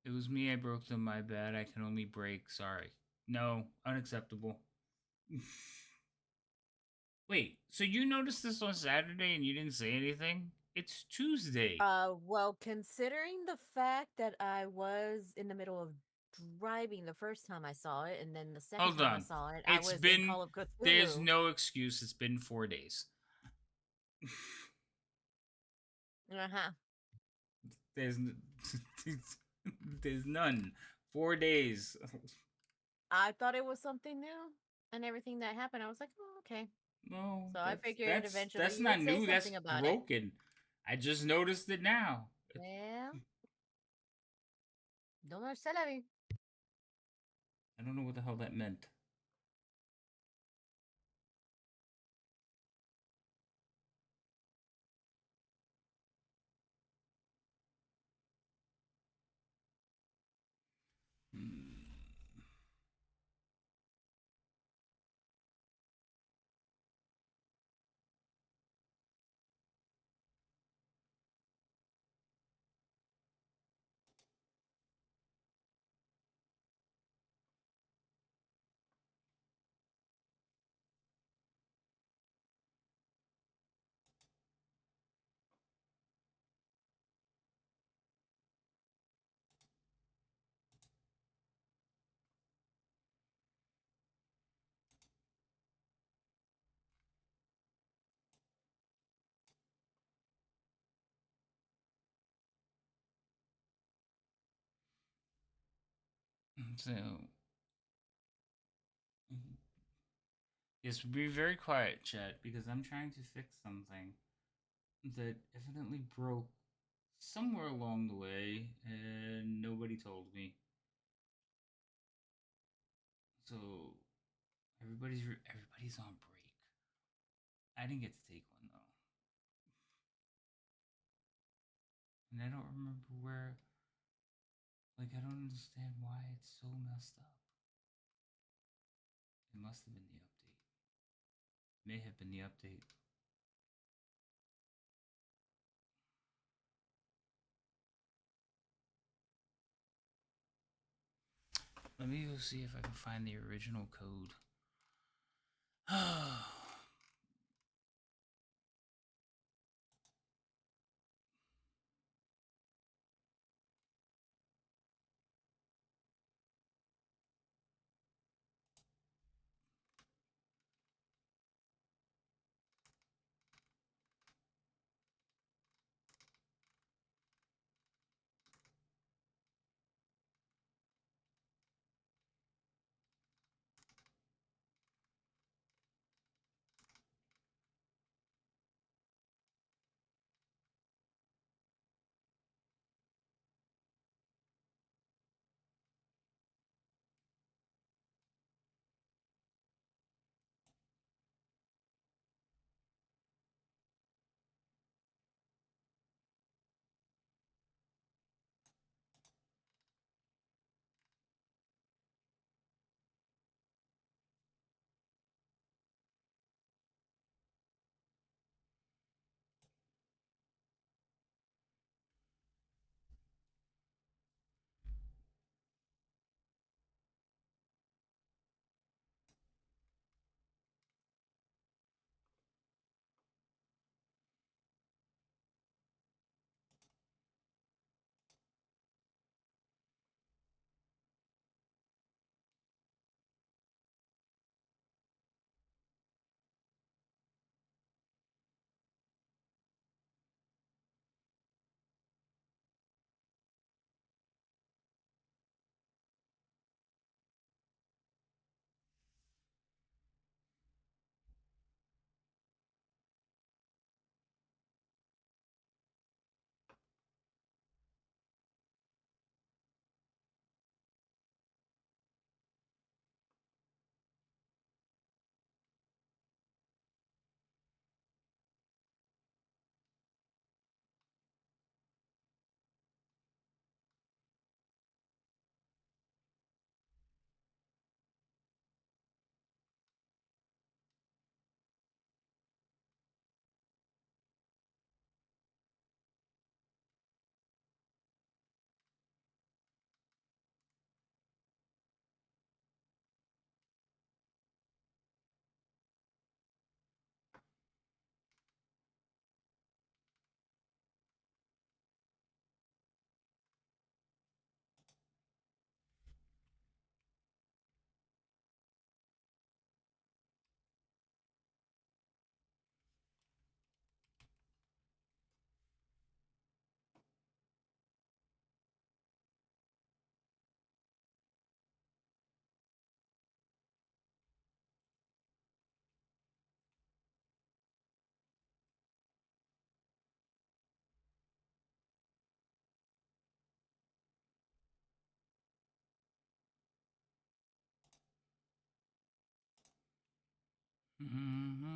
It was me. I broke them. My bad. I can only break. Sorry. No, unacceptable. Wait, so you noticed this on Saturday and you didn't say anything? It's Tuesday. Well, considering the fact that I was in the middle of driving the first time I saw it, and then the second Hold time I on. saw it, I It's was in been. Call of There's Cthulhu. no excuse. It's been 4 days. Uh-huh. there's. There's none. 4 days. I thought it was something new, and everything that happened, I was like, oh, okay. No, So I figured eventually that's you not would say new. That's something about it. broken. I just noticed it now. Well, don't know say la vie. I don't know what the hell that meant. Hmm. So, yes, be very quiet, chat, because I'm trying to fix something that evidently broke somewhere along the way, and nobody told me. So everybody's on break. I didn't get to take one though, and I don't remember where. Like, I don't understand why it's so messed up. It must have been the update. May have been the update. Let me go see if I can find the original code. Mm-hmm.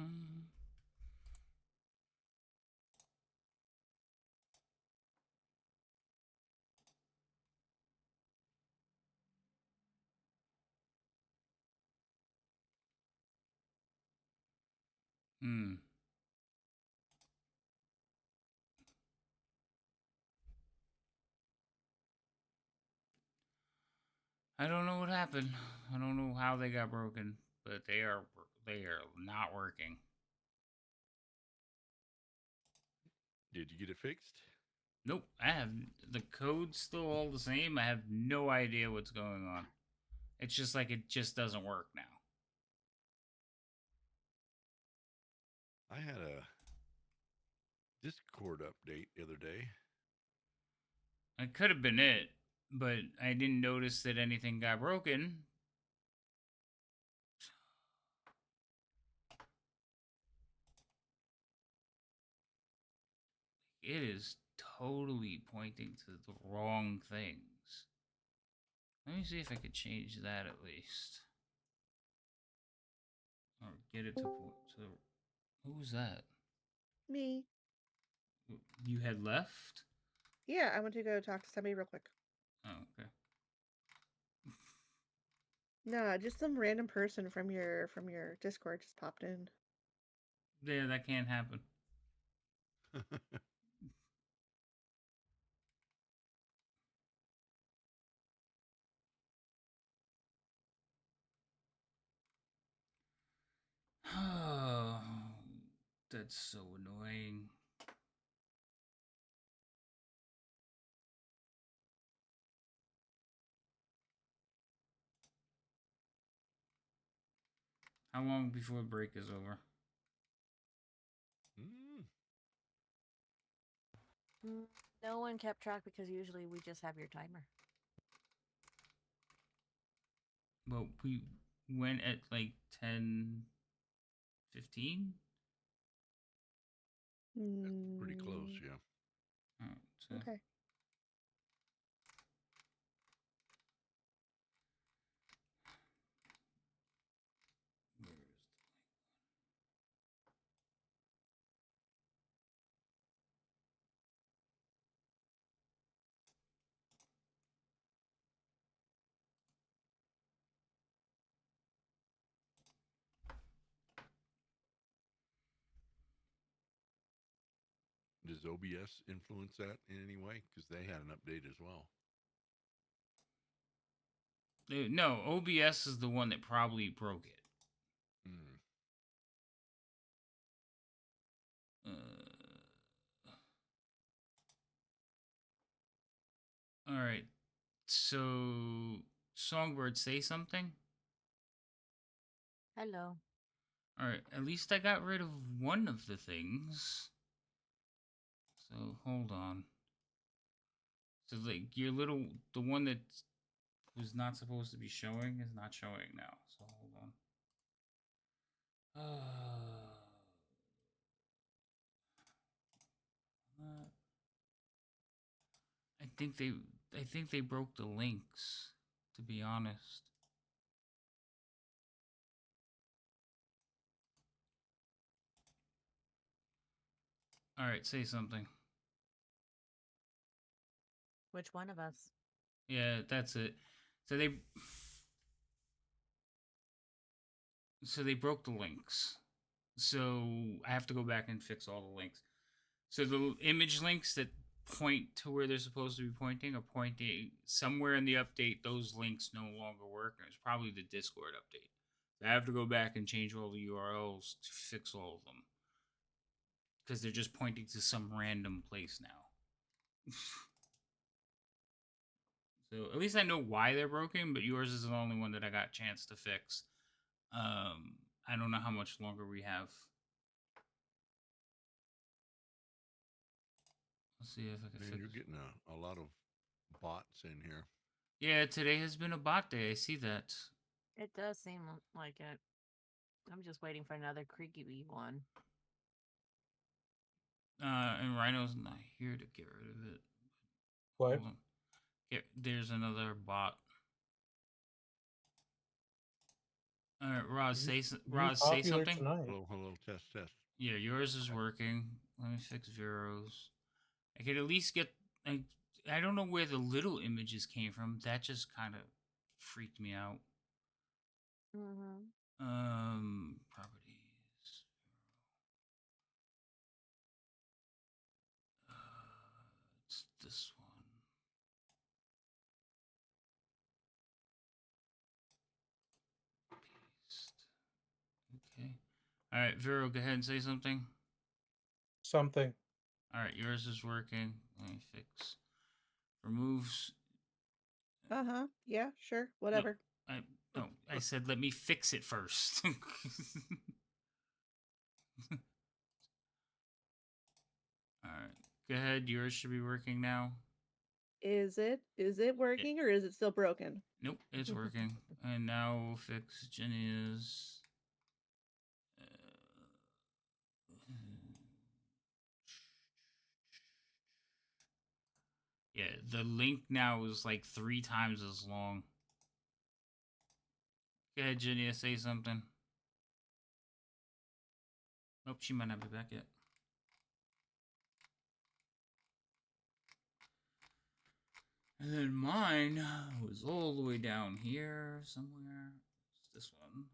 Hmm. I don't know what happened. I don't know how they got broken, but they are not working. Did you get it fixed? Nope. I have the code's still all the same. I have no idea what's going on. It's just like it just doesn't work now. I had a Discord update the other day. It could have been it, but I didn't notice that anything got broken. It is totally pointing to the wrong things. Let me see if I could change that at least. Or get it to point to Who was that? Me. You had left? Yeah, I went to go talk to somebody real quick. Oh, okay. No, just some random person from your Discord just popped in. Yeah, that can't happen. Oh, that's so annoying. How long before break is over? No one kept track because usually we just have your timer. Well, we went at like 10:15. Pretty close, yeah. Alright, so Okay. where is Does OBS influence that in any way? Because they had an update as well. no, OBS is the one that probably broke it. All right. So, Songbird, say something. Hello. All right. At least I got rid of one of the things. So hold on. So like your little, the one that was not supposed to be showing is not showing now. So hold on. I think they broke the links. To be honest. All right, say something. Which one of us? Yeah, that's it. So they broke the links. So I have to go back and fix all the links. So the image links that point to where they're supposed to be pointing are pointing somewhere in the update. Those links no longer work. And it's probably the Discord update. So I have to go back and change all the URLs to fix all of them because they're just pointing to some random place now. So at least I know why they're broken, but yours is the only one that I got a chance to fix. I don't know how much longer we have. Let's see if I can Man, fix. you're getting a lot of bots in here. Yeah, today has been a bot day. I see that. It does seem like it. I'm just waiting for another creaky one. And Rhino's not here to get rid of it. What? Hold on. Yeah, there's another bot. All right, Roz, say Popular something. tonight. Hello, hello, test. Yeah, yours is working. Let me fix Vero's. I could at least get. I don't know where the little images came from. That just kind of freaked me out. Properties. It's this one. Paste. Okay. All right, Vero, go ahead and say something. Something. All right, yours is working. Let me fix. Removes. Yeah, sure. Whatever. No, I said let me fix it first. All right, go ahead. Yours should be working now. Is it working or is it still broken? Nope, it's working. And now we'll fix Jenny's. Yeah, the link now is like 3 times as long. Go ahead, Jenny, say something. Oh, she might not be back yet. And then mine was all the way down here somewhere. It's this one.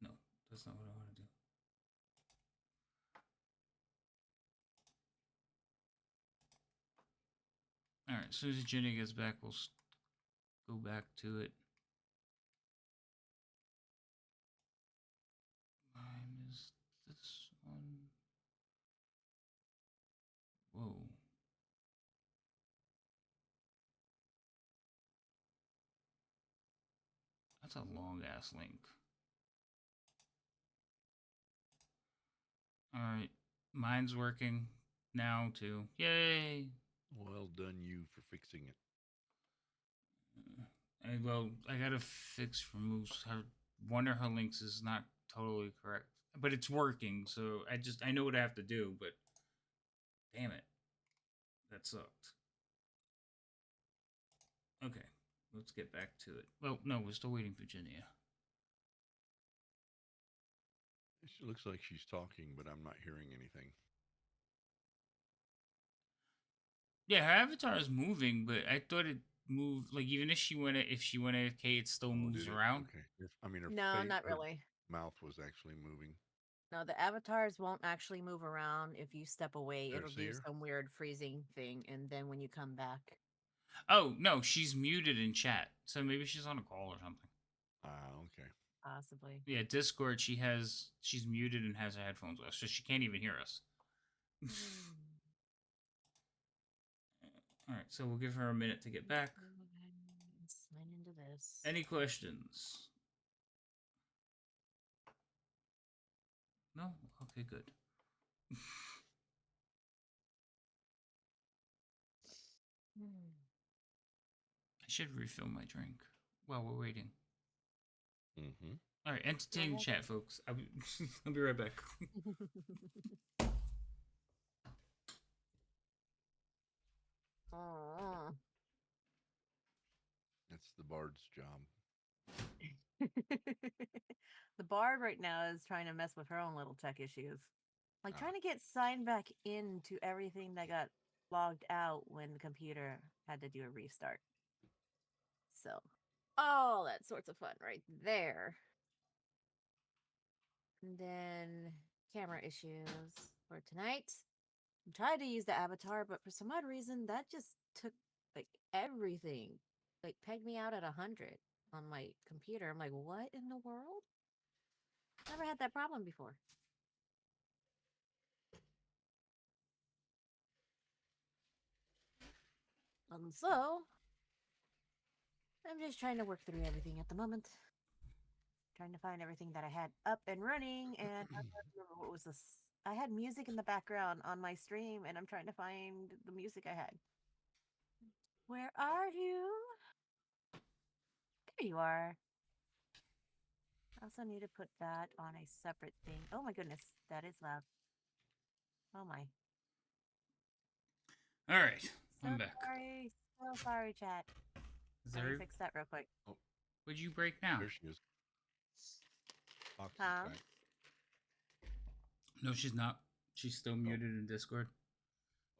No, that's not what I want to do. Alright, as soon as Jenny gets back, we'll go back to it. Mine is this one. Whoa. That's a long ass link. Alright, mine's working now too. Yay! Well done, you, for fixing it. I gotta fix removes her. One of her links is not totally correct, but it's working. So I know what I have to do. But damn it, that sucked. Okay, let's get back to it. Well, no, we're still waiting for Virginia. She looks like she's talking, but I'm not hearing anything. Yeah, her avatar is moving, but I thought it moved. Like even if she went AFK, it still moves Did it? around. Okay. I mean, her No, face, not her really. mouth was actually moving. No, the avatars won't actually move around if you step away. It'll do Garcia? some weird freezing thing, and then when you come back. Oh no, she's muted in chat, so maybe she's on a call or something. Okay. Possibly. Yeah, Discord. She's muted and has her headphones off, so she can't even hear us. All right, so we'll give her a minute to get back. Sign into this. Any questions? No? Okay, good. I should refill my drink while we're waiting. Mm-hmm. All right, entertain chat, folks. I'll be right back. That's the bard's job. The bard right now is trying to mess with her own little tech issues. Like trying to get signed back into everything that got logged out when the computer had to do a restart. So, all that sorts of fun right there. And then camera issues for tonight. I tried to use the avatar, but for some odd reason, that just took like everything. Like pegged me out at 100 on my computer. I'm like, what in the world? Never had that problem before. So, I'm just trying to work through everything at the moment. Trying to find everything that I had up and running, and I don't remember what was this. I had music in the background on my stream, and I'm trying to find the music I had. Where are you? There you are. I also need to put that on a separate thing. Oh my goodness, that is loud. Oh my. All right, So I'm back. sorry. So sorry, chat. Let me fix that real quick. Oh, Would you break now? there she is. Fox is Huh? back. No, she's not. She's still muted in Discord.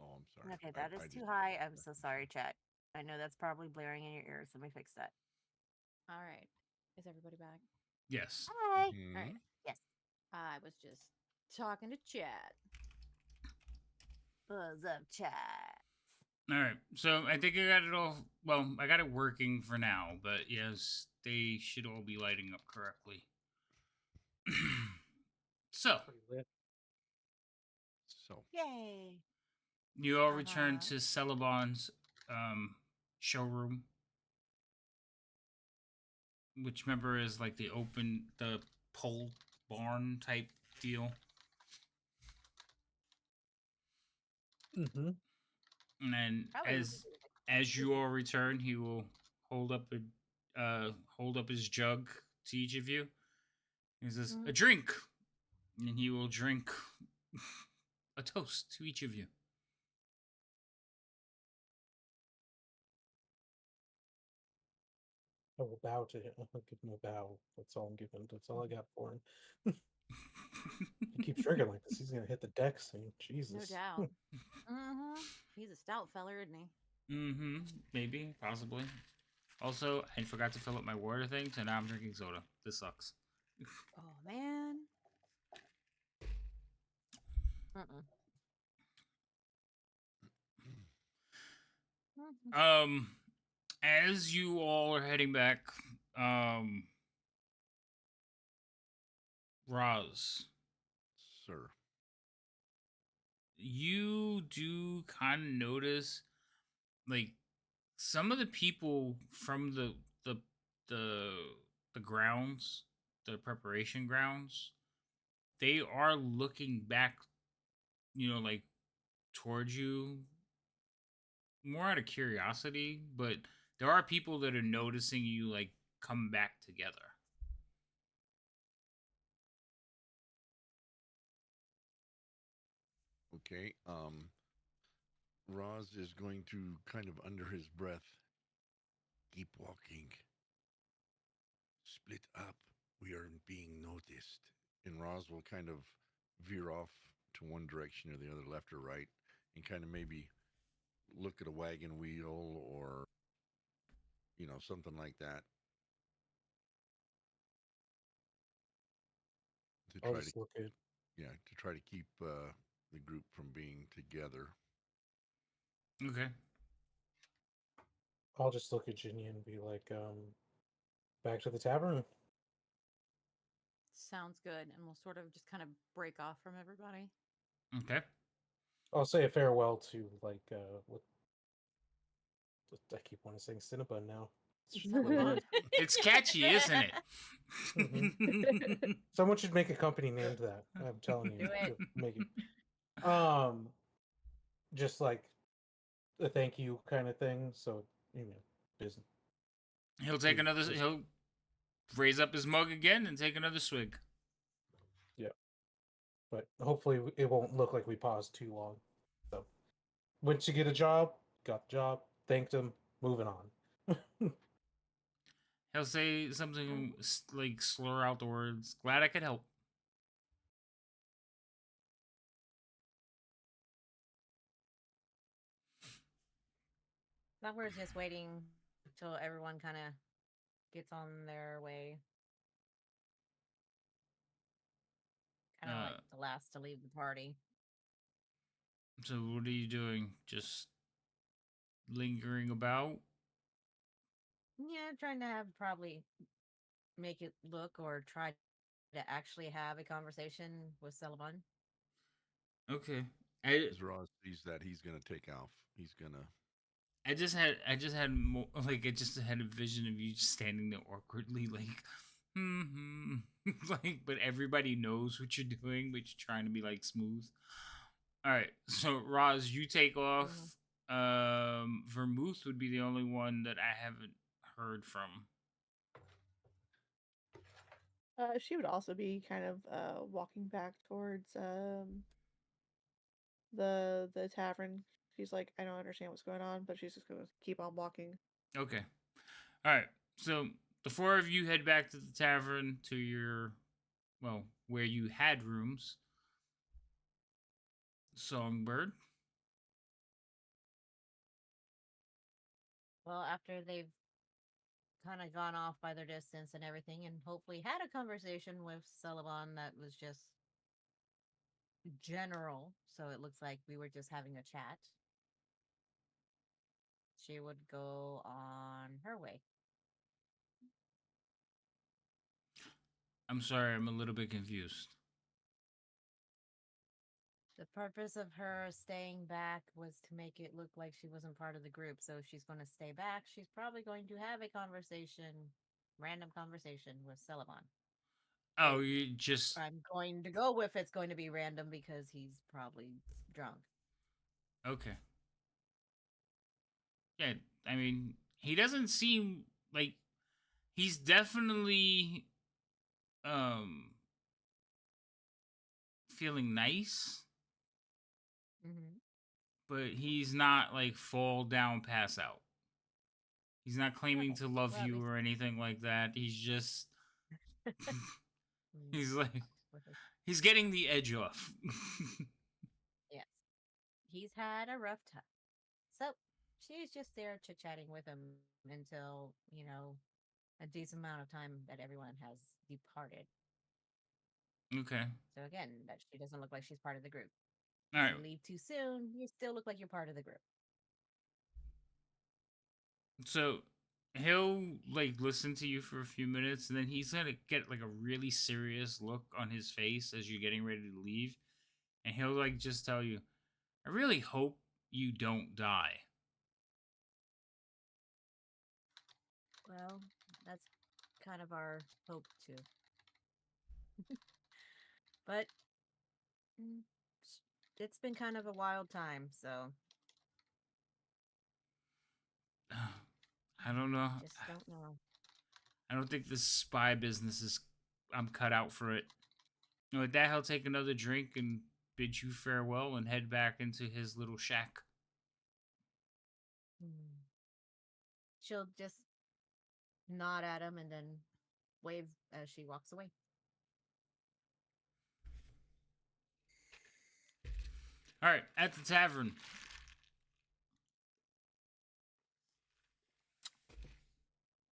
Oh, I'm sorry. Okay, that is too high. I'm so sorry, chat. I know that's probably blaring in your ears. Let me fix that. All right. Is everybody back? Yes. Hi. Mhm. All right. Yes. I was just talking to chat. What's up, chat? All right. So I think I got it all. Well, I got it working for now, but yes, they should all be lighting up correctly. So Pretty lit. So, Yay. you all return Uh-huh. to Celebon's showroom, which remember is like the pole barn type deal. Mm-hmm. And then Probably as you all return, he will hold up his jug to each of you. He says, "A drink," and he will drink a toast to each of you. I will bow to him. I'll give him a bow. That's all I'm giving. That's all I got for him. He keeps drinking like this. He's gonna hit the deck soon. Jesus. No doubt. Mm-hmm. He's a stout feller, isn't he? Mm-hmm. Maybe, possibly. Also, I forgot to fill up my water thing, so now I'm drinking soda. This sucks. Oh man. Mm-mm. As you all are heading back, Roz, Sir. you do kind of notice, like, some of the people from the the grounds, the preparation grounds, they are looking back, like towards you more out of curiosity, but there are people that are noticing you like come back together. Okay. Roz is going to kind of under his breath keep walking. Split up. We are being noticed. And Roz will kind of veer off to one direction or the other, left or right, and kind of maybe look at a wagon wheel or, something like that to I'll try to, just look at. keep the group from being together. Okay. I'll just look at Ginny and be like, back to the tavern. Sounds good. And we'll sort of just kind of break off from everybody. Okay. I'll say a farewell to like what I keep wanting to sing Cinnabon now. Cinnabon. It's catchy, isn't it? Mhm. Someone should make a company named that. I'm telling you, Do it. make it. Just like a thank you kind of thing. So business. He'll take Dude, another. just- He'll raise up his mug again and take another swig. Yeah, but hopefully it won't look like we paused too long. So, went to get a job, got the job, thanked him, moving on. He'll say something like slur out the words. Glad I could help. Thought we're just waiting till everyone kind of gets on their way. Kind of like the last to leave the party. So what are you doing? Just lingering about? Yeah, trying to have probably make it look or try to actually have a conversation with Sullivan. Okay. As Roz sees that, he's going to take off. He's going to. I just had more like I just had a vision of you just standing there awkwardly, like, like, but everybody knows what you're doing, but you're trying to be like smooth. All right, so Roz, you take off. Vermouth would be the only one that I haven't heard from. She would also be kind of walking back towards the tavern. She's like, I don't understand what's going on, but she's just gonna keep on walking. Okay. All right. So the four of you head back to the tavern to your, well, where you had rooms. Songbird. Well, after they've kind of gone off by their distance and everything, and hopefully had a conversation with Sullivan that was just general, so it looks like we were just having a chat. She would go on her way. I'm sorry, I'm a little bit confused. The purpose of her staying back was to make it look like she wasn't part of the group. So if she's going to stay back, she's probably going to have a random conversation with Sullivan. Oh, you just I'm going to go with it's going to be random because he's probably drunk. okay. Yeah, I mean, he doesn't seem like he's definitely feeling nice, Mm-hmm. but he's not like fall down pass out. He's not claiming to love Well, at you least- or anything like that. He's just Mm, he's like with his- he's getting the edge off. yes. He's had a rough time. So she's just there chit chatting with him until, a decent amount of time that everyone has departed. Okay. So again, that she doesn't look like she's part of the group. All right. If you leave too soon, you still look like you're part of the group. So he'll like listen to you for a few minutes, and then he's gonna get like a really serious look on his face as you're getting ready to leave, and he'll like just tell you, "I really hope you don't die." Well, that's kind of our hope too. But mm, it's been kind of a wild time, so I don't know. just don't know. I don't think this spy business is. I'm cut out for it. With that, he'll take another drink and bid you farewell and head back into his little shack. Hmm. She'll just nod at him and then wave as she walks away. All right, at the tavern.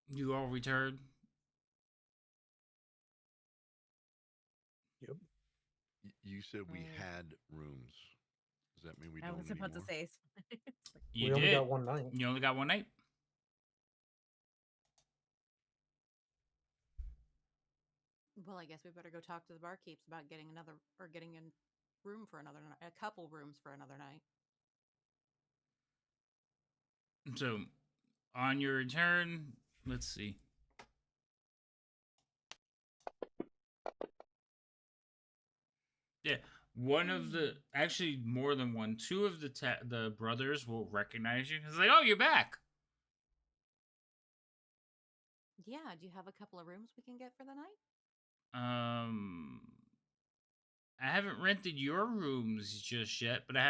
You all return. Yep. You said we Mm. had rooms. Does that mean we I don't was about to anymore? say, it's like, You We only did. got one night. You only got one night. Well, I guess we better go talk to the barkeeps about getting a room for another night, a couple rooms for another night. So, on your return, let's see. Yeah, one of the actually more than one, two of the brothers will recognize you. It's like, oh, you're back. Yeah, do you have a couple of rooms we can get for the night? I haven't rented your rooms just yet, but we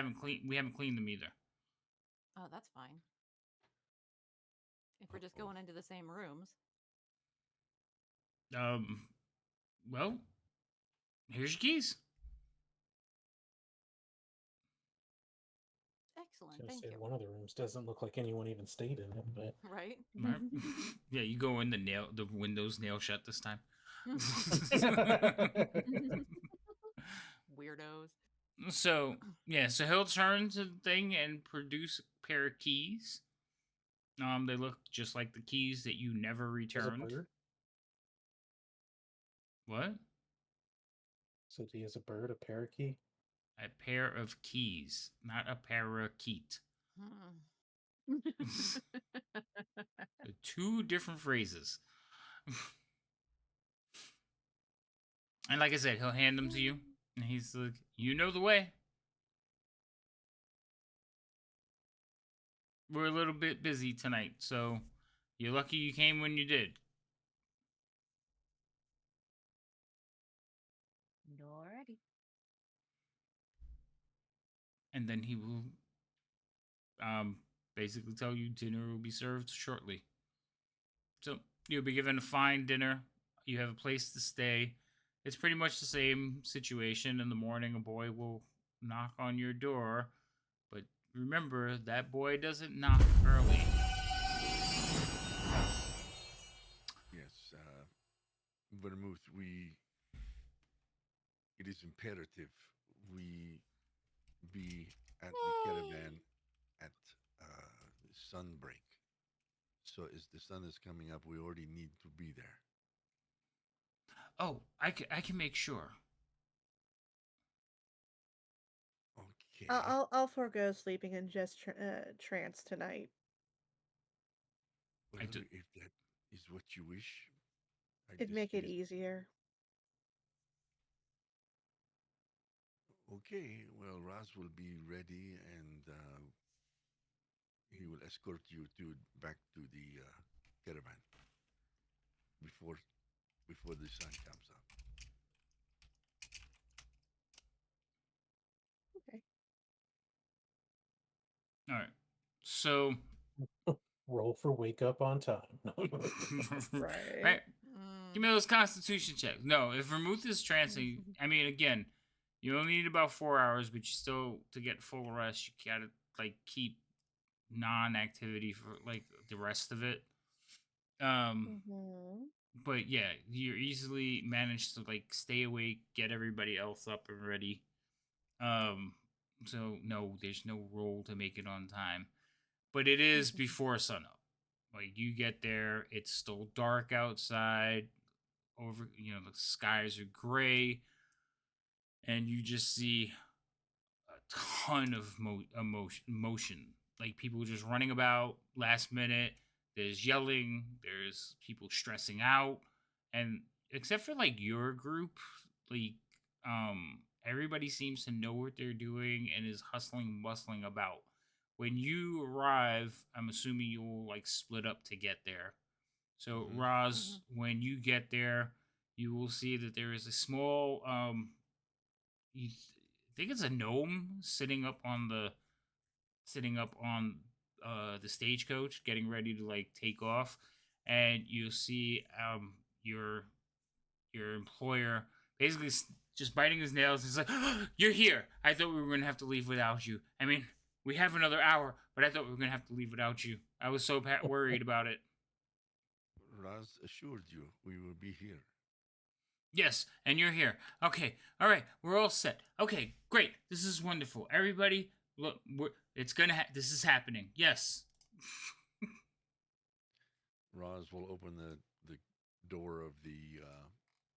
haven't cleaned them either. Oh, that's fine. If we're just going into the same rooms. Well, here's your keys. Excellent, Gonna thank say you. one of the rooms doesn't look like anyone even stayed in it, but Right? Right? Yeah, you go in the windows nail shut this time. Weirdos. So yeah, so he'll turn to the thing and produce a pair of keys. They look just like the keys that you never there's a returned. bird. What? So he has a bird, a parakeet. A pair of keys, not a parakeet. Hmm. They're two different phrases. And like I said, he'll hand them to you, and he's like, "You know the way." We're a little bit busy tonight, so you're lucky you came when you did. Alrighty. And then he will basically tell you dinner will be served shortly. So you'll be given a fine dinner. You have a place to stay. It's pretty much the same situation. In the morning, a boy will knock on your door, but remember that boy doesn't knock early. Yes, Vermouth, it is imperative we be at the caravan at sunbreak. So as the sun is coming up, we already need to be there. Oh, I can make sure. Okay. I'll forego sleeping in just trance tonight. Well, I do- if that is what you wish, I It'd just make it use- easier. Okay, well, Raz will be ready, and he will escort you back to the caravan before the sun comes up. Okay. All right. So Roll for wake up on time. Right. Right? Mm. Give me those constitution checks. No, if Vermouth is trancing, I mean, again, you only need about 4 hours, but you still, to get full rest, you gotta, like, keep non-activity for, like, the rest of it. Mm-hmm. But yeah, you easily manage to, like, stay awake, get everybody else up and ready. So no, there's no roll to make it on time. But it is before sunup. Like, you get there, it's still dark outside. The skies are gray, and you just see a ton of motion. Like, people just running about last minute. There's yelling. There's people stressing out, and except for, like, your group, like, everybody seems to know what they're doing and is hustling, bustling about. When you arrive, I'm assuming you'll, like, split up to get there. So, Mhm. Roz, when you get there, you will see that there is a small, I think it's a gnome sitting up on the stagecoach, getting ready to, like, take off, and you see your employer basically just biting his nails. He's like, "You're here. I thought we were gonna have to leave without you. I mean, we have another hour, but I thought we were gonna have to leave without you. I was so worried about it." Raz assured you we will be here. Yes, and you're here. Okay, all right, we're all set. Okay, great. This is wonderful. Everybody, look, this is happening. Yes. Raz will open the door of the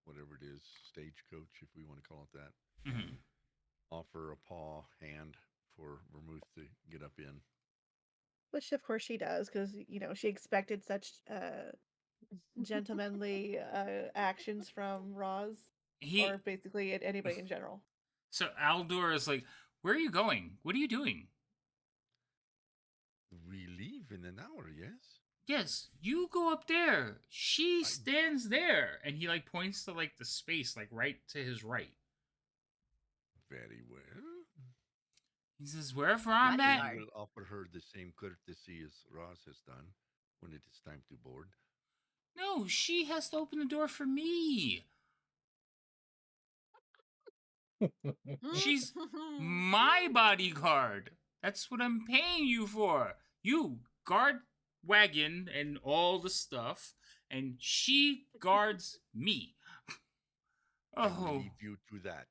whatever it is, stagecoach, if we want to call it that, Mhm. and offer a paw hand for Vermouth to get up in. Which of course she does, because she expected such gentlemanly actions from Roz, or He basically anybody in general. so Aldor is like, "Where are you going? What are you doing?" We leave in an hour, yes? Yes, you go up there. She stands there, and he, like, points to, like, the space, like, right to his right. Very well. He says, "Wherever I'm Mighty at." hard. We will offer her the same courtesy as Roz has done when it is time to board. No, she has to open the door for me. She's my bodyguard. That's what I'm paying you for. You guard wagon and all the stuff, and she guards me. I will Oh, leave you to that.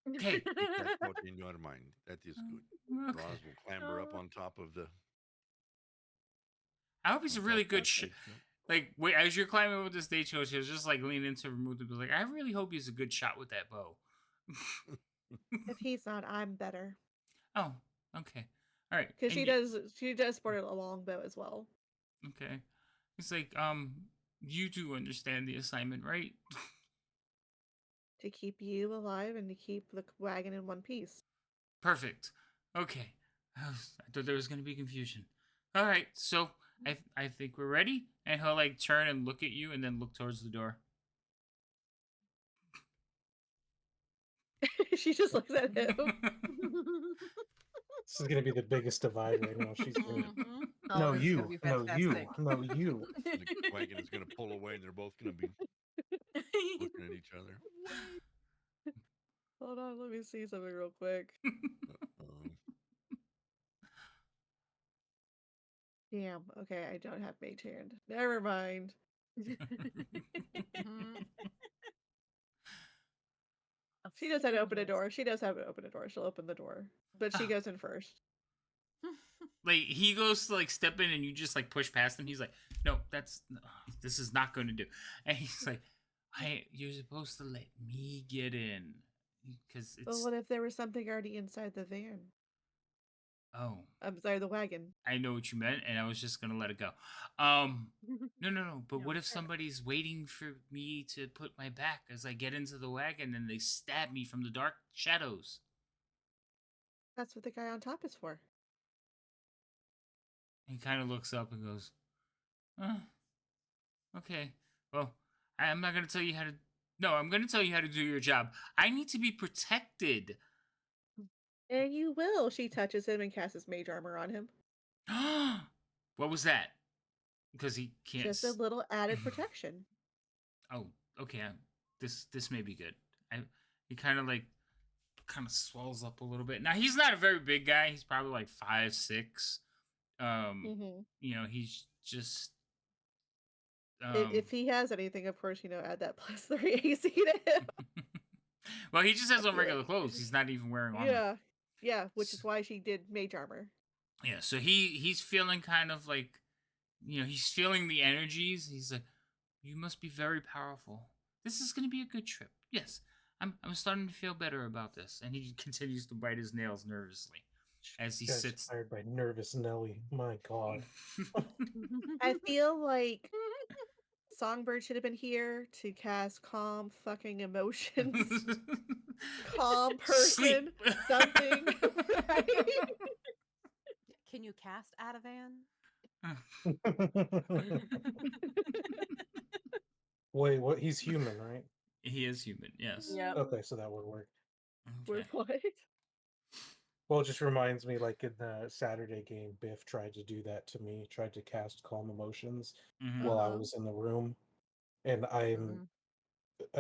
okay. Keep that thought in your mind. That is good. Okay. Roz will clamber up on top of the. I hope he's a on really top of good that stagecoach. like, wait, as you're climbing over the stagecoach, he was just, like, leaning into Remove and be like, "I really hope he's a good shot with that bow." If he's not, I'm better. Oh, okay. All right. Because And she does sport a longbow as well. okay. It's like, you do understand the assignment, right? To keep you alive and to keep the wagon in one piece. Perfect. Okay. I thought there was going to be confusion. All right. So I think we're ready. And he'll, like, turn and look at you and then look towards the door. She just looks at him. This is gonna be the biggest divide right now. She's good. Mhm. Oh, No, this is gonna you. be No, you. fantastic. No, you. The wagon is going to pull away, and they're both going to be looking at each other. Hold on, let me see something real quick. Um, Damn. Okay, I don't have mage hand. Never mind. Mhm. She knows how to open a door. She knows how to open a door. She'll open the door, but she Ah. goes in first. Like, he goes to, like, step in and you just, like, push past him. He's like, "No, this is not going to do." And he's like, "You're supposed to let me get in." Because But what if there was something already inside the van? oh, I'm sorry, the wagon. I know what you meant, and I was just gonna let it go. No. But No, what if fair enough. somebody's waiting for me to put my back as I get into the wagon and they stab me from the dark shadows? That's what the guy on top is for. He kind of looks up and goes, "Okay, well, I'm not gonna tell you how to. No, I'm gonna tell you how to do your job. I need to be protected." And you will. She touches him and casts mage armor on him. What was that? because he can't. Just a little added protection. Oh, okay. This may be good. He kind of swells up a little bit. Now he's not a very big guy. He's probably like 5'6". Mm-hmm. He's just If he has anything, of course, add that +3 AC to him. well, he just has on regular clothes. He's not even wearing armor. Yeah, which is why she did mage armor. Yeah, so he's feeling kind of like, he's feeling the energies. He's like, you must be very powerful. This is going to be a good trip. Yes, I'm starting to feel better about this. And he continues to bite his nails nervously as he sits. Inspired by Nervous Nelly. My God. I feel like Songbird should have been here to cast Calm fucking Emotions. Calm Person. Sleep. Something. Right? Can you cast Ativan? Wait, what? He's human, right? He is human, yes. Yep. Okay, so that would work. Okay. What? Well, it just reminds me, like in the Saturday game, Biff tried to do that to me. Tried to cast Calm Emotions while I was in the room, and I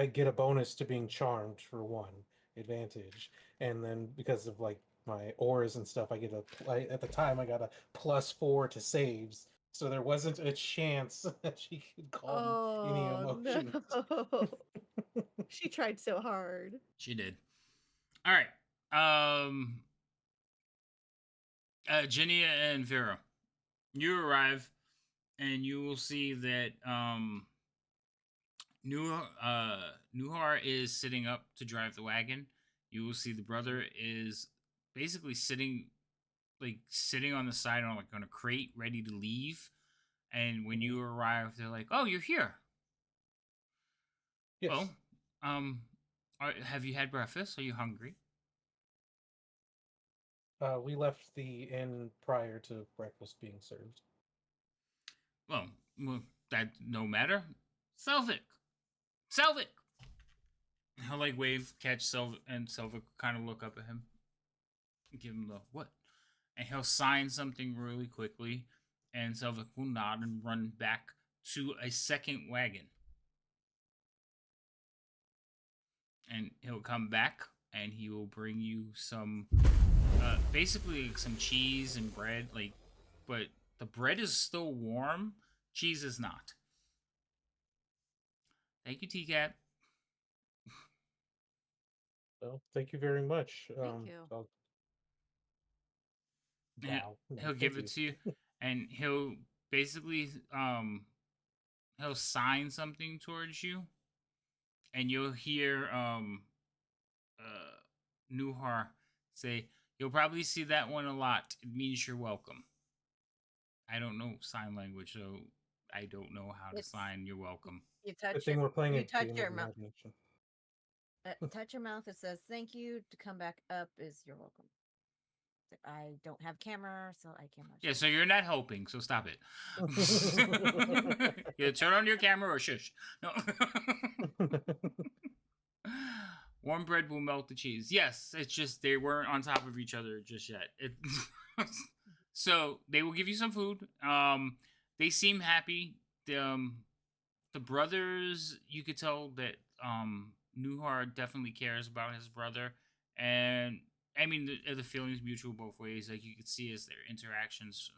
get a bonus to being charmed for 1 advantage, and then because of like my auras and stuff, I get at the time I got a +4 to saves, so there wasn't a chance that she could calm any emotions. No. She tried so hard. She did. All right. Ginny and Vera, you arrive, and you will see that Nuhar is sitting up to drive the wagon. You will see the brother is basically sitting on the side on a crate, ready to leave. And when you arrive, they're like, "Oh, you're here." Yes. Well, have you had breakfast? Are you hungry? We left the inn prior to breakfast being served. Well, that no matter. Selvik. He'll wave, catch Selvik, and Selvik kind of look up at him, give him the what, and he'll sign something really quickly, and Selvik will nod and run back to a second wagon, and he'll come back and he will bring you some, basically some cheese and bread, but the bread is still warm, cheese is not. Thank you, T-Cat. So thank you very much. Thank you. Wow. No, He'll thank give it to you, and he'll basically he'll sign something towards you, and you'll hear Nuhar say, "You'll probably see that one a lot. It means you're welcome." I don't know sign language, so I don't know how to sign "you're welcome." You Good touch thing we're playing you a touch game your of mouth. imagination. Touch your mouth. It says "thank you." To come back up is "you're welcome." I don't have camera, so I cannot. Yeah, so you're not helping, so stop it. You turn on your camera or shush. No. Warm bread will melt the cheese. Yes, it's just they weren't on top of each other just yet. So they will give you some food. They seem happy. The brothers, you could tell that Nuhar definitely cares about his brother, and I mean the feelings mutual both ways. Like you could see as their interactions,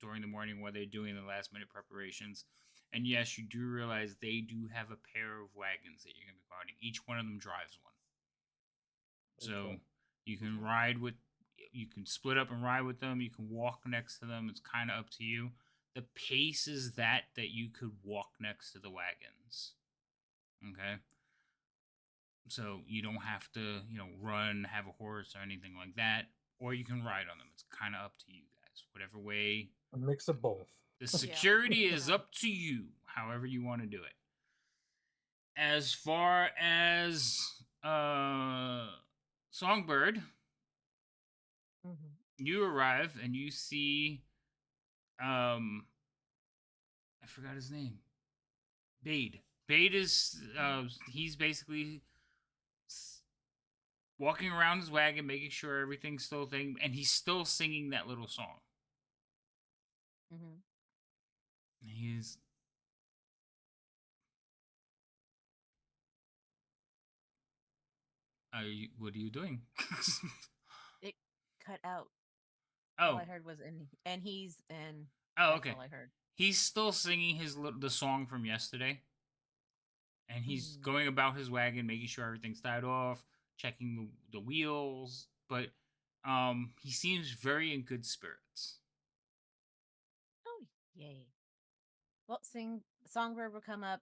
during the morning while they're doing the last minute preparations. And yes, you do realize they do have a pair of wagons that you're gonna be guarding. Each one of them drives one. So you can you can split up and ride with them. You can walk next to them. It's kind of up to you. The pace is that you could walk next to the wagons. Okay. So you don't have to, run, have a horse or anything like that. Or you can ride on them. It's kind of up to you guys. Whatever way. A mix of both. The security is up to you, however you want to do it. As far as Songbird, you arrive and you see I forgot his name. Bade. Bade is he's basically walking around his wagon, making sure everything's still thing, and he's still singing that little song. He's what are you doing? It cut out. All Oh, I heard was and he's and oh, that's okay. all I heard. He's still singing the song from yesterday, and he's Hmm. going about his wagon, making sure everything's tied off, checking the wheels. But he seems very in good spirits. Oh yay. Well, Songbird will come up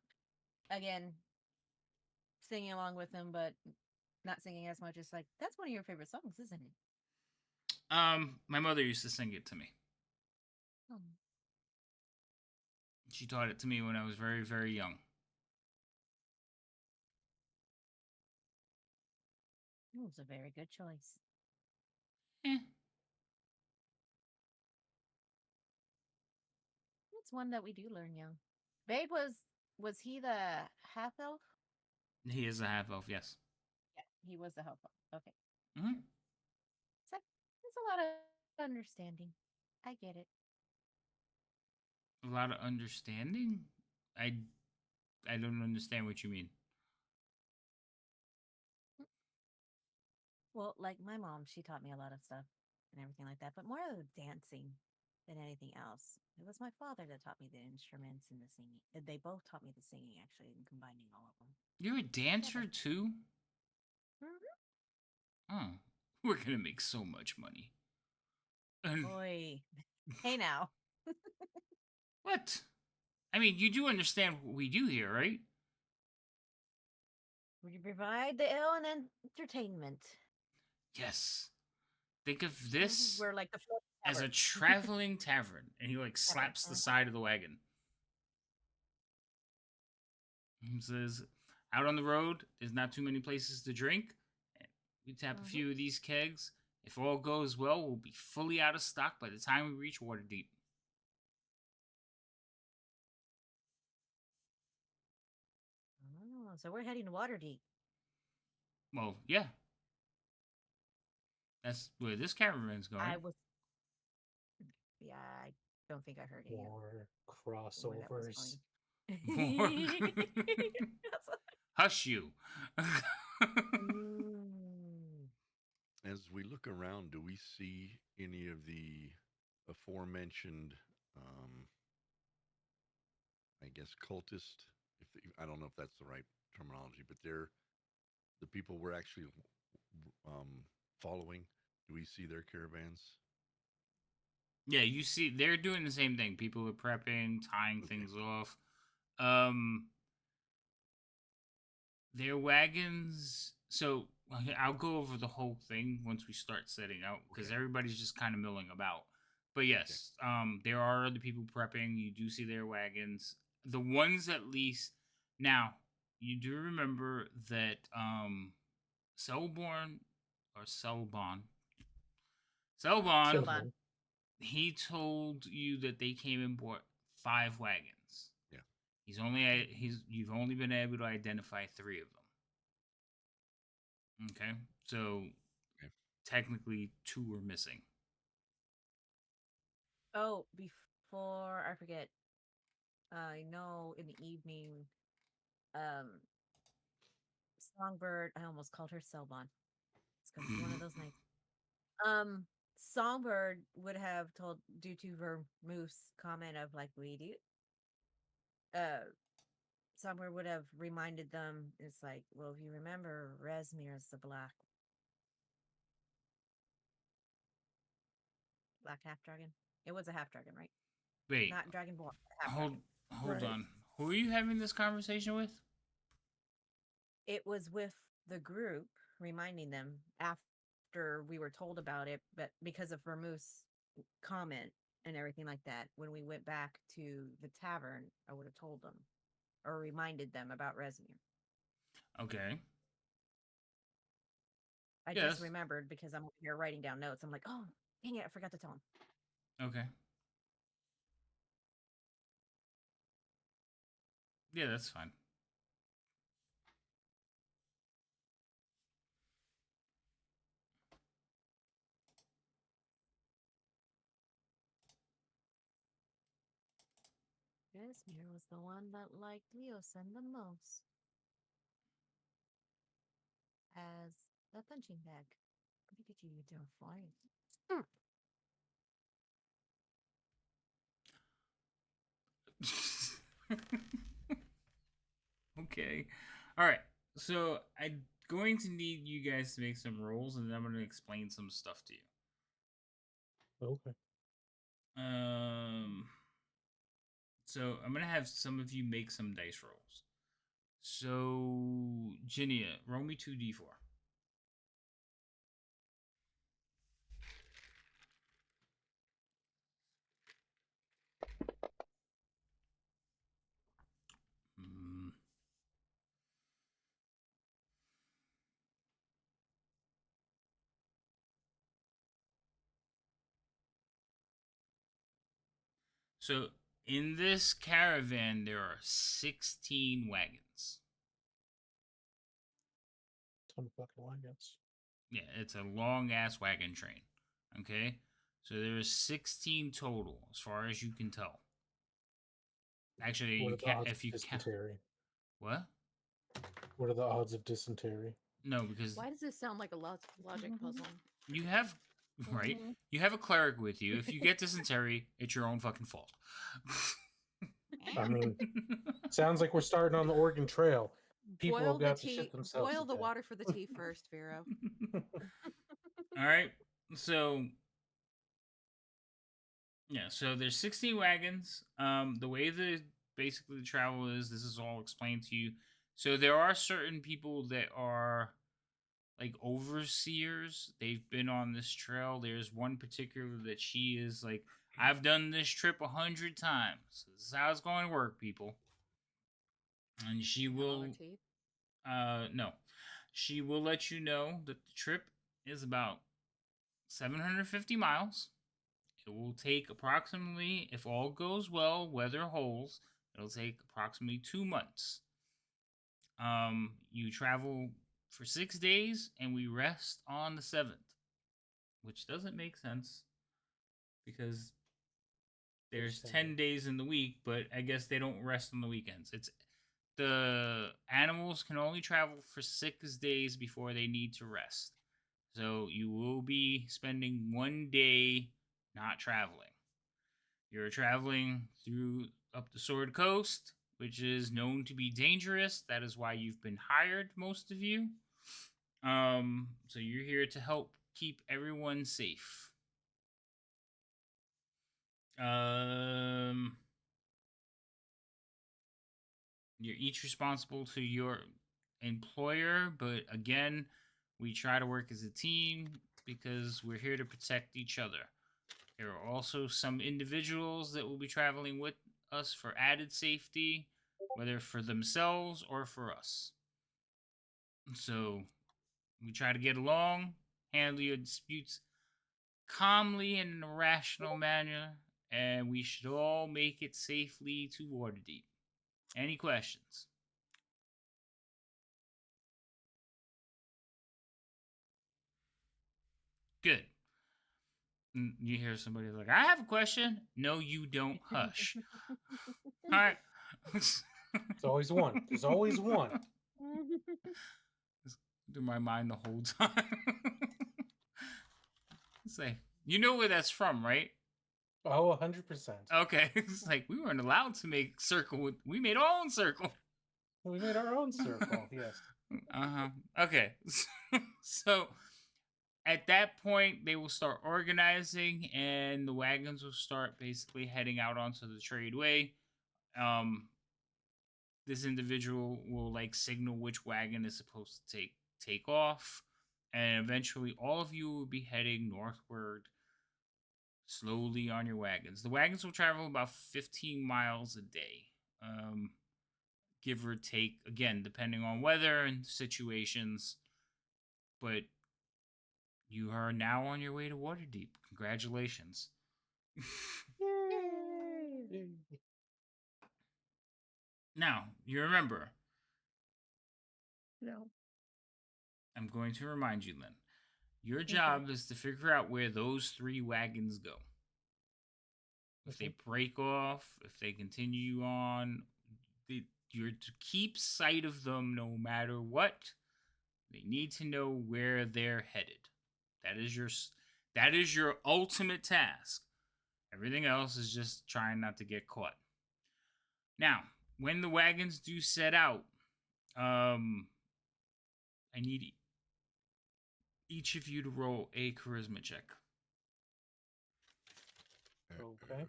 again, singing along with him, but not singing as much. It's like that's one of your favorite songs, isn't it? My mother used to sing it to me. Oh, She taught it to me when I was very, very young. it was a very good choice. Eh, It's one that we do learn young. Babe was he the half elf? he is a half elf, yes. Yeah, he was the half elf. Okay. Hmm. So it's a lot of understanding. I get it. A lot of understanding. I I don't understand what you mean. Well, like my mom, she taught me a lot of stuff and everything like that, but more of the dancing than anything else. It was my father that taught me the instruments and the singing. They both taught me the singing, actually, and combining all of them You're a dancer together. too? Mhm. Oh, we're gonna make so much money. And Oi. Hey now. what? I mean, you do understand what we do here, right? We provide the ill and entertainment. Yes. Think of this We're like the float as a tavern. traveling tavern, and he like Tavern. slaps the side of the wagon. He says, "Out on the road, there's not too many places to drink. We tap a Mhm. few of these kegs. If all goes well, we'll be fully out of stock by the time we reach Waterdeep." Oh, so we're heading to Waterdeep. Well, yeah, that's where this caravan's I going. was, yeah, I don't think I heard any of More where that was crossovers. More. going. Hush you. Ooh. As we look around, do we see any of the aforementioned, um, I guess, cultist? I don't know if that's the right terminology, but they're the people we're actually um, following. Do we see their caravans? Yeah, you see, they're doing the same thing. People are prepping, tying Okay. things off. Um, their wagons. So okay, I'll go over the whole thing once we start setting out because Okay. everybody's just kind of milling about. But yes, there are other people prepping. You do see their wagons. The ones at least. Now you do remember that Selborn or Selbon, Soban. he told you that they came and bought 5 wagons. Yeah. You've only been able to identify 3 of them. Okay, so Okay. technically 2 were missing. Oh, before I forget, I know in the evening, um, Songbird, I almost called her Selbon. It's gonna be one of those nights. Um, Songbird would have told due to Vermouth's comment of like we do. Songbird would have reminded them. It's like, well, if you remember, Resmir is the black half dragon. It was a half dragon, right? Wait, Not dragonborn, half hold dragon. hold Right. on. Who are you having this conversation with? It was with the group reminding them after we were told about it, but because of Vermouth's comment and everything like that, when we went back to the tavern, I would have told them or reminded them about Resinir. Okay. I just Yes. remembered because I'm over here writing down notes. I'm like, oh, dang it, I forgot to tell him. Okay. Yeah, that's fine. Casimir was the one that liked Leosin the most. As a punching bag. Look at you don't fight. Okay. All right. So I'm going to need you guys to make some rolls, and then I'm going to explain some stuff to you. Okay. So I'm going to have some of you make some dice rolls. So, Ginia, roll me 2d4. Mm. So, in this caravan, there are 16 wagons. Ton of fucking wagons. Yeah, it's a long ass wagon train. Okay? So, there's 16 total, as far as you can tell. Actually, What you are the can't. odds If of you can't. dysentery? What? What are the odds of dysentery? No, because Why does this sound like a logic puzzle? you have. Right? You have a cleric with you. If you get dysentery, it's your own fucking fault. I mean, sounds like we're starting on the Oregon Trail. People Boil have the got to tea. shit themselves. Boil to the death. water for the tea first, Vero. All right. So yeah, so there's 16 wagons. The way basically the travel is, this is all explained to you. So there are certain people that are like overseers. They've been on this trail. There's one particular that she is like, I've done this trip 100 times. This is how it's going to work, people. And she Got all will her teeth. no. She will let you know that the trip is about 750 miles. It will take approximately, if all goes well, weather holds, it'll take approximately 2 months. You travel for 6 days and we rest on the 7th, which doesn't make sense because there's 10 days in the week, but I guess they don't rest on the weekends. It's the animals can only travel for 6 days before they need to rest. So you will be spending 1 day not traveling. You're traveling through up the Sword Coast, which is known to be dangerous. That is why you've been hired, most of you. So you're here to help keep everyone safe. You're each responsible to your employer, but again, we try to work as a team because we're here to protect each other. There are also some individuals that will be traveling with us for added safety, whether for themselves or for us. So we try to get along, handle your disputes calmly and in a rational manner, and we should all make it safely to Waterdeep. Any questions? Good. You hear somebody like, I have a question. No, you don't. Hush. All right. There's always one. There's always one. Through my mind the whole time. It's like, you know where that's from, right? Oh, 100%. Okay. It's like, we weren't allowed to make circle. We made our own circle. We made our own circle, yes. Uh-huh. Okay. So at that point, they will start organizing, and the wagons will start basically heading out onto the tradeway. This individual will like signal which wagon is supposed to take off, and eventually all of you will be heading northward slowly on your wagons. The wagons will travel about 15 miles a day, give or take, again depending on weather and situations. But you are now on your way to Waterdeep. Congratulations. Yay! Now, you remember, No. I'm going to remind you, Lynn. Your job is to figure out where those 3 wagons go. If they break off, if they continue on, you're to keep sight of them no matter what. They need to know where they're headed. That is your ultimate task. Everything else is just trying not to get caught. Now, when the wagons do set out, I need each of you to roll a charisma check. Okay.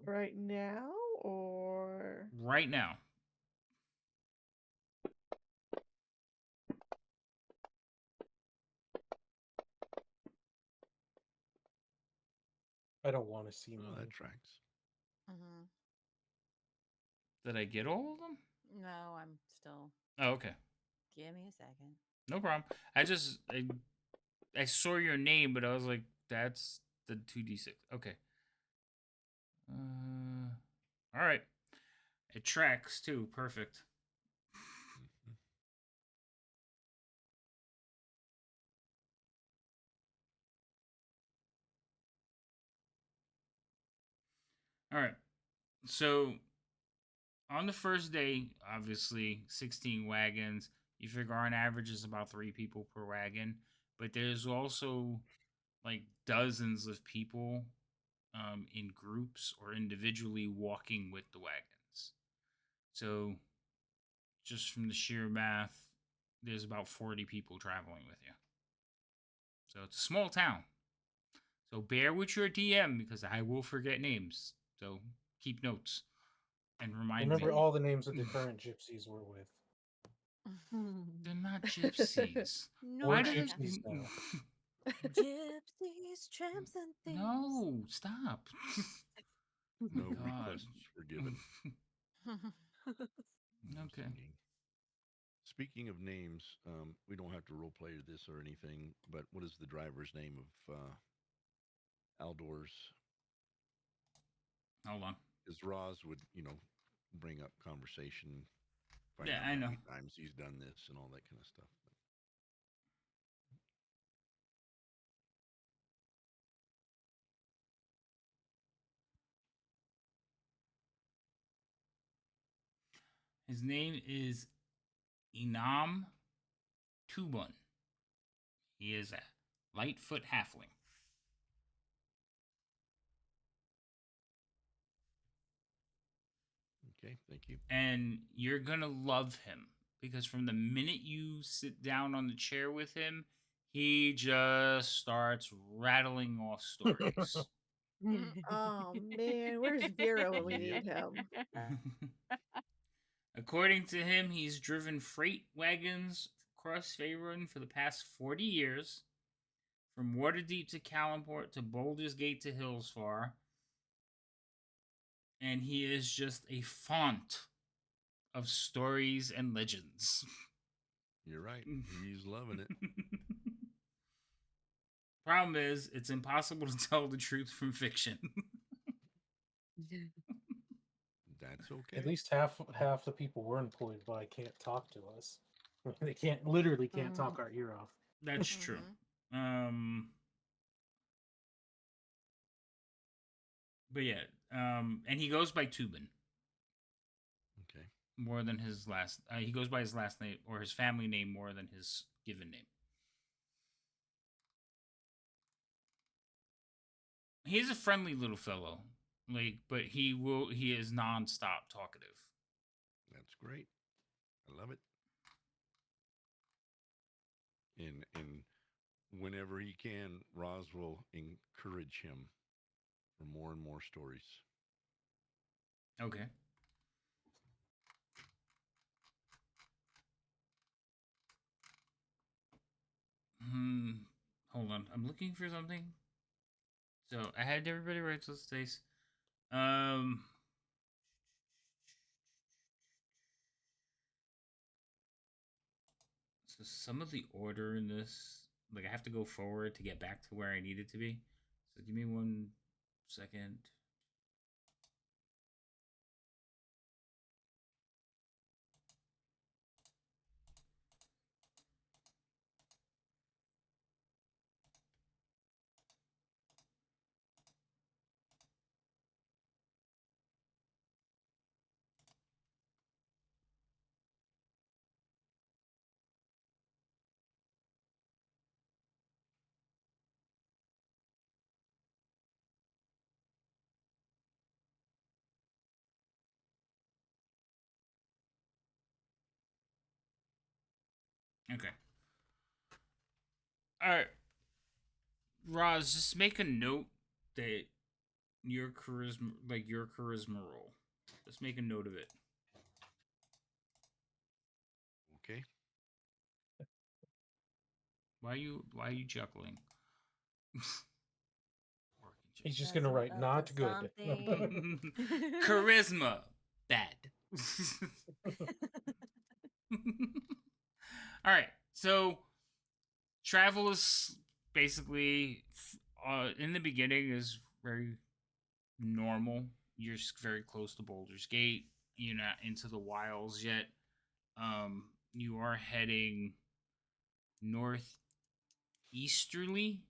Right now, or Right now. I don't want to see Oh, mine. that tracks. Mm-hmm. Did I get all of them? No, I'm still. Oh, okay. Give me a second. No problem. I saw your name, but I was like, that's the 2d6. Okay. All right. It tracks too. Perfect. Mhm. All right. So on the first day, obviously 16 wagons. You figure on average is about 3 people per wagon, but there's also like dozens of people in groups or individually walking with the wagons. So just from the sheer math, there's about 40 people traveling with you. So it's a small town. So bear with your DM because I will forget names. So keep notes and remind Remember me. all the names of the current gypsies we're with. They're not gypsies. No, We're Why did gypsies now. Gypsies, tramps, and thieves. No, stop. No God. requests were given. I'm Okay. singing. Speaking of names, we don't have to role play this or anything, but what is the driver's name of Aldor's? Hold on. Because Roz would, bring up conversation, find Yeah, out I how know. many times he's done this and all that kind of stuff. His name is Inam Tubun. He is a Lightfoot halfling. Okay, thank you. And you're going to love him because from the minute you sit down on the chair with him, he just starts rattling off stories. oh man, where's Vera when we Yep. need him? According to him, he's driven freight wagons across Faerun for the past 40 years, from Waterdeep to Calimport to Baldur's Gate to Hillsfar, and he is just a font of stories and legends. You're right. He's loving it. Problem is, it's impossible to tell the truth from fiction. That's okay. At least half the people we're employed by can't talk to us. They can't talk our ear off. That's true. But yeah, and he goes by Tubin Okay. more than his last. He goes by his last name or his family name more than his given name. He's a friendly little fellow, but he is nonstop talkative. That's great. I love it. And whenever he can, Roz will encourage him for more and more stories. Okay. Hold on. I'm looking for something. So I had everybody write those days. So some of the order in this, like I have to go forward to get back to where I needed to be. So give me 1 second. Okay. All right, Roz, just make a note that your charisma roll. Just make a note of it. Okay. Why are you chuckling? He's just Because gonna we're write up not to good. something. Charisma bad. All right, so travel is basically in the beginning is very normal. You're very close to Boulder's Gate. You're not into the wilds yet. You are heading northeasterly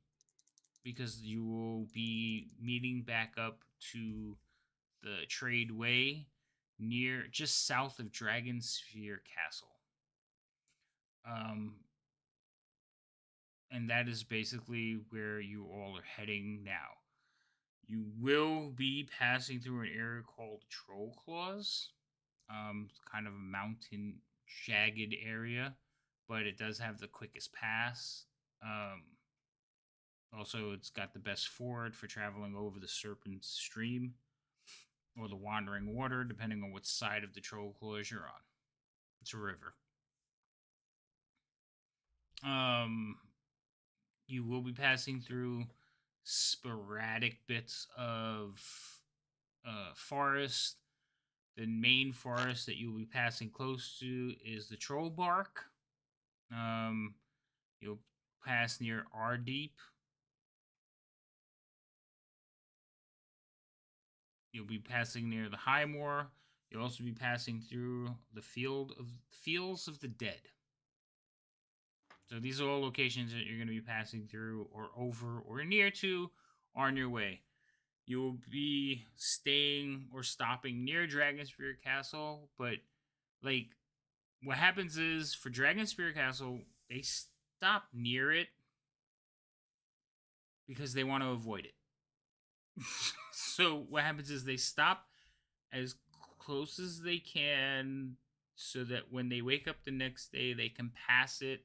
because you will be meeting back up to the Trade Way near just south of Dragon Sphere Castle. Um, and that is basically where you all are heading now. You will be passing through an area called Troll Claws. Kind of a mountain, jagged area, but it does have the quickest pass. Also, it's got the best ford for traveling over the Serpent Stream or the Wandering Water, depending on what side of the Troll Claws you're on. It's a river. You will be passing through sporadic bits of forest. The main forest that you'll be passing close to is the Troll Bark. You'll pass near Ardeep. You'll be passing near the High Moor. You'll also be passing through the Fields of the Dead. So these are all locations that you're going to be passing through or over or near to on your way. You will be staying or stopping near Dragonspear Castle, but like what happens is for Dragonspear Castle, they stop near it because they want to avoid it. So what happens is they stop as close as they can so that when they wake up the next day they can pass it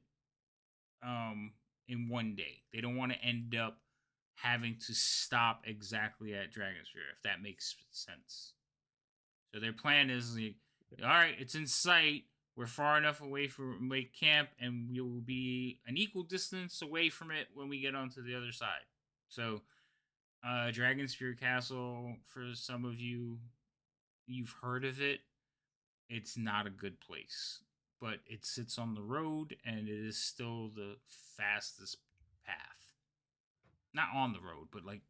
in one day. They don't want to end up having to stop exactly at Dragonsphere, if that makes sense. So their plan is like, all right, it's in sight. We're far enough away from Lake Camp, and we will be an equal distance away from it when we get onto the other side. So, Dragonspear Castle, for some of you, you've heard of it. It's not a good place, but it sits on the road, and it is still the fastest path. Not on the road, but like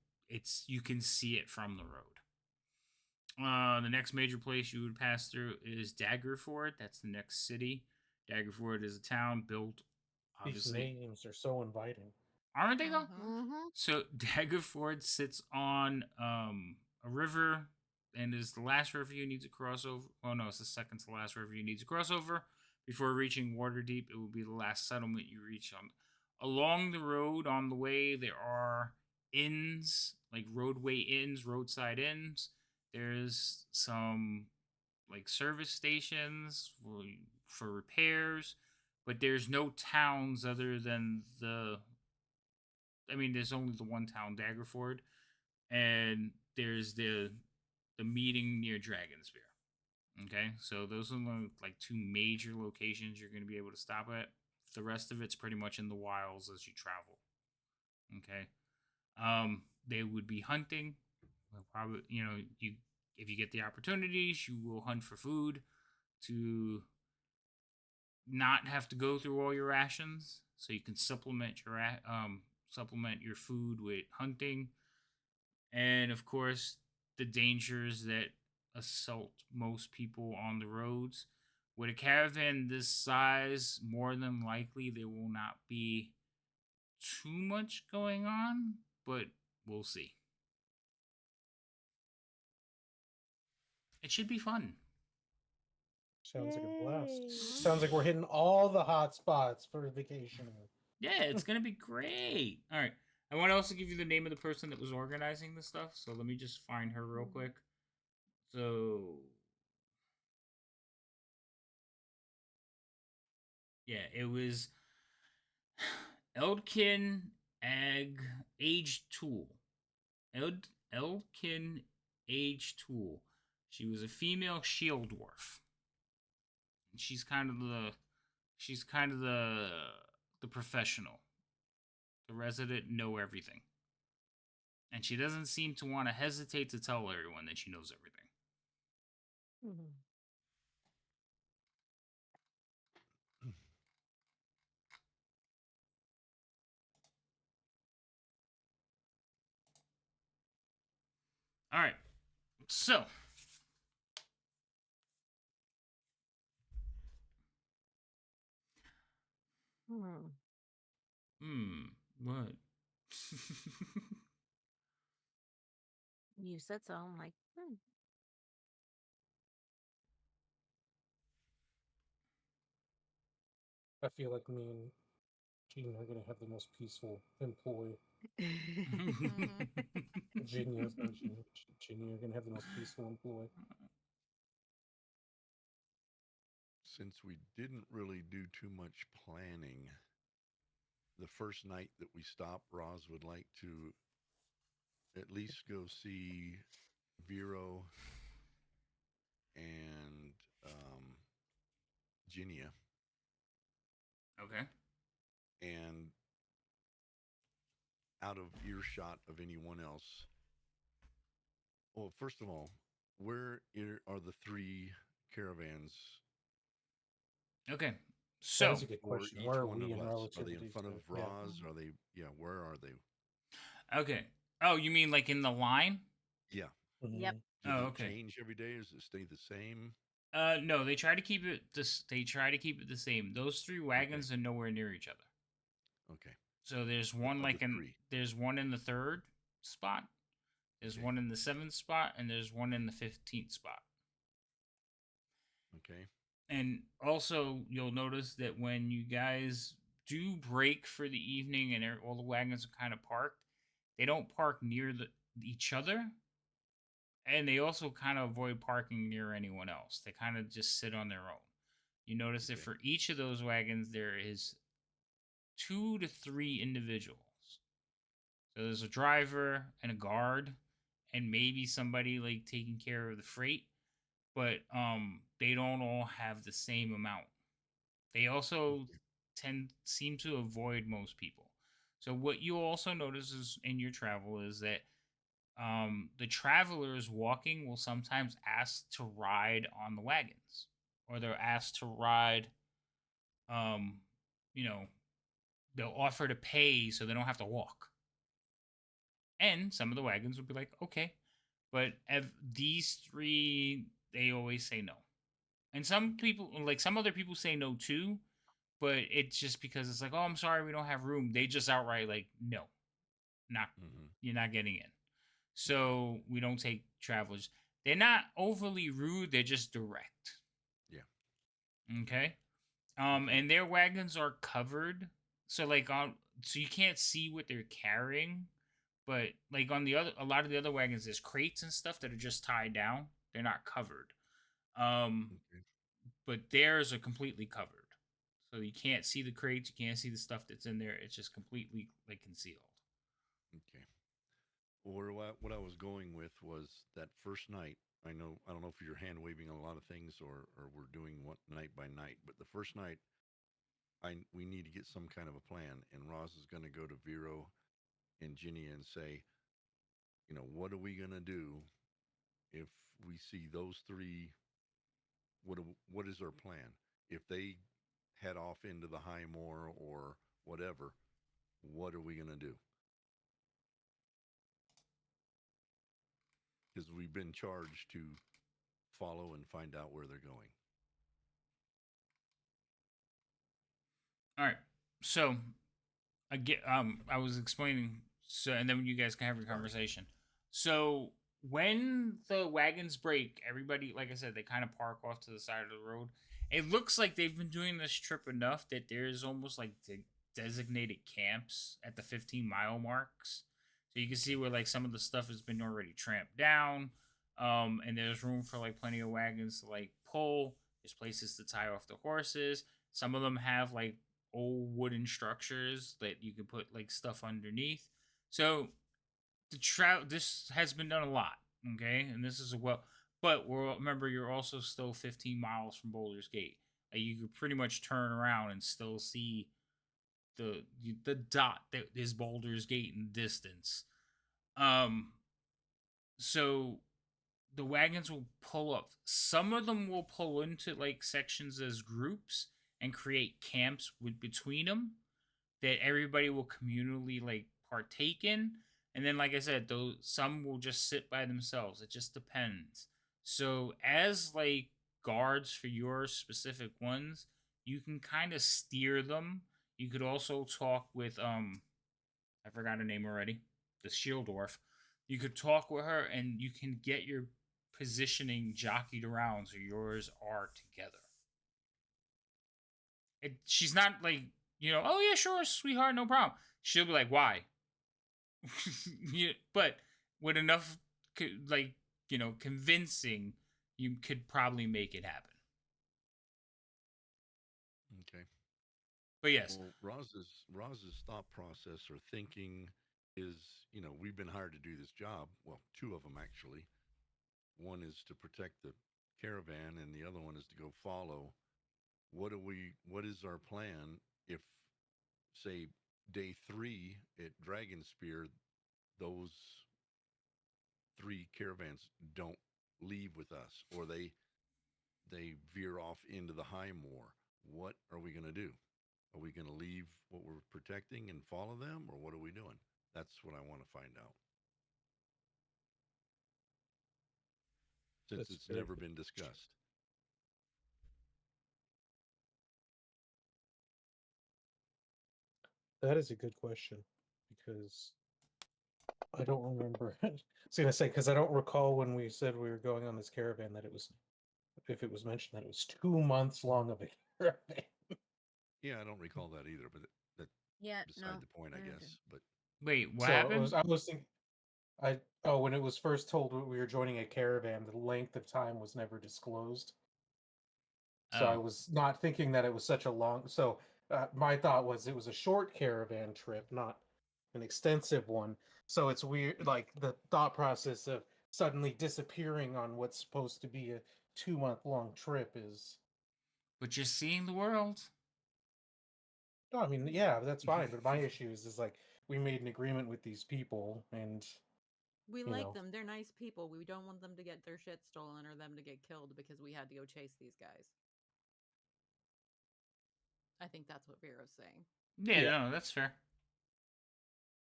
you can see it from the road. The next major place you would pass through is Daggerford. That's the next city. Daggerford is a town built, These obviously. names are so inviting. Aren't they though? Mm-hmm. So Daggerford sits on a river and is the last river you need to cross over. Oh no, it's the second to last river you need to cross over before reaching Waterdeep. It will be the last settlement you reach on. Along the road, on the way, there are inns, like roadway inns, roadside inns. There's some like service stations for repairs, but there's no towns other than there's only the one town, Daggerford, and there's the meeting near Dragonspear. Okay, so those are the like two major locations you're going to be able to stop at. The rest of it's pretty much in the wilds as you travel. Okay, they would be hunting. Probably, you if you get the opportunities, you will hunt for food to not have to go through all your rations, so you can supplement your food with hunting, and of course the dangers that assault most people on the roads. With a caravan this size, more than likely there will not be too much going on, but we'll see. It should be fun. Sounds like a blast. Yay. Sounds like we're hitting all the hot spots for vacationing. Yeah, it's gonna be great. All right, I want to also give you the name of the person that was organizing this stuff, so let me just find her real quick. So Yeah, it was Eldkin Age Tool. Eldkin Age Tool. She was a female shield dwarf. She's kind of the professional, the resident know everything, and she doesn't seem to want to hesitate to tell everyone that she knows everything. Mhm. All right, so Hmm. what? You said so. I'm like, I feel like me and Gene are gonna have the most peaceful employee. Genius, not Gene. Gene are gonna have the most peaceful employee. Since we didn't really do too much planning, the first night that we stop, Roz would like to at least go see Vero and Ginia, Okay. and out of earshot of anyone else. Well, first of all, are the three caravans Okay. That So is a good for question. each Where are one we of in us? Are they in relativity front of to? Yeah. Roz? Are they? Yeah, where are they? okay. Oh, you mean like in the line? Yeah. yep. Mhm. Does Oh, it okay. change every day? Does it stay the same? No, they try to keep it this. They try to keep it the same. Those three wagons are nowhere near each other. Okay. So there's one Of the like in three. there's one in the third spot. There's Okay. one in the seventh spot, and there's one in the 15th spot. Okay. And also, you'll notice that when you guys do break for the evening and all the wagons are kind of parked, they don't park near each other, and they also kind of avoid parking near anyone else. They kind of just sit on their own. You notice that Okay. for each of those wagons, there is 2 to 3 individuals. So there's a driver and a guard, and maybe somebody like taking care of the freight, but they don't all have the same amount. They also seem to avoid most people. So what you also notice is in your travel is that the travelers walking will sometimes ask to ride on the wagons, or they're asked to ride. Um, you know, they'll offer to pay so they don't have to walk. And some of the wagons will be like, okay, but these three, they always say no. And some people, like some other people, say no too, but it's just because it's like, oh, I'm sorry, we don't have room. They just outright like, no, not you're not getting in. So we don't take travelers. They're not overly rude. They're just direct. Yeah. Okay. Okay. And their wagons are covered, so like so you can't see what they're carrying. But like on a lot of the other wagons, there's crates and stuff that are just tied down. They're not covered. Um, Okay. but theirs are completely covered. So you can't see the crates, you can't see the stuff that's in there. It's just completely like concealed. Okay. Or what I was going with was that first night. I don't know if you're hand waving on a lot of things or we're doing what night by night, but the first night we need to get some kind of a plan. And Roz is going to go to Vero and Ginny and say, what are we going to do if we see those three? What is our plan? If they head off into the high moor or whatever, what are we going to do? Because we've been charged to follow and find out where they're going. All right. So I was explaining, so and then you guys can have your conversation. So when the wagons break, everybody, like I said, they kind of park off to the side of the road. It looks like they've been doing this trip enough that there's almost like designated camps at the 15-mile marks. So you can see where like some of the stuff has been already tramped down. And there's room for like plenty of wagons to like pull. There's places to tie off the horses. Some of them have like old wooden structures that you can put like stuff underneath. So this has been done a lot, okay, and this is a well. But remember, you're also still 15 miles from Boulder's Gate. You could pretty much turn around and still see the dot that is Boulder's Gate in the distance. So the wagons will pull up. Some of them will pull into like sections as groups and create camps between them that everybody will communally like partake in. And then, like I said, those some will just sit by themselves. It just depends. So as like guards for your specific ones, you can kind of steer them. You could also talk with I forgot her name already, the Shield Dwarf. You could talk with her and you can get your positioning jockeyed around so yours are together. She's not like, oh yeah, sure, sweetheart, no problem. She'll be like, why? Yeah, but with enough, like, convincing, you could probably make it happen. Okay. But yes. Well, Roz's thought process or thinking is, we've been hired to do this job. Well, two of them actually. One is to protect the caravan, and the other one is to go follow. What is our plan if, say, day 3 at Dragon Spear, those 3 caravans don't leave with us, or they veer off into the high moor? What are we going to do? Are we going to leave what we're protecting and follow them, or what are we doing? That's what I want to find out. Since it's never been discussed. That is a good question, because I don't remember. I was going to say, because I don't recall when we said we were going on this caravan that it was, if it was mentioned that it was 2 months long of a caravan. Yeah, I don't recall that either, but that's beside the point, I guess. But wait, what happened? I was thinking, when it was first told we were joining a caravan, the length of time was never disclosed. So I was not thinking that it was such a long. So my thought was it was a short caravan trip, not an extensive one. So it's weird, like the thought process of suddenly disappearing on what's supposed to be a 2-month-long trip is. But you're seeing the world. No, I mean, yeah, that's fine. But my issue is like we made an agreement with these people, and we like them. They're nice people. We don't want them to get their shit stolen or them to get killed because we had to go chase these guys. I think that's what Vero's saying. Yeah, no, that's fair.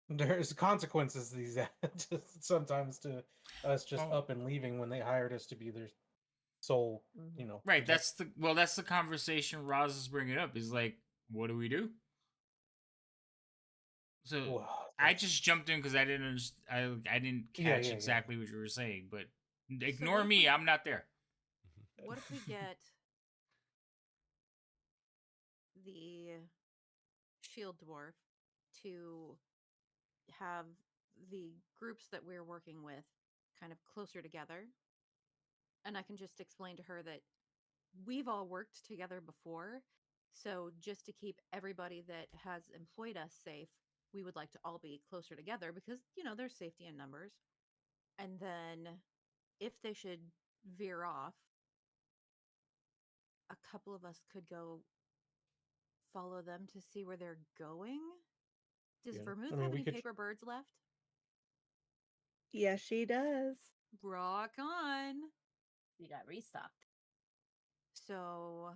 There's consequences these sometimes to us just up and leaving when they hired us to be their sole, Right. That's the conversation Roz is bringing up. Is like, what do we do? So I just jumped in because I didn't I didn't catch exactly what you were saying, but ignore me. I'm not there. What if we get the Shield Dwarf to have the groups that we're working with kind of closer together? And I can just explain to her that we've all worked together before. So just to keep everybody that has employed us safe, we would like to all be closer together because, there's safety in numbers. And then if they should veer off, a couple of us could go follow them to see where they're going. Does Vermouth have any paper birds left? Yes, she does. Rock on. We got restocked. So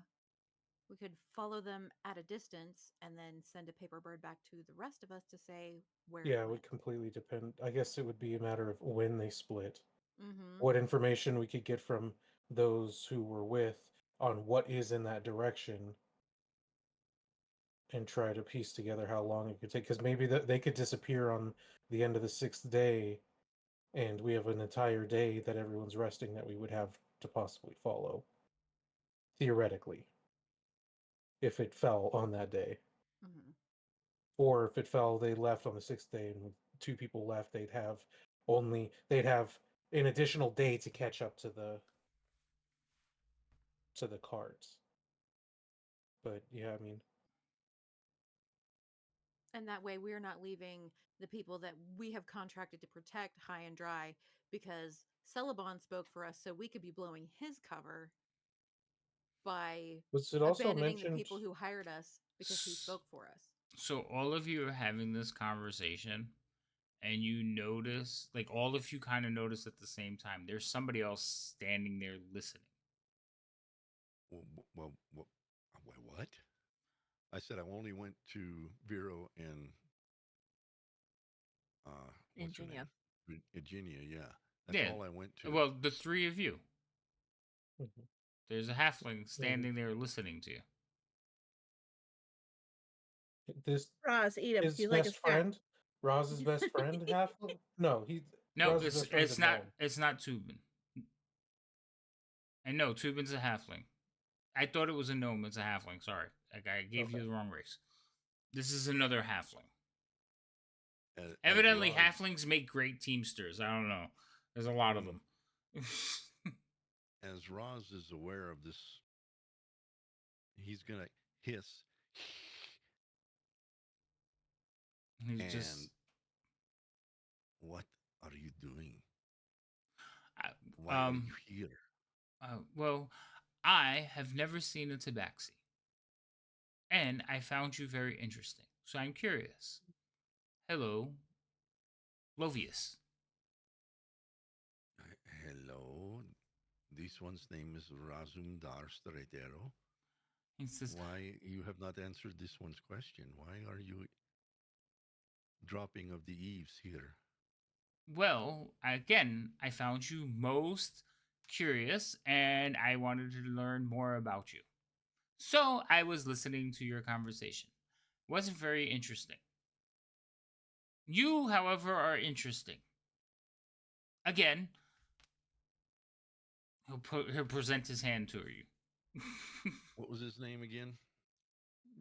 we could follow them at a distance and then send a paper bird back to the rest of us to say where. Yeah, it would completely depend. I guess it would be a matter of when they split. Mm-hmm. What information we could get from those who were with on what is in that direction, and try to piece together how long it could take. Because maybe they could disappear on the end of the 6th day, and we have an entire day that everyone's resting that we would have to possibly follow. Theoretically. If it fell on that day. Mm-hmm. Or if it fell, they left on the 6th day and with 2 people left, they'd have an additional day to catch up to the cards. But yeah, I mean, And that way we're not leaving the people that we have contracted to protect high and dry because Celebon spoke for us so we could be blowing his cover by was it also abandoning the mentioned? people who hired us because he spoke for us. So all of you are having this conversation, and you notice, like, all of you kind of notice at the same time, there's somebody else standing there listening. Well, what? I said I only went to Vero and what's her Ingenia. name? Virginia, yeah. That's Yeah. all I went to. Well, the three of you. Mhm. There's a halfling standing there listening to you. This Roz, eat him. his He's like a best snack. friend, Roz's best friend, half. No, he. No, Roz's best friend's a gnome. it's not Tubin. And no, Tubin's a halfling. I thought it was a gnome. It's a halfling. Sorry, I gave you Okay. the wrong race. This is another halfling. As Evidently, Roz- halflings make great teamsters. I don't know. There's a lot of them. as Roz is aware of this, he's gonna hiss He's and just. what are you doing? I- Why are you here? Well, I have never seen a tabaxi, and I found you very interesting. So I'm curious. Hello, Lovius. Hello. This one's name is Razum Dar Stretero. He says, Why you have not answered this one's question? Why are you dropping of the eaves here? well, again, I found you most curious, and I wanted to learn more about you. So I was listening to your conversation. Wasn't very interesting. You, however, are interesting. Again, he'll present his hand to you. What was his name again?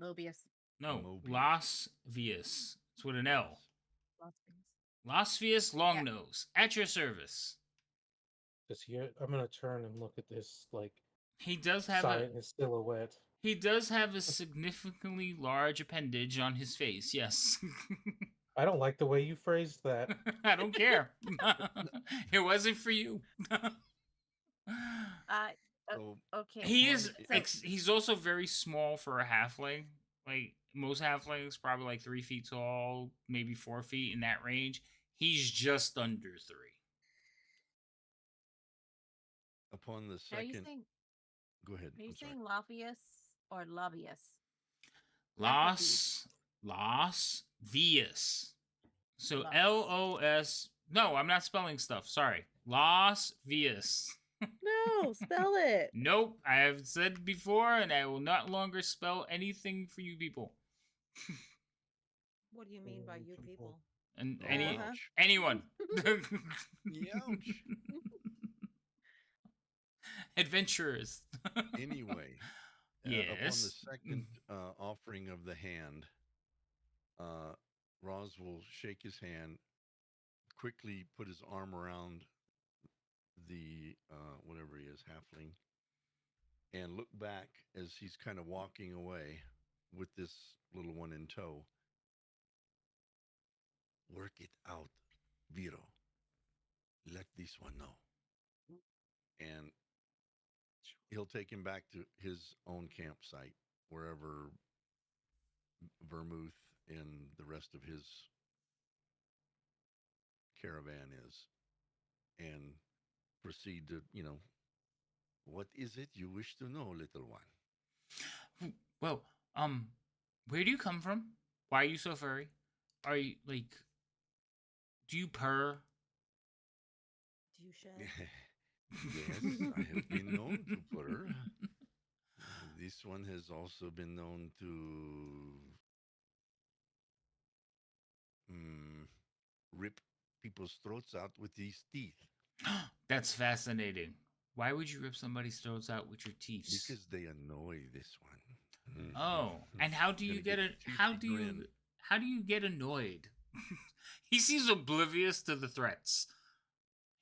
Mobius. No, Mobius. Las Vias. It's with an L. Las Vegas. Las Vias Longnose, at your service. Does he? I'm gonna turn and look at this like He does have sign, his silhouette. He does have a significantly large appendage on his face. Yes. I don't like the way you phrased that. I don't care. It wasn't for you. So Okay. He is. So, He's also very small for a halfling. Like most halflings, probably like 3 feet tall, maybe 4 feet in that range. He's just under 3. upon the are you second, saying go ahead. are you I'm sorry. saying Lophius or Lobius? Las Vias. So Las. LOS. No, I'm not spelling stuff. Sorry. Las Vias. No, spell it. Nope, I have said before, and I will not longer spell anything for you people. What do you mean by you people? And Oh, ouch. anyone. Ouch. Adventurers. Anyway, upon the Yes. second offering of the hand, Roz will shake his hand, quickly put his arm around the whatever he is, halfling, and look back as he's kind of walking away with this little one in tow. Work it out, Viro. Let this one know. And he'll take him back to his own campsite, wherever Vermouth and the rest of his caravan is, and proceed to, what is it you wish to know, little one? Well, where do you come from? Why are you so furry? Are you, like, do you purr? Do you shed? Yes, I have been known to purr. This one has also been known to rip people's throats out with his teeth. That's fascinating. Why would you rip somebody's throats out with your teeth? Because they annoy this one. Oh, and how do you Gonna get a it? How toothy do you grin. how do you get annoyed? He seems oblivious to the threats.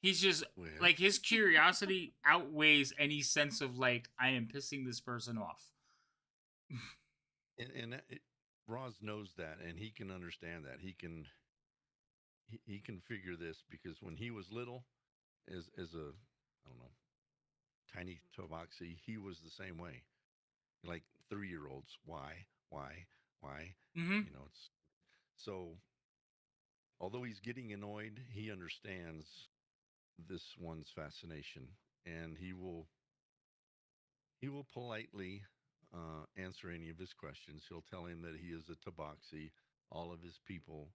He's just Well, like his curiosity outweighs any sense of like I am pissing this person off. Roz knows that, and he can understand that. He can figure this because when he was little, as a I don't know tiny tabaxi, he was the same way. Like 3 year olds, why? Hmm. It's so. Although he's getting annoyed, he understands this one's fascination, and he will politely answer any of his questions. He'll tell him that he is a tabaxi. All of his people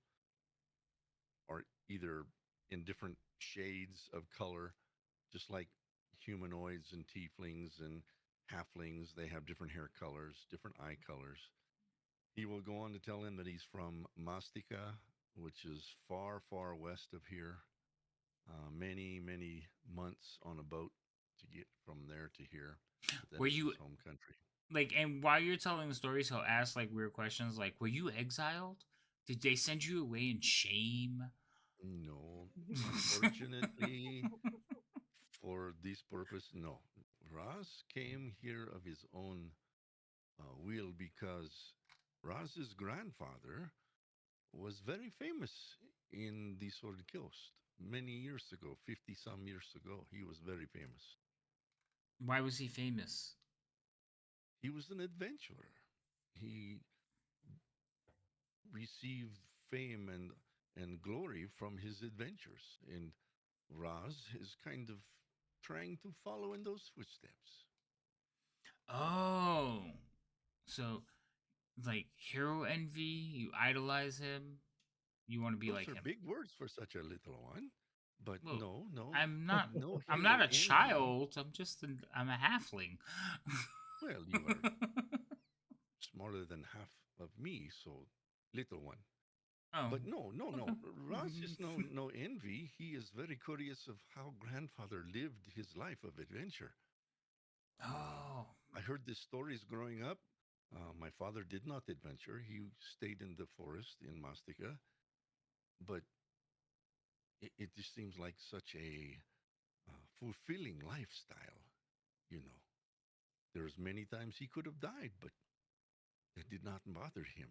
are either in different shades of color, just like humanoids and tieflings and halflings. They have different hair colors, different eye colors. He will go on to tell him that he's from Mastika, which is far, far west of here. Many, many months on a boat to get from there to here. But that Were is you his home country. like, and while you're telling the stories, he'll ask like weird questions, like, "Were you exiled? Did they send you away in shame?" No, unfortunately, for this purpose, no. Raz came here of his own will because Raz's grandfather was very famous in the Sword Coast many years ago, 50 some years ago. He was very famous. Why was he famous? He was an adventurer. He received fame and glory from his adventures. And Raz is kind of trying to follow in those footsteps. Oh, so like hero envy. You idolize him. You want to be Those like are him. big words for such a little one. But Well, no, no, I'm not. no I'm hero not a envy. child. I'm a halfling. Well, you are smaller than half of me, so little one. Oh. But no, no, no. Raz is no envy. He is very curious of how grandfather lived his life of adventure. Uh, Oh. I heard the stories growing up. My father did not adventure. He stayed in the forest in Mastika, but it just seems like such a fulfilling lifestyle. You know, there's many times he could have died, but that did not bother him.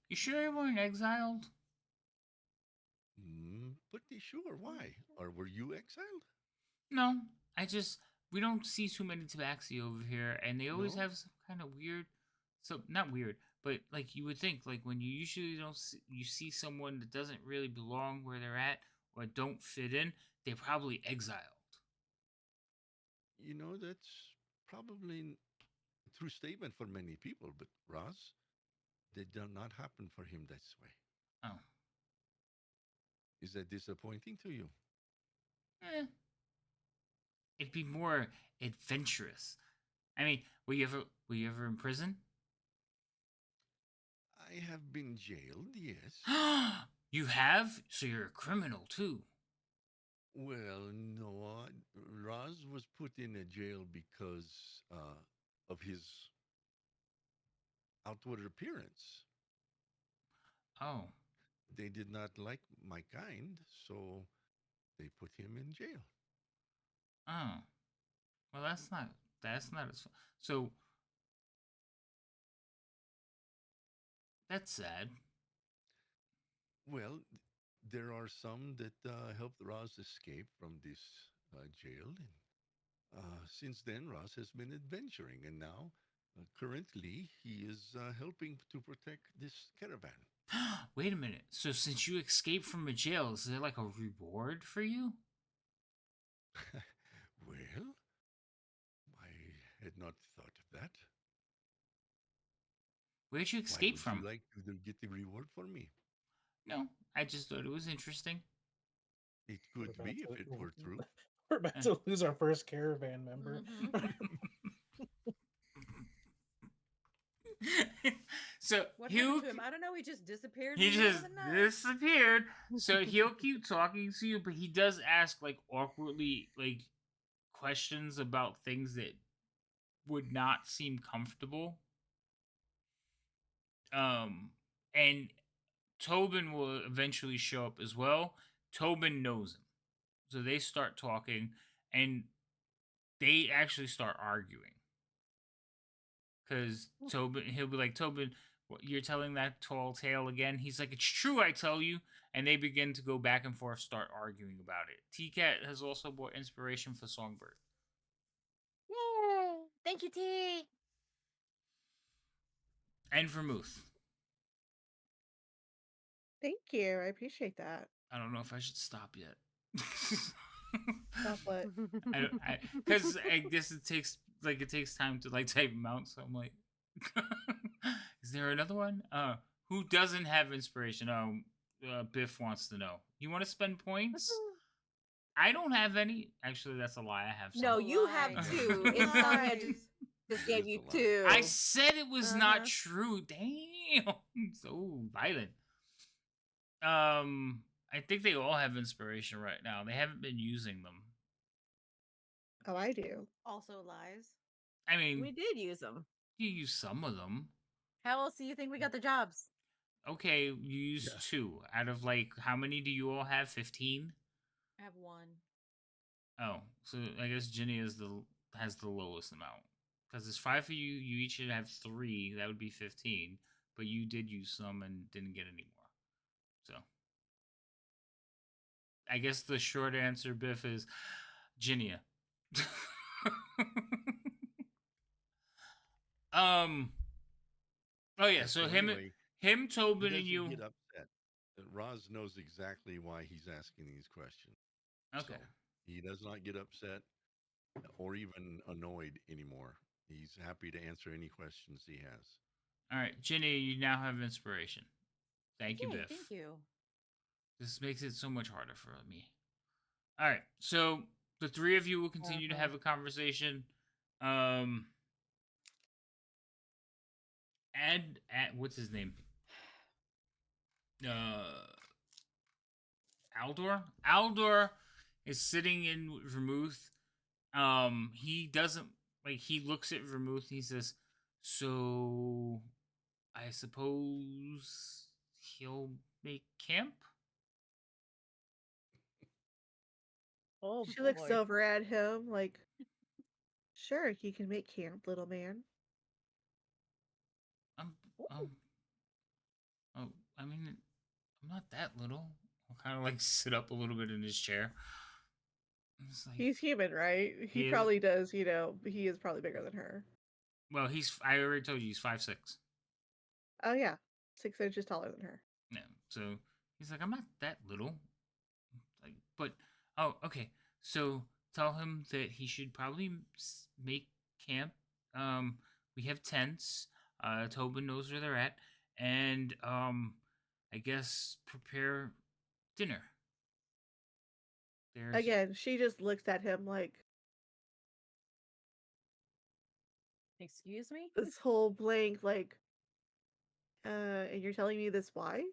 You sure you weren't exiled? Pretty sure. Why? Or were you exiled? No. I just we don't see too many tabaxi over here, and they always No. have some kind of weird. So not weird, but like you would think, like when you usually don't see, you see someone that doesn't really belong where they're at or don't fit in, they're probably exiled. That's probably a true statement for many people, but Ross, that did not happen for him this way. Oh. Is that disappointing to you? Eh. It'd be more adventurous. I mean, were you ever in prison? I have been jailed, yes. You have? So you're a criminal too. Well, no, Roz was put in a jail because of his outward appearance. Oh. They did not like my kind, so they put him in jail. Oh. Well, that's not as so that's sad. Well, there are some that helped Roz escape from this jail. And since then, Roz has been adventuring, and now, currently, he is helping to protect this caravan. Wait a minute. So since you escaped from a jail, is there like a reward for you? Well, I had not thought of that. Where'd you Why escape would you from? like to get the reward for me? No, I just thought it was interesting. It We're could about be if to it were true. we're about Eh. to lose our first caravan member. So What he'll happened to him? I don't know. He just disappeared he in the middle just of the night. disappeared. So he'll keep talking to you, but he does ask like awkwardly like questions about things that would not seem comfortable. Um, and Tobin will eventually show up as well. Tobin knows him, so they start talking, and they actually start arguing. because Tobin, he'll be like, Tobin, you're telling that tall tale again? He's like, it's true, I tell you. And they begin to go back and forth, start arguing about it. T-Cat has also brought inspiration for Songbird. Yay! Thank you, T. And Vermouth. Thank you. I appreciate that. I don't know if I should stop yet. Stop what? Because I guess it takes time to like type them out. So I'm like, is there another one? Who doesn't have inspiration? Biff wants to know. You want to spend points? I don't have any. Actually, that's a lie. I have some. No, you have Lies. 2. Insomnia Lies. just It gave is you a lie. 2. I said it was Uh-huh. not true. Damn, so violent. I think they all have inspiration right now. They haven't been using them. Oh, I do. Also lies. I mean, We did use them. you use some of them. How else do you think we got the jobs? Okay, you used Yeah. 2 out of like how many do you all have? 15. I have 1. Oh, so I guess Ginny has the lowest amount because there's 5 for you. You each should have 3. That would be 15. But you did use some and didn't get any more. So I guess the short answer, Biff, is Ginia. Oh yeah. So Anyway, him, he Tobin, and doesn't you. get upset. Roz knows exactly why he's asking these questions. Okay. So he does not get upset or even annoyed anymore. He's happy to answer any questions he has. All right, Ginny, you now have inspiration. Thank you, Yay, Biff. Thank you. This makes it so much harder for me. All right, so the 3 of you will continue to have a conversation. Add what's his name? Aldor. Aldor is sitting in Vermouth. He doesn't like. He looks at Vermouth. And he says, "So, I suppose he'll make camp." Oh, She looks over at him like, sure, you can make camp, little man. Um, um, oh, I mean, I'm not that little. I'll kind of like sit up a little bit in his chair. It's like, He's human, right? He He is. probably does, he is probably bigger than her. well, I already told you he's 5'6". Oh, yeah. 6 inches taller than her. Yeah. So he's like, I'm not that little. Like, but oh, okay. So tell him that he should probably make camp. We have tents. Tobin knows where they're at, and I guess prepare dinner. There's Again, she just looks at him like Excuse me? this whole blank, like, and you're telling me this why?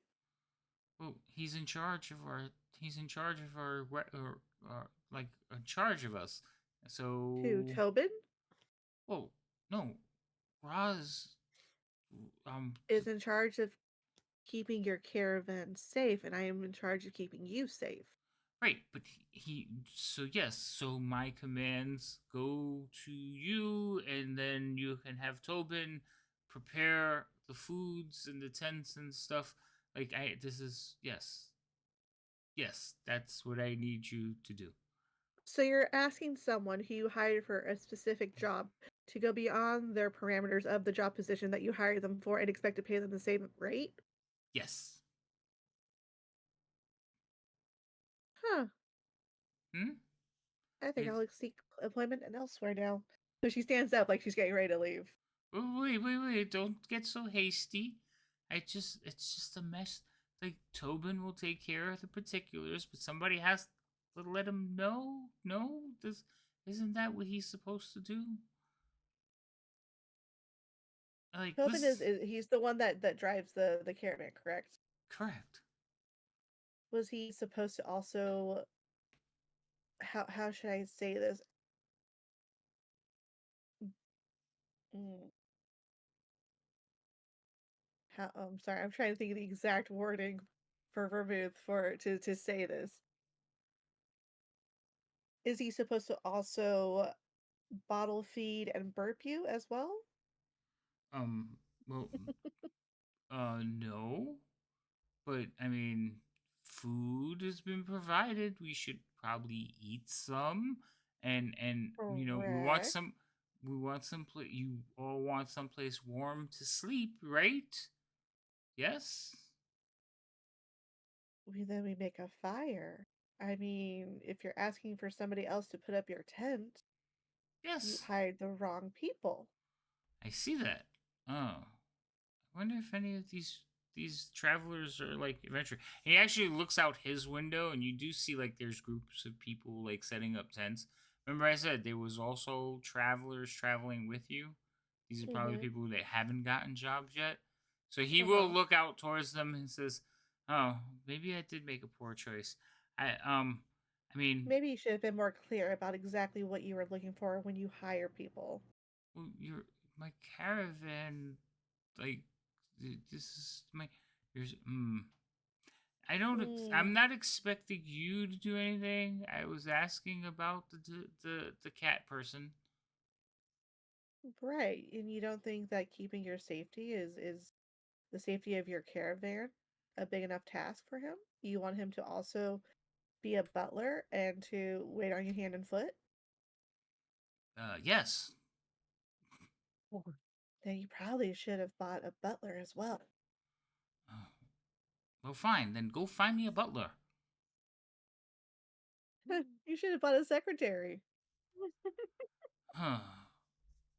well, he's in charge of our. He's in charge of our. Like in charge of us. So. Who, Tobin? Whoa, no, Roz. Is in charge of keeping your caravan safe, and I am in charge of keeping you safe. Right, but so yes, so my commands go to you, and then you can have Tobin prepare the foods and the tents and stuff. Like yes, that's what I need you to do. So you're asking someone who you hired for a specific job to go beyond their parameters of the job position that you hired them for and expect to pay them the same rate? Yes. Huh. Hmm. I think It's- I'll seek employment and elsewhere now. So she stands up like she's getting ready to leave. Wait! Don't get so hasty. It's just a mess. Like Tobin will take care of the particulars, but somebody has to let him know. No, isn't that what he's supposed to do? Like Tobin is he's the one that drives the caravan, correct? correct. Was he supposed to also how should I say this? Mm, how I'm sorry, I'm trying to think of the exact wording for Vermouth for to say this. Is he supposed to also bottle feed and burp you as well? Um, well, no, but I mean, food has been provided. We should probably eat some, and we want Correct. some. We want some place. You all want someplace warm to sleep, right? Yes. Then we make a fire. I mean, if you're asking for somebody else to put up your tent, you Yes. hired the wrong people. I see that. Oh, I wonder if any of these travelers are like adventurous. He actually looks out his window, and you do see like there's groups of people like setting up tents. Remember, I said there was also travelers traveling with you. These are probably Mm-hmm. people that haven't gotten jobs yet. So he will Uh-huh. look out towards them and says, "Oh, maybe I did make a poor choice. I mean, Maybe you should have been more clear about exactly what you were looking for when you hire people. well, your my caravan, like this is my here's I don't. I'm Mm, not expecting you to do anything. I was asking about the cat person. right. And you don't think that keeping your safety is the safety of your caravan a big enough task for him? You want him to also be a butler and to wait on you hand and foot? Yes. Well, then you probably should have bought a butler as well. Well, fine. Then go find me a butler. You should have bought a secretary. Huh.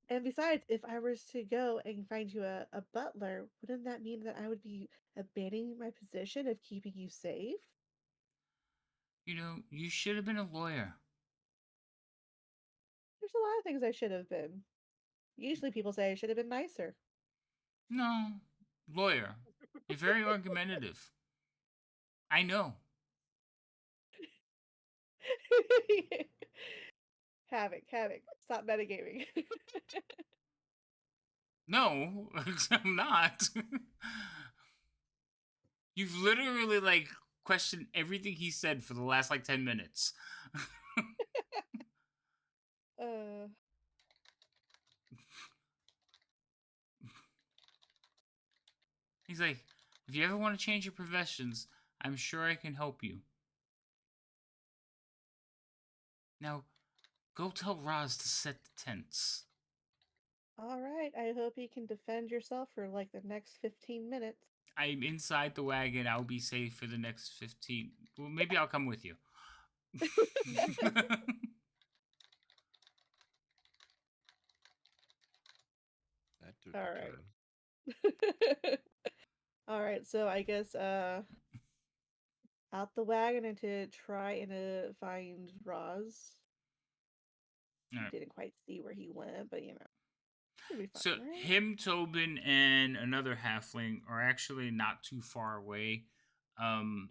And besides, if I was to go and find you a butler, wouldn't that mean that I would be abandoning my position of keeping you safe? You should have been a lawyer. There's a lot of things I should have been. Usually people say I should have been nicer. No, lawyer. You're very argumentative. I know. Havoc. Stop metagaming. No, I'm not. You've literally like questioned everything he said for the last like 10 minutes. uh, He's like, if you ever want to change your professions, I'm sure I can help you. Now, go tell Roz to set the tents. all right. I hope you can defend yourself for like the next 15 minutes. I'm inside the wagon. I'll be safe for the next 15. Well, maybe I'll come with you. That took All a right. turn. All right. So I guess out the wagon and to try and find Roz. All You right. didn't quite see where he went, but it'll be fine, So right? him, Tobin, and another halfling are actually not too far away.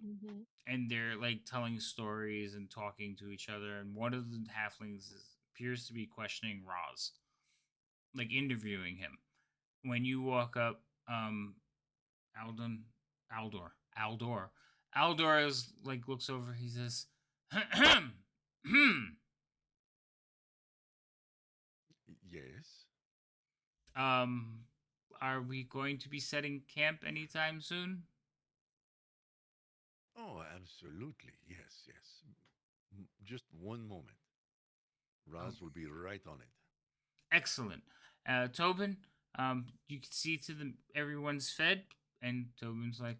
Mm-hmm. And they're like telling stories and talking to each other. And one of the halflings appears to be questioning Roz, like interviewing him. When you walk up, Aldon, Aldor is like looks over. He says, Yes. um, are we going to be setting camp anytime soon? Oh, absolutely. Yes. Just one moment. Oh, Raz will be right on it. excellent. Tobin, you can see to the everyone's fed, and Tobin's like,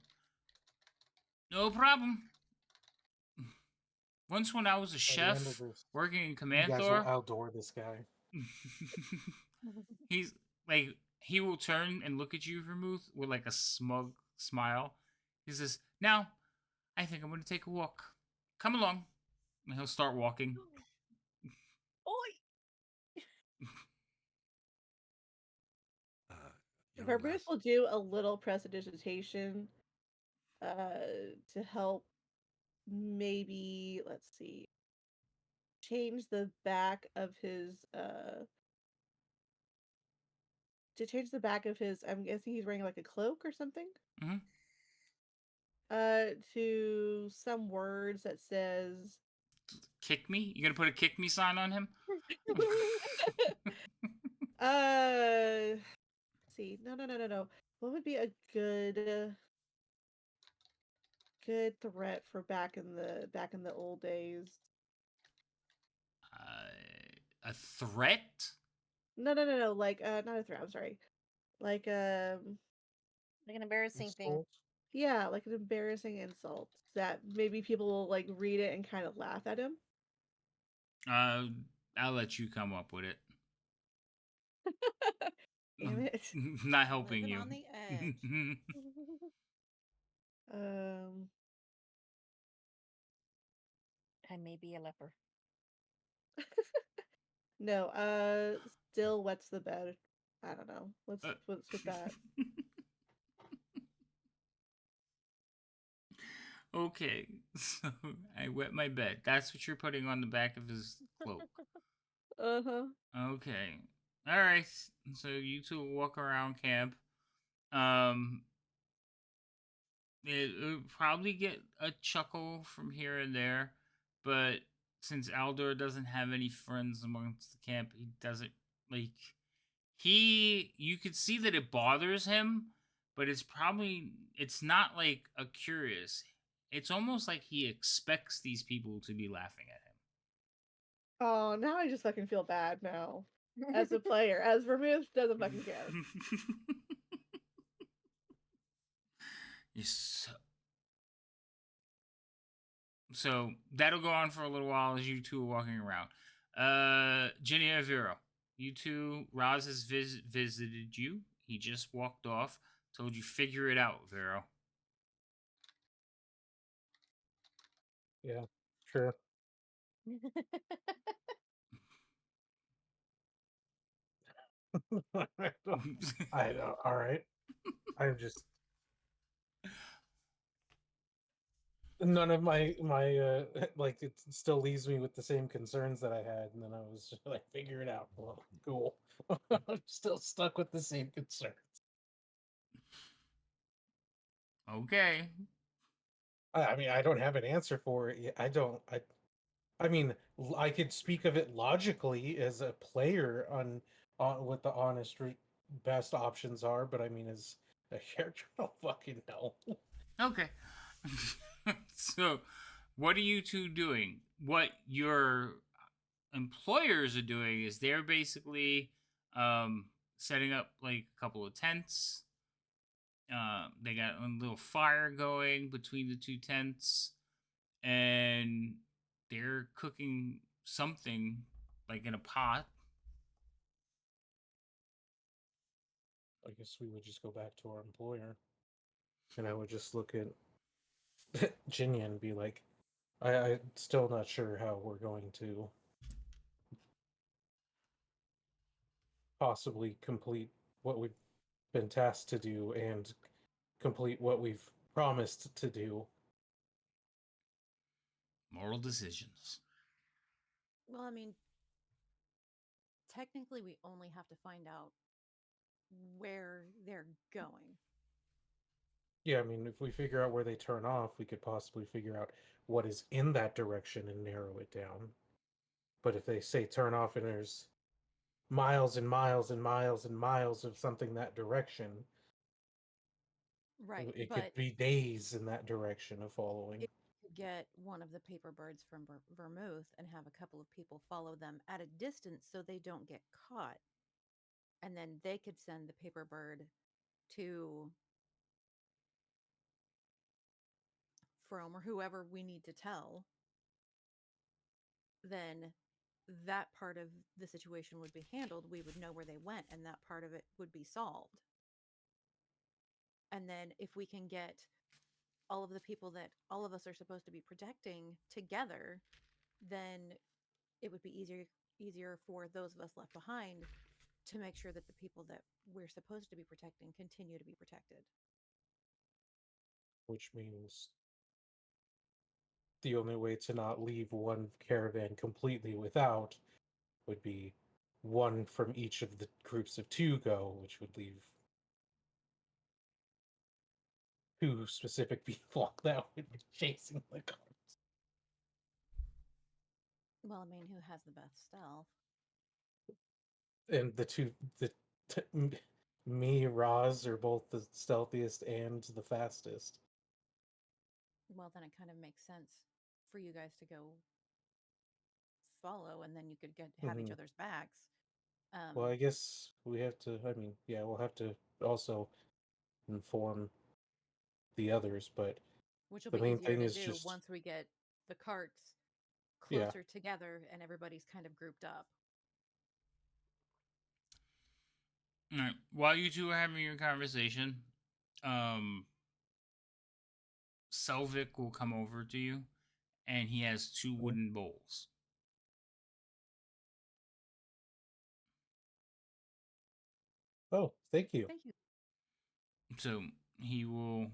no problem. Once when I was a By the end of chef this, working in you Command guys will Thor, outdoor this guy. he's like he will turn and look at you, Vermouth, with like a smug smile. He says, "Now, I think I'm going to take a walk. Come along." And he'll start walking. Oi! Uh, young Vermouth lass. will do a little prestidigitation to help maybe, let's see, change the back of his I'm guessing he's wearing like a cloak or something. Hmm. To some words that says Kick me? You gonna put a kick me sign on him? let's see. No. What would be a good threat for back in the old days? A threat? No. Like not a threat. I'm sorry. Like Like an embarrassing thing. Insult. yeah, like an embarrassing insult that maybe people will like read it and kind of laugh at him. I'll let you come up with it. Damn it. Not helping Living you. on the edge. um. I may be a leper. No. Still wets the bed. I don't know. Let's Uh, with that. Okay, so I wet my bed. That's what you're putting on the back of his cloak. Uh-huh. Okay. All right. So you two walk around camp. Um, it'll probably get a chuckle from here and there, but since Aldor doesn't have any friends amongst the camp, he doesn't like. You could see that it bothers him, but it's not like a curious. It's almost like he expects these people to be laughing at him. Oh, now I just fucking feel bad now. As a player, as Vermouth doesn't fucking care. Yes. So that'll go on for a little while as you two are walking around. Ginny and Vero, you two, Roz has visited you. He just walked off. Told you figure it out, Vero. Yeah, sure. I know. All right. I'm just none of my like it still leaves me with the same concerns that I had, and then I was just like, figure it out. Well, cool. I'm still stuck with the same concerns. Okay. I mean, I don't have an answer for it yet. I don't. I mean, I could speak of it logically as a player on what the best options are, but I mean, as a character, I don't fucking know. Okay. So, what are you two doing? What your employers are doing is they're basically setting up like a couple of tents. They got a little fire going between the two tents, and they're cooking something like in a pot. I guess we would just go back to our employer, and I would just look at Jinya and be like, I'm still not sure how we're going to possibly complete what we've been tasked to do and complete what we've promised to do. Moral decisions. Well, I mean, technically, we only have to find out where they're going. Yeah, I mean, if we figure out where they turn off, we could possibly figure out what is in that direction and narrow it down. But if they say turn off and there's miles and miles and miles and miles of something that direction, Right. it could But be days in that direction of following. if you could get one of the paper birds from Vermouth and have a couple of people follow them at a distance so they don't get caught, and then they could send the paper bird to Frome or whoever we need to tell, then that part of the situation would be handled. We would know where they went, and that part of it would be solved. And then if we can get all of the people that all of us are supposed to be protecting together, then it would be easier for those of us left behind to make sure that the people that we're supposed to be protecting continue to be protected. Which means the only way to not leave one caravan completely without would be one from each of the groups of two go, which would leave two specific people that would be chasing the cars. Well, I mean, who has the best stealth? And the two, the Me, Roz are both the stealthiest and the fastest. Well, then it kind of makes sense for you guys to go follow, and then you could have each Mhm. other's backs. Well, I guess we have to. I mean, yeah, we'll have to also inform the others, but which will the be main easier thing to is do just once we get the carts yeah. closer together and everybody's kind of grouped up. All right. While you two are having your conversation, um, Selvik will come over to you, and he has two Mhm. wooden bowls. Oh, thank you. Thank you. So he will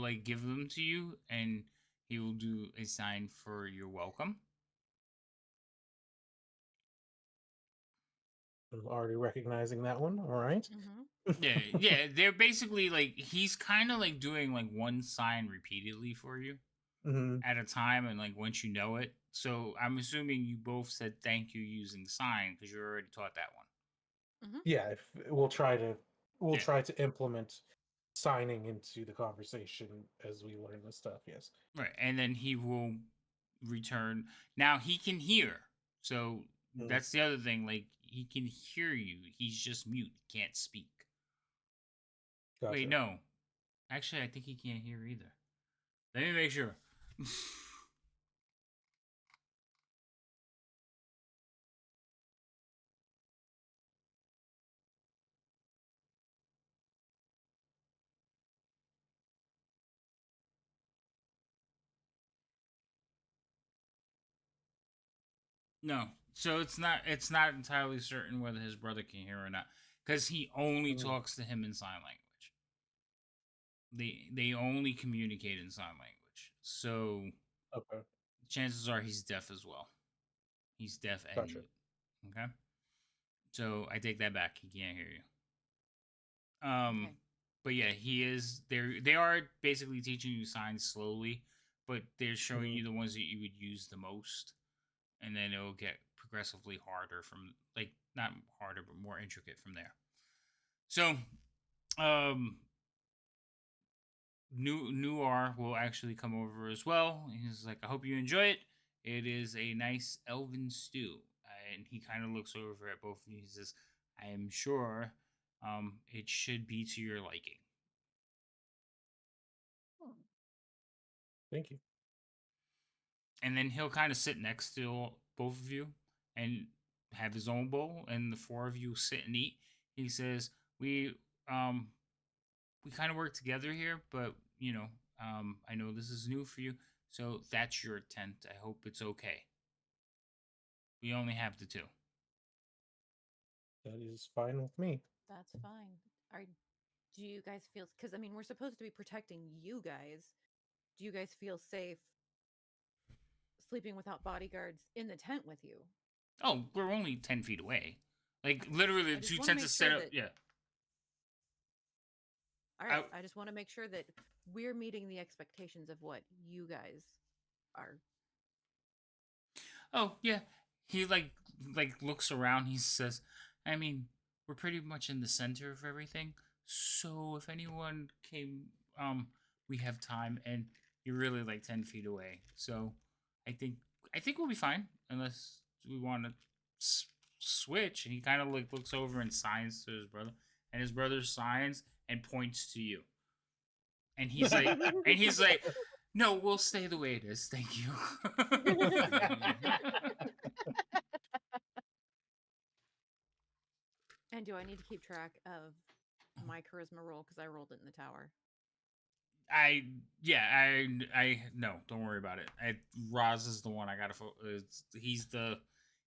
like give them to you, and he will do a sign for your welcome. I'm already recognizing that one. All right. Yeah, yeah. They're basically like he's kind of like doing like one sign repeatedly for you hmm at a time, and like once you know it. So I'm assuming you both said thank you using sign because you already taught that one. Yeah, if we'll Yeah. try to implement signing into the conversation as we learn this stuff. Yes. Right, and then he will return. Now he can hear, so Mm, that's the other thing. Like he can hear you. He's just mute. He can't speak. Wait, gotcha. no. Actually, I think he can't hear either. Let me make sure. No. So it's not entirely certain whether his brother can hear or not cuz he only Mm, talks to him in sign language. They only communicate in sign language. So okay. chances are he's deaf as well. He's deaf and Gotcha. mute. Okay? So I take that back. He can't hear you. Okay. But yeah, he is they are basically teaching you signs slowly, but they're showing Mm, you the ones that you would use the most, and then it'll get progressively harder from like not harder but more intricate from there. So, um, Noir will actually come over as well. He's like, "I hope you enjoy it. It is a nice elven stew." And he kind of looks over at both of you. He says, "I am sure, it should be to your liking." thank you. And then he'll kind of sit next to both of you and have his own bowl, and the four of you sit and eat. He says, um we kind of work together here, but I know this is new for you, so that's your tent. I hope it's okay. We only have the two." That is fine with me. That's fine. Are Do you guys feel, cuz I mean, we're supposed to be protecting you guys. Do you guys feel safe sleeping without bodyguards in the tent with you? Oh, we're only 10 feet away. Like Okay. literally, I the just two want to tents are make set sure up. that Yeah. All right, I just want to make sure that we're meeting the expectations of what you guys are. Oh yeah. He like looks around. He says, "I mean, we're pretty much in the center of everything. So if anyone came, we have time, and you're really like 10 feet away. So I think I think we'll be fine unless we want to switch." And he kind of like looks over and signs to his brother, and his brother signs and points to you. And he's like, "No, we'll stay the way it is. Thank you." And do I need to keep track of my charisma roll because I rolled it in the tower? I yeah I no, don't worry about it. Roz is the one I gotta.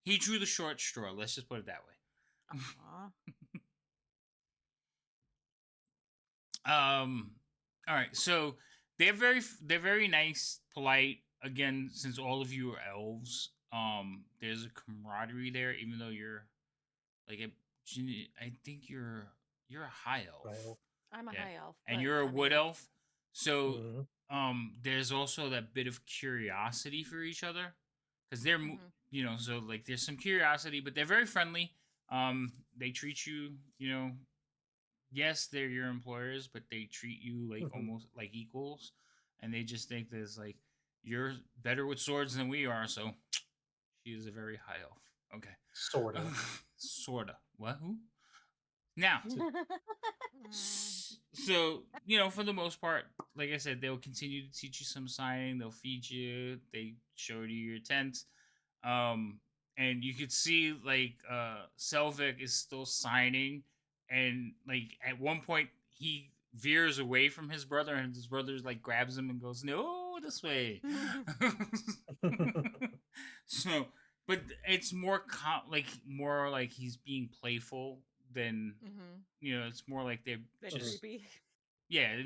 He drew the short straw. Let's just put it that way. Aw. All right. So they're very nice, polite. Again, since all of you are elves, there's a camaraderie there. Even though you're like I think you're a high elf. I'll, I'm a Yeah, high elf, and but you're a I wood mean, elf. So mhm. there's also that bit of curiosity for each other because mhm. so like there's some curiosity, but they're very friendly. They treat you yes, they're your employers, but they treat you like Mhm. almost like equals, and they just think there's like you're better with swords than we are. So she is a very high elf. Okay, Sort of. sorta. What? Who? Now, Mm. so for the most part, like I said, they'll continue to teach you some signing. They'll feed you. They show you your tent, um, and you could see like Selvik is still signing, and like at one point he veers away from his brother, and his brother's like grabs him and goes, "No, this way." So, but it's more more like he's being playful than Mhm. it's more like they're Like just creepy.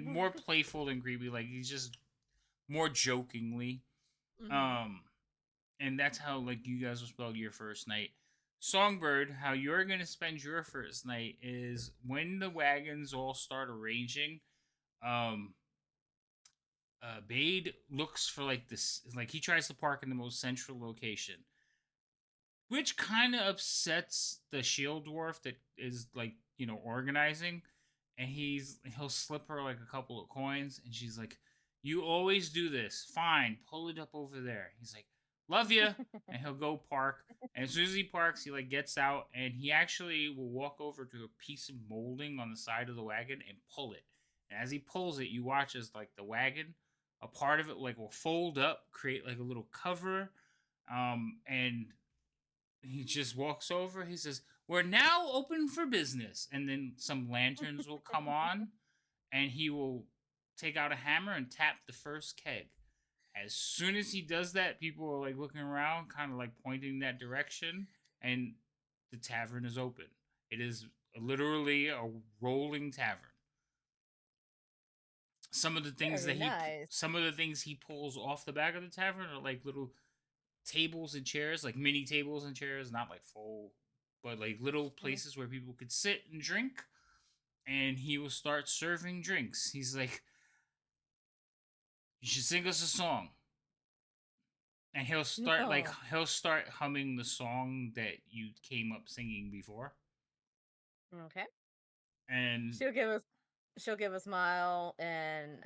more playful than creepy. Like he's just more jokingly. Mhm. Um, and that's how like you guys will spell your first night. Songbird, how you're gonna spend your first night is when the wagons all start arranging. Um, Bade looks for like this, like he tries to park in the most central location, which kind of upsets the shield dwarf that is like organizing, and he'll slip her like a couple of coins, and she's like, "You always do this. Fine, pull it up over there." He's like, "Love you," and he'll go park. And as soon as he parks, he like gets out, and he actually will walk over to a piece of molding on the side of the wagon and pull it. And as he pulls it, you watch as like the wagon, a part of it like will fold up, create like a little cover, and he just walks over. He says, "We're now open for business." And then some lanterns will come on, and he will take out a hammer and tap the first keg. As soon as he does that, people are like looking around, kind of like pointing that direction, and the tavern is open. It is literally a rolling tavern. Very nice. Some of the things he pulls off the back of the tavern are like little tables and chairs, like mini tables and chairs, not like full, but like little places where people could sit and drink. And he will start serving drinks. He's like, "You should sing us a song." And No. he'll start humming the song that you came up singing before. Okay. And She'll give us she'll give a smile and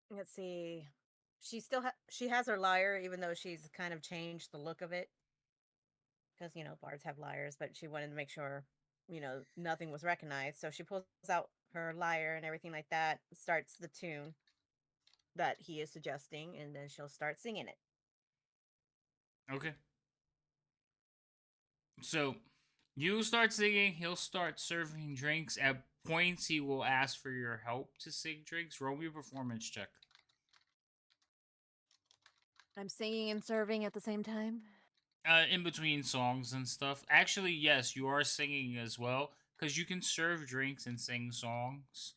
let's see. She has her lyre even though she's kind of changed the look of it because bards have lyres, but she wanted to make sure nothing was recognized. So she pulls out her lyre and everything like that, starts the tune that he is suggesting, and then she'll start singing it. okay, so you start singing. He'll start serving drinks. At points, he will ask for your help to sing drinks. Roll me a performance check. I'm singing and serving at the same time. In between songs and stuff. Actually, yes, you are singing as well because you can serve drinks and sing songs.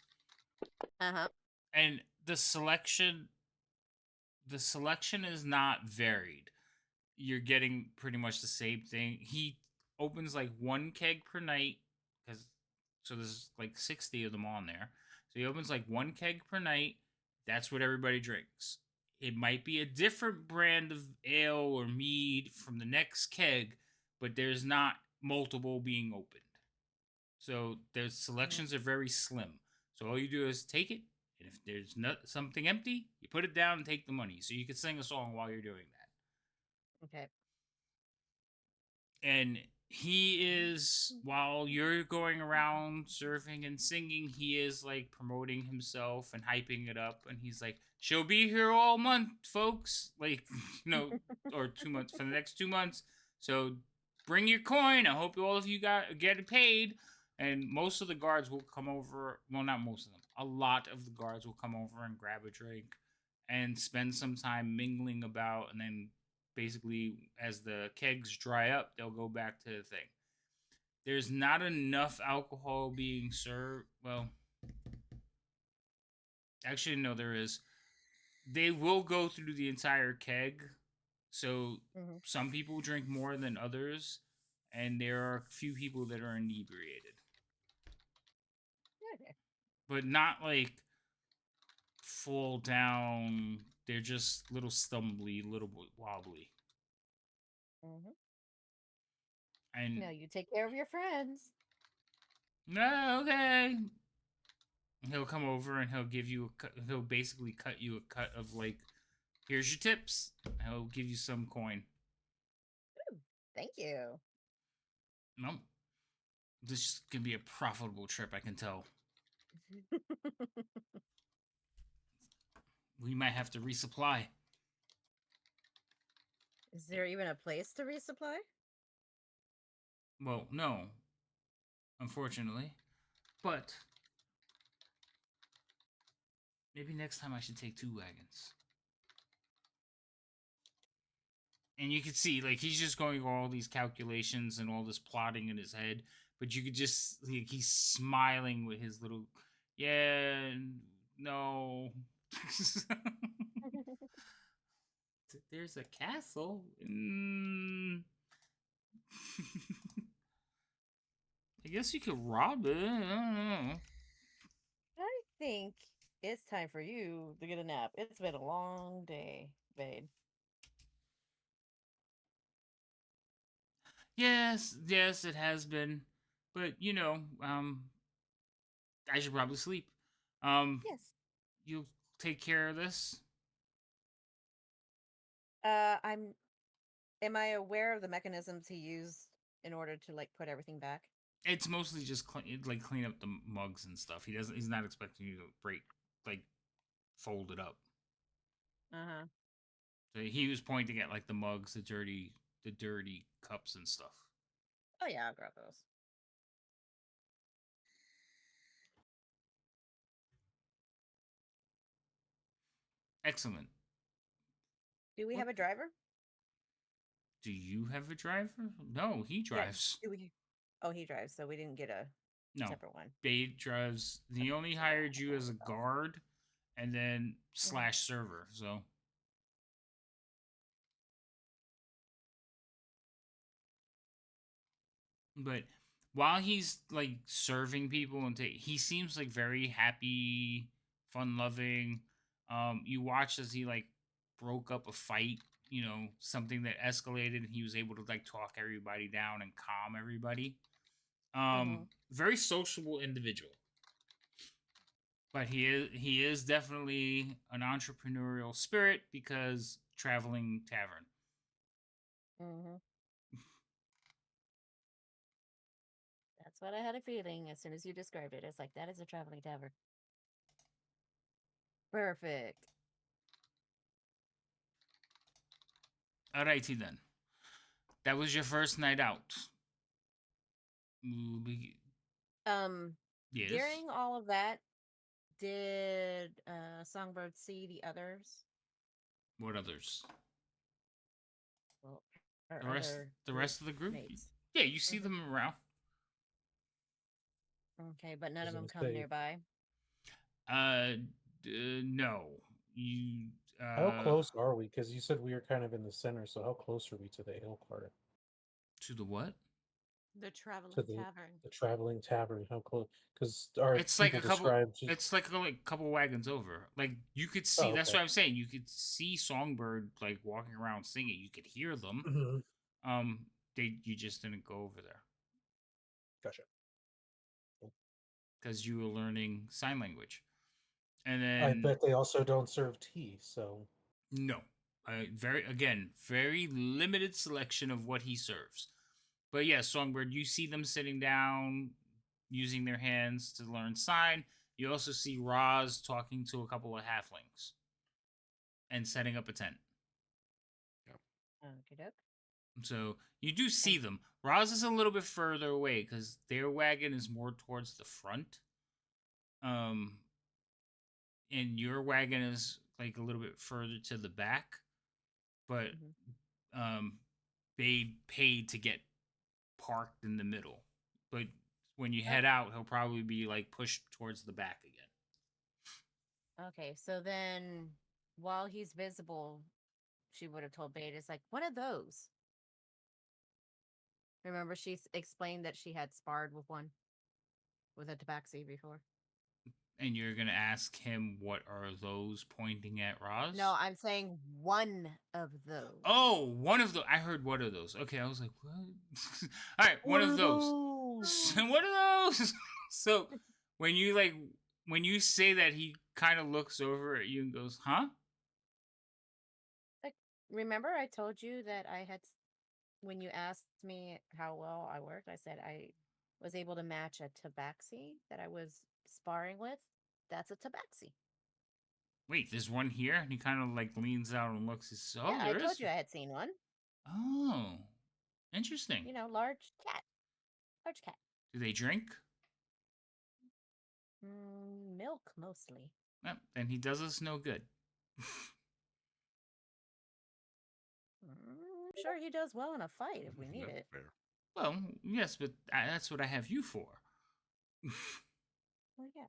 Uh-huh. And the selection is not varied. You're getting pretty much the same thing. He opens like one keg per night because there's like 60 of them on there. So he opens like one keg per night. That's what everybody drinks. It might be a different brand of ale or mead from the next keg, but there's not multiple being opened. So their selections are very slim. So all you do is take it, and if there's not something empty, you put it down and take the money. So you can sing a song while you're doing that. Okay. And he is, while you're going around surfing and singing, he is like promoting himself and hyping it up. And he's like, "She'll be here all month, folks." Like, or 2 months for the next 2 months. So bring your coin. I hope all of you get it paid. And most of the guards will come over. Well, not most of them. A lot of the guards will come over and grab a drink and spend some time mingling about, and then basically as the kegs dry up, they'll go back to the thing. There's not enough alcohol being served. Well, actually, no, there is. They will go through the entire keg. So Mm-hmm. some people drink more than others, and there are a few people that are inebriated, Okay. but not like fall down. They're just little stumbly, little wobbly. Mm-hmm. And No, you take care of your friends. no, okay. He'll come over and he'll give you a cut. He'll basically cut you a cut of like, here's your tips. He'll give you some coin. Thank you. No, this is gonna be a profitable trip. I can tell. We might have to resupply. Is there even a place to resupply? Well, no, unfortunately, but maybe next time I should take 2 wagons. And you can see, like, he's just going over all these calculations and all this plotting in his head, but you could just, like, he's smiling with his little, yeah, no. There's a castle. I guess you could rob it. I don't know. I think it's time for you to get a nap. It's been a long day, babe. Yes, yes, it has been. But, I should probably sleep. Yes. You'll take care of this? I'm. Am I aware of the mechanisms he used in order to like put everything back? It's mostly just clean up the mugs and stuff. He's not expecting you to fold it up. Uh-huh. So he was pointing at like the mugs, the dirty cups and stuff. Oh yeah, I'll grab those. Excellent. Do we What have a driver? Do you have a driver? No, he drives. Do we? Oh, he drives, so we didn't get a No, separate one. Bade drives. He only hired you as a guard, and then / server. So. But while he's like serving people and he seems like very happy, fun loving. You watch as he like broke up a fight, something that escalated, and he was able to like talk everybody down and calm everybody. Very sociable individual. But he is definitely an entrepreneurial spirit because traveling tavern. Mm-hmm. That's what I had a feeling as soon as you described it. It's like, that is a traveling tavern. Perfect. Alrighty then. That was your first night out. Yes. During all of that, did Songbird see the others? What others? Well, The rest of the group? mates. Yeah, you see them around. Okay, but none of them gonna come say- nearby. No. You. How close are we? Because you said we were kind of in the center, so how close are we to the hill cart? To the what? The traveling To the tavern. the traveling tavern. How close? Because our It's like a people couple. described. It's like a couple wagons over. Like you could see. That's okay. what I'm saying. You could see Songbird like walking around singing. You could hear them. Mhm. You just didn't go over there Gotcha. because you were learning sign language, and I then bet they also don't serve tea, so no, very limited selection of what he serves. But yeah, Songbird, you see them sitting down, using their hands to learn sign. You also see Roz talking to a couple of halflings and setting up a tent. Okay, doke. So you do see them. Roz is a little bit further away because their wagon is more towards the front. And your wagon is like a little bit further to the back. But they paid to get parked in the middle. But when you head out, he'll probably be like pushed towards the back again. Okay, so then while he's visible, she would have told Beta, it's like, what are those? Remember, she explained that she had sparred with a tabaxi before. And you're gonna ask him what are those pointing at Roz? No, I'm saying one of those. Oh, one of those. I heard one of those. Okay, I was like, what? All right, one of those. What are those? So when you say that, he kind of looks over at you and goes, "Huh?" Like, remember I told you that when you asked me how well I worked, I said I was able to match a tabaxi that I was sparring with. That's a tabaxi. Wait, there's one here, and he kind of like leans out and looks. He says, "Oh, Yeah, I there told is." you I had seen one. Oh, interesting. You know, large cat. Large cat. Do they drink? Milk mostly. Then he does us no good. I'm sure he does well in a fight if we need That's it. fair. Well, yes, but that's what I have you for. Well, yes.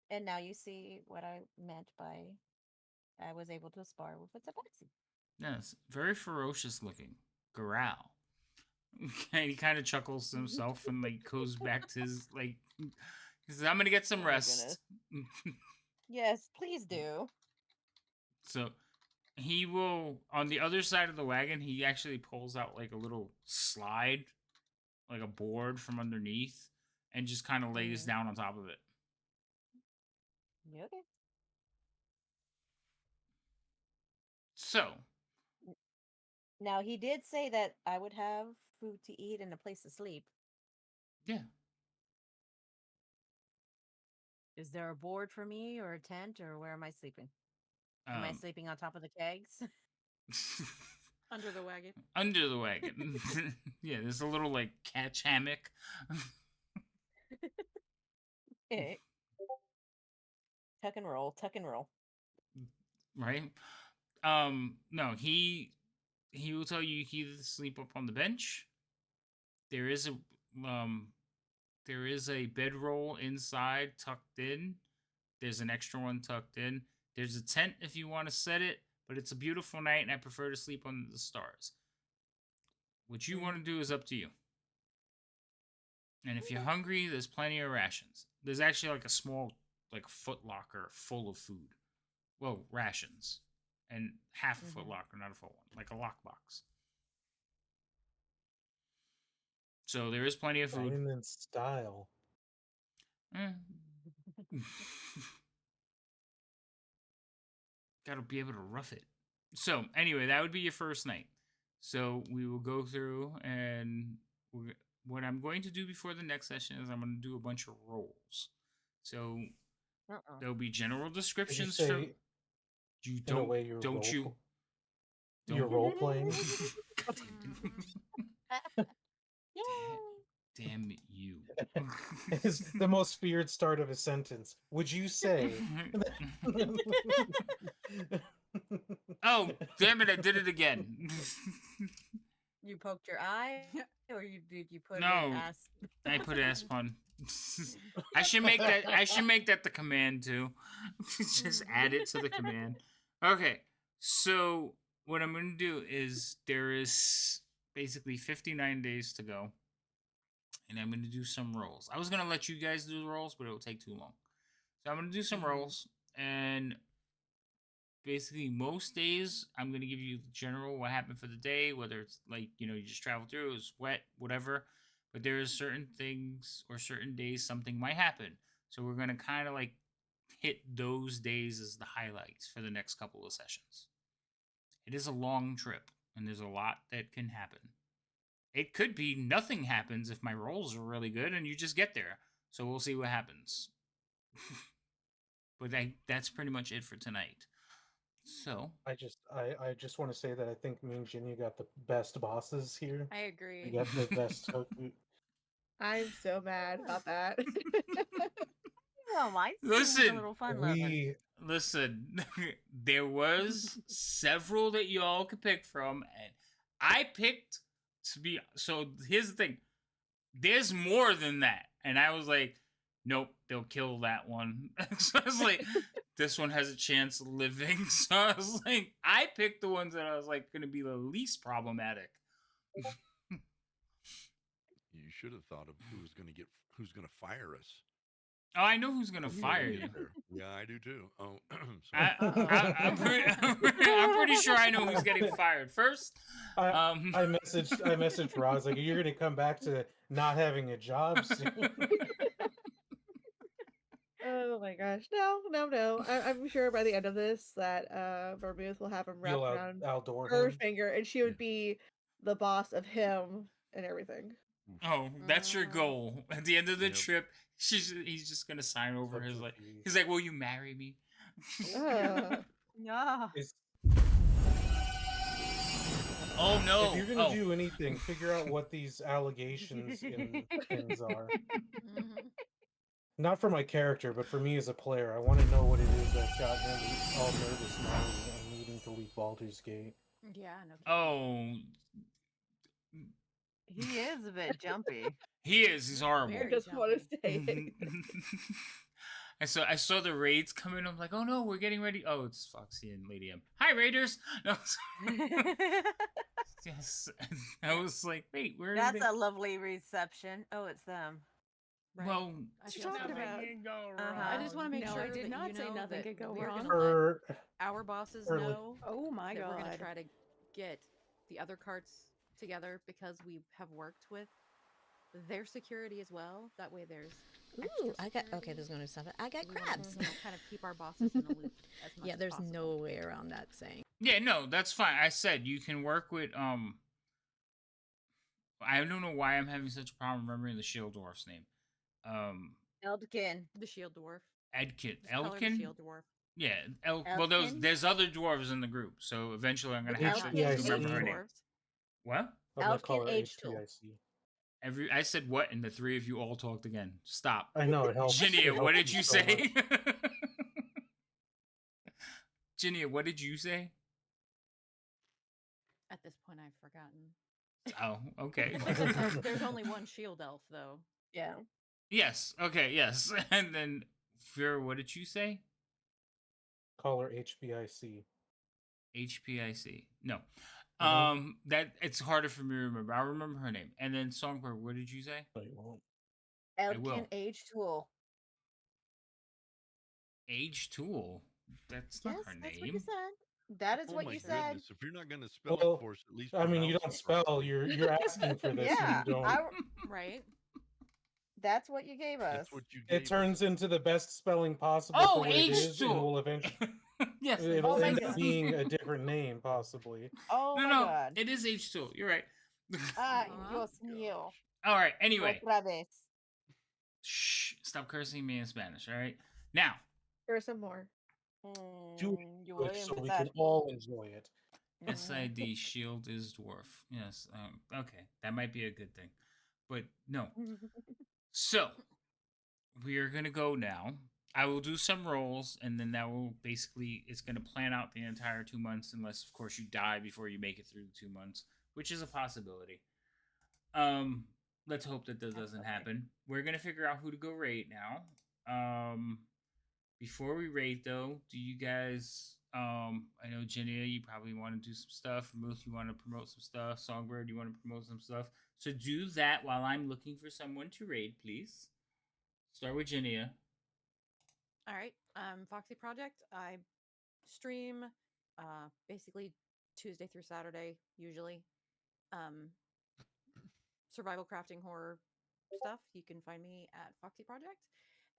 And now you see what I meant by I was able to spar with a tabaxi. Yes, very ferocious looking. Growl. And he kind of chuckles to himself and like goes back to his like. He says, "I'm gonna get some Oh my rest." Yes, please do. So he will, on the other side of the wagon, he actually pulls out like a little slide, like a board from underneath, and just kind of lays down on top of it. Okay. So Now he did say that I would have food to eat and a place to sleep. yeah. Is there a board for me or a tent or where am I sleeping? Am I sleeping on top of the kegs? Under the wagon. Under the wagon. Yeah, there's a little like catch hammock. Okay. Tuck and roll, tuck and roll. Right? No, he will tell you he either sleep up on the bench. There is a bedroll inside tucked in. There's an extra one tucked in. There's a tent if you want to set it, but it's a beautiful night and I prefer to sleep under the stars. What you want to do is up to you. And if you're hungry, there's plenty of rations. There's actually like a small like foot locker full of food. Well, rations. And half a foot locker, not a full one. Like a lockbox. So there is plenty of food. Dine in style. Gotta be able to rough it. So anyway, that would be your first night. So we will go through, and what I'm going to do before the next session is I'm going to do a bunch of rolls. So there'll be general descriptions say, from you. In a way, you're Don't you? You're role playing. God damn it. Damn you. Is the most feared start of a sentence. Would you say? Oh, damn it, I did it again. You poked your eye? Or did you put No, an ass? I put ass pun. I should make that the command too. Just add it to the command. Okay, so what I'm gonna do is there is basically 59 days to go. And I'm going to do some rolls. I was going to let you guys do the rolls, but it will take too long. So I'm going to do some rolls. And basically, most days, I'm going to give you the general what happened for the day, whether it's like, you just travel through, it was wet, whatever. But there is certain things or certain days something might happen. So we're going to kind of like hit those days as the highlights for the next couple of sessions. It is a long trip, and there's a lot that can happen. It could be nothing happens if my rolls are really good and you just get there. So we'll see what happens. But that's pretty much it for tonight. So I just want to say that I think me and Ginny got the best bosses here. I agree. We got the best. I'm so mad about that. Oh, mine seems Listen, a little fun loving. Listen, there was several that y'all could pick from, and I picked to be. So here's the thing: there's more than that, and I was like, nope, they'll kill that one. So I was like, this one has a chance of living. So I was like, I picked the ones that I was like going to be the least problematic. You should have thought of who's going to fire us. Oh, I know who's gonna Okay, fire yes, you. sir. Yeah, I do too. Oh, I'm pretty sure I know who's getting fired first. I Um, I messaged Roz like you're gonna come back to not having a job soon. Oh my gosh. No. I'm sure by the end of this that Vermouth will have him You'll wrapped around outdoor her him. finger and she would be the boss of him and everything. oh, that's your goal. At the end of the Yep. trip, he's just gonna sign over Such his a like. tease. He's like, "Will you marry me?" No. Is Oh no! if you're gonna Oh, do anything, figure out what these allegations in things are. Mhm. Not for my character, but for me as a player. I want to know what it is that's got him all nervous now and needing to leave Baldur's Gate. Yeah, no kidding. oh, He is a bit jumpy. he is. He's horrible. I Very just want to jumpy. say it. I saw the raids come in. I'm like, oh no, we're getting ready. Oh, it's Foxy and Lady M. Hi, Raiders. No, yes. I was like, wait, where? That's a lovely reception. Oh, it's them. Right. Well, I She's feel talking so about- I just want to make No, sure I did that not you say know nothing that could go we're wrong. gonna let Or our bosses Early. know Oh my that we're gonna god. try to get the other carts together because we have worked with their security as well. That way, there's Ooh, extra I got okay. security. There's gonna be something. I got We wanna, crabs. kind of keep our bosses in the loop as much Yeah, as there's possible. no way around that saying. yeah, no, that's fine. I said you can work with I don't know why I'm having such a problem remembering the Shield Dwarf's name. Eldkin. The shield dwarf. Edkin. Just call her the Elkin? shield dwarf. Yeah, well, Elkin? there's other dwarves in the group, so eventually I'm gonna But have to HBIC. remember her name. Dwarves. What? I'm gonna call her Elkin H-Tool. HBIC. I said what, and the three of you all talked again. Stop. I know it helps. Ginia, it what helps did you so much. say? Ginia, what did you say? At this point, I've forgotten. Oh, okay. There's only one shield elf, though. Yeah. Yes. Okay. Yes. And then, Vera, what did you say? Call her HBIC. HPIC. No. Mhm. That it's harder for me to remember. I remember her name. And then Songbird, what did you say? No, you won't. will. Eldkin H-Tool. Age Tool. That's not Yes, her that's what name. you said. That is Oh what my you said. goodness! If you're not going to spell Well, it for us, at least. I mean, you don't pronounce it spell. properly. You're asking for this, Yeah, and you don't. Right? That's what you gave us. That's what you gave It turns us. into the best spelling possible Oh, for what it is, and H2. will eventually Yes. it'll Oh my end up God. being a different name, possibly. Oh No, my no. god. It is H2. You're right. Ay, Aw. Dios mío. All right. Anyway. Otra vez. Shh. Stop cursing me in Spanish. All right. Now. Or some more. Do Yo it voy a so we empezar. can all enjoy it. SID Shield is dwarf. Yes. Okay. That might be a good thing. But no. So we are gonna go now. I will do some rolls, and then that will basically it's gonna plan out the entire 2 months, unless of course you die before you make it through the 2 months, which is a possibility. Let's hope that doesn't happen. We're gonna figure out who to go raid now. Before we raid though, do you guys? I know Ginia, you probably want to do some stuff. Ruth, you want to promote some stuff. Songbird, you want to promote some stuff. So do that while I'm looking for someone to raid, please. Start with Ginia. All right. Foxy Project. I stream basically Tuesday through Saturday, usually. Survival crafting horror stuff. You can find me at Foxy Project.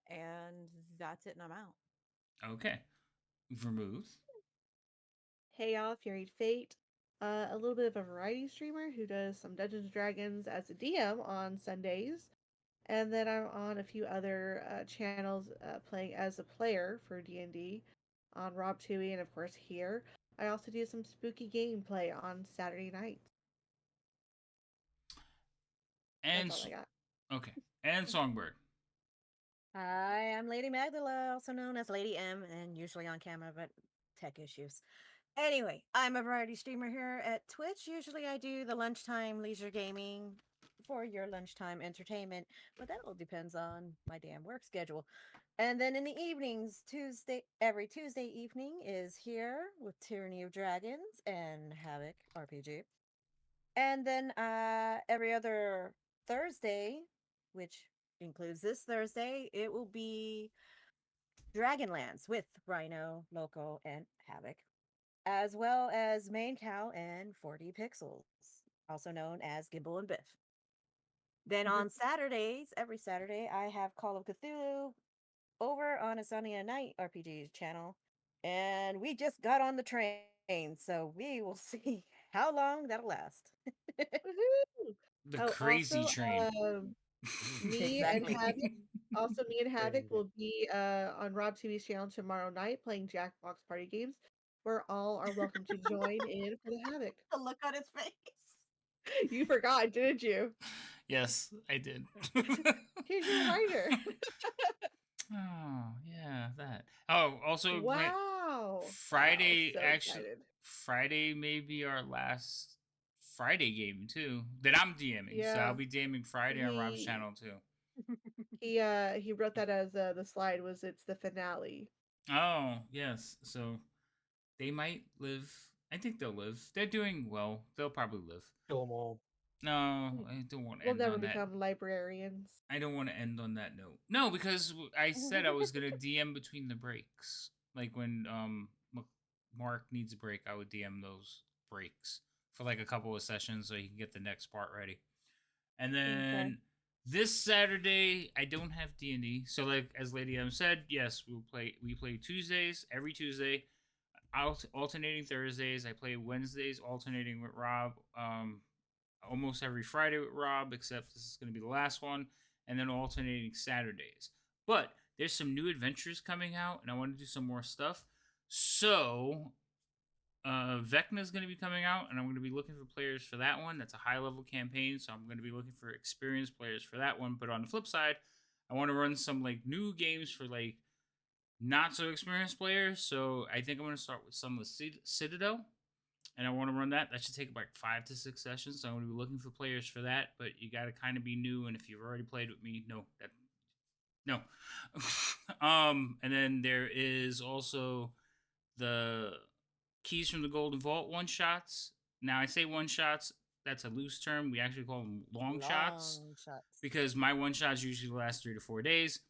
And that's it, and I'm out. Okay. Vermouth. Hey y'all, Fury Fate. A little bit of a variety streamer who does some Dungeons and Dragons as a DM on Sundays. And then I'm on a few other channels playing as a player for D&D on Rob Tui and of course here. I also do some spooky gameplay on Saturday nights. And That's all I got. okay. And Songbird. Hi, I'm Lady Magdala, also known as Lady M, and usually on camera, but tech issues. Anyway, I'm a variety streamer here at Twitch. Usually I do the lunchtime leisure gaming for your lunchtime entertainment, but that all depends on my damn work schedule. And then in the evenings, every Tuesday evening is here with Tyranny of Dragons and Havoc RPG. And then every other Thursday, which includes this Thursday. It will be Dragonlance with Rhino, Loco, and Havoc, as well as Main Cow and 40 Pixels, also known as Gimbal and Biff. Then on Saturdays, every Saturday, I have Call of Cthulhu over on a Sunny and Night RPG channel. And we just got on the train, so we will see how long that'll last. Woohoo! The Oh, crazy also, train. me and Exactly. Havoc. Also, me and Havoc Crazy. will be on Rob TV's channel tomorrow night playing Jackbox Party Games, where all are welcome to join in for the Havoc. The look on his face. You forgot, didn't you? Yes, I did. Here's your reminder. Oh, yeah, that. Oh, also Wow. Friday, Wow, so actually, excited. Friday may be our last Friday game too. That I'm DMing, so Yeah. I'll be DMing Friday on Rob's He- channel too. He wrote that as the slide was it's the finale. Oh, yes. So they might live. I think they'll live. They're doing well. They'll probably live. Kill 'em all. No, I don't want to We'll end never on that. become librarians. I don't want to end on that note. No, because I said I was gonna DM between the breaks. Like when Mark needs a break, I would DM those breaks for like a couple of sessions so he can get the next part ready. And then this Saturday I don't have D&D. So like as Lady M said, yes, we play Tuesdays, every Tuesday. Alternating Thursdays. I play Wednesdays, alternating with Rob. Almost every Friday with Rob, except this is going to be the last one, and then alternating Saturdays. But there's some new adventures coming out, and I want to do some more stuff. So, Vecna is going to be coming out, and I'm going to be looking for players for that one. That's a high-level campaign, so I'm going to be looking for experienced players for that one. But on the flip side, I want to run some like new games for like not so experienced players. So I think I'm going to start with some of Citadel. And I want to run that. That should take like 5 to 6 sessions. So I'm going to be looking for players for that. But you got to kind of be new. And if you've already played with me, no. And then there is also the Keys from the Golden Vault one shots. Now I say one shots. That's a loose term. We actually call them long shots because my one shots usually last 3 to 4 days,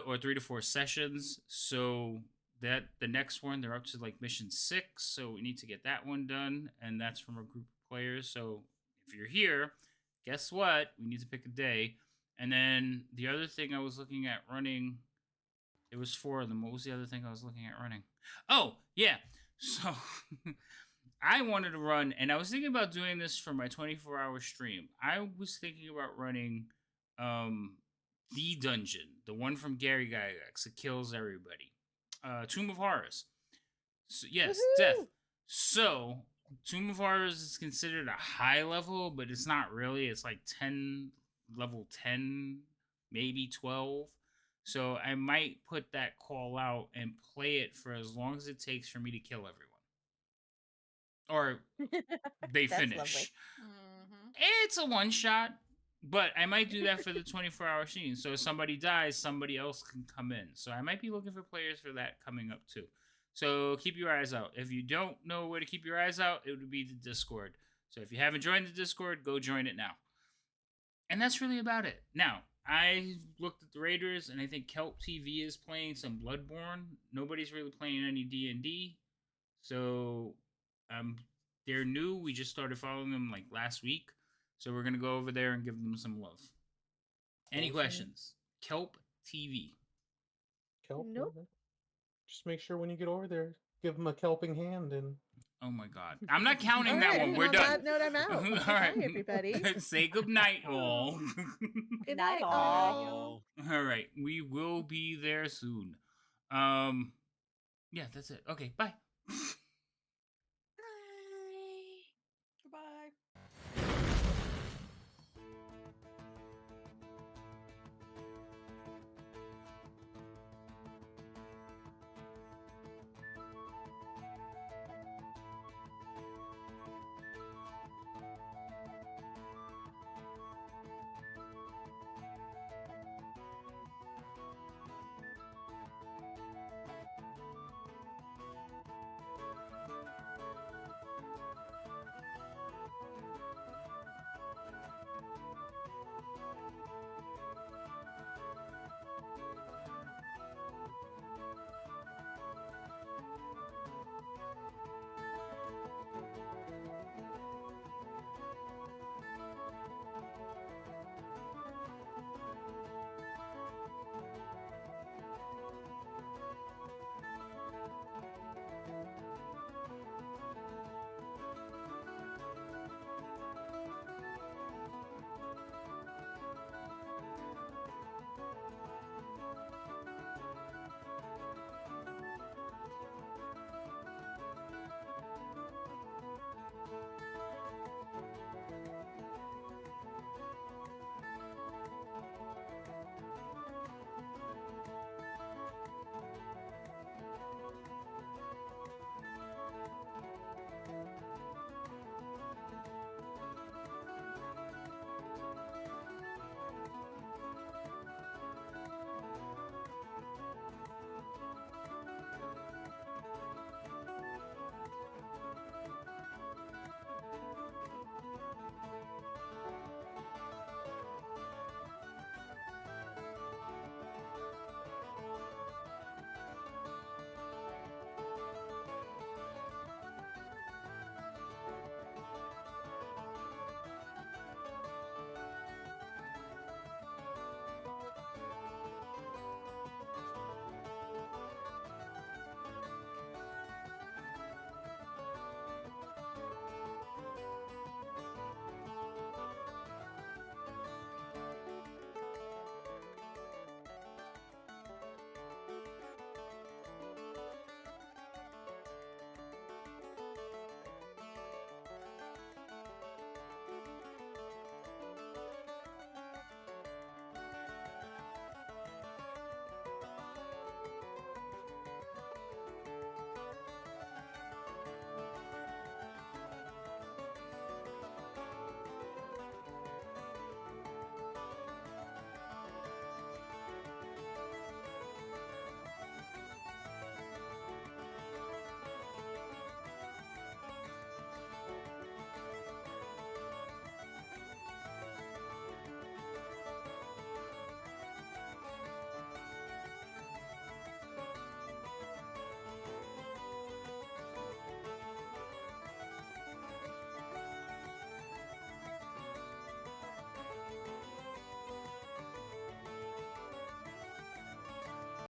or 3 to 4 sessions. So that the next one they're up to like mission 6, so we need to get that one done, and that's from a group of players. So if you're here, guess what? We need to pick a day. And then the other thing I was looking at running, it was 4 of them. What was the other thing I was looking at running? Oh yeah, so I wanted to run, and I was thinking about doing this for my 24-hour stream. I was thinking about running the dungeon, the one from Gary Gygax that kills everybody. Tomb of Horrors. So, yes, Woohoo! death. So, Tomb of Horrors is considered a high level, but it's not really. It's like level 10, maybe 12. So, I might put that call out and play it for as long as it takes for me to kill everyone. Or they That's finish. lovely. It's a one shot. But I might do that for the 24-hour stream. So if somebody dies, somebody else can come in. So I might be looking for players for that coming up too. So keep your eyes out. If you don't know where to keep your eyes out, it would be the Discord. So if you haven't joined the Discord, go join it now. And that's really about it. Now, I looked at the Raiders, and I think Kelp TV is playing some Bloodborne. Nobody's really playing any D&D. So they're new. We just started following them like last week. So we're going to go over there and give them some love. Any questions? Kelp TV. Kelp. Nope. over. Just make sure when you get over there, give them a kelping hand and. Oh my God. I'm not counting All that right, one. and We're on done. that note, I'm out. All Good right. night, everybody. Say good night, all. Good Night, night, all. all. All right. We will be there soon. Yeah, that's it. Okay, bye.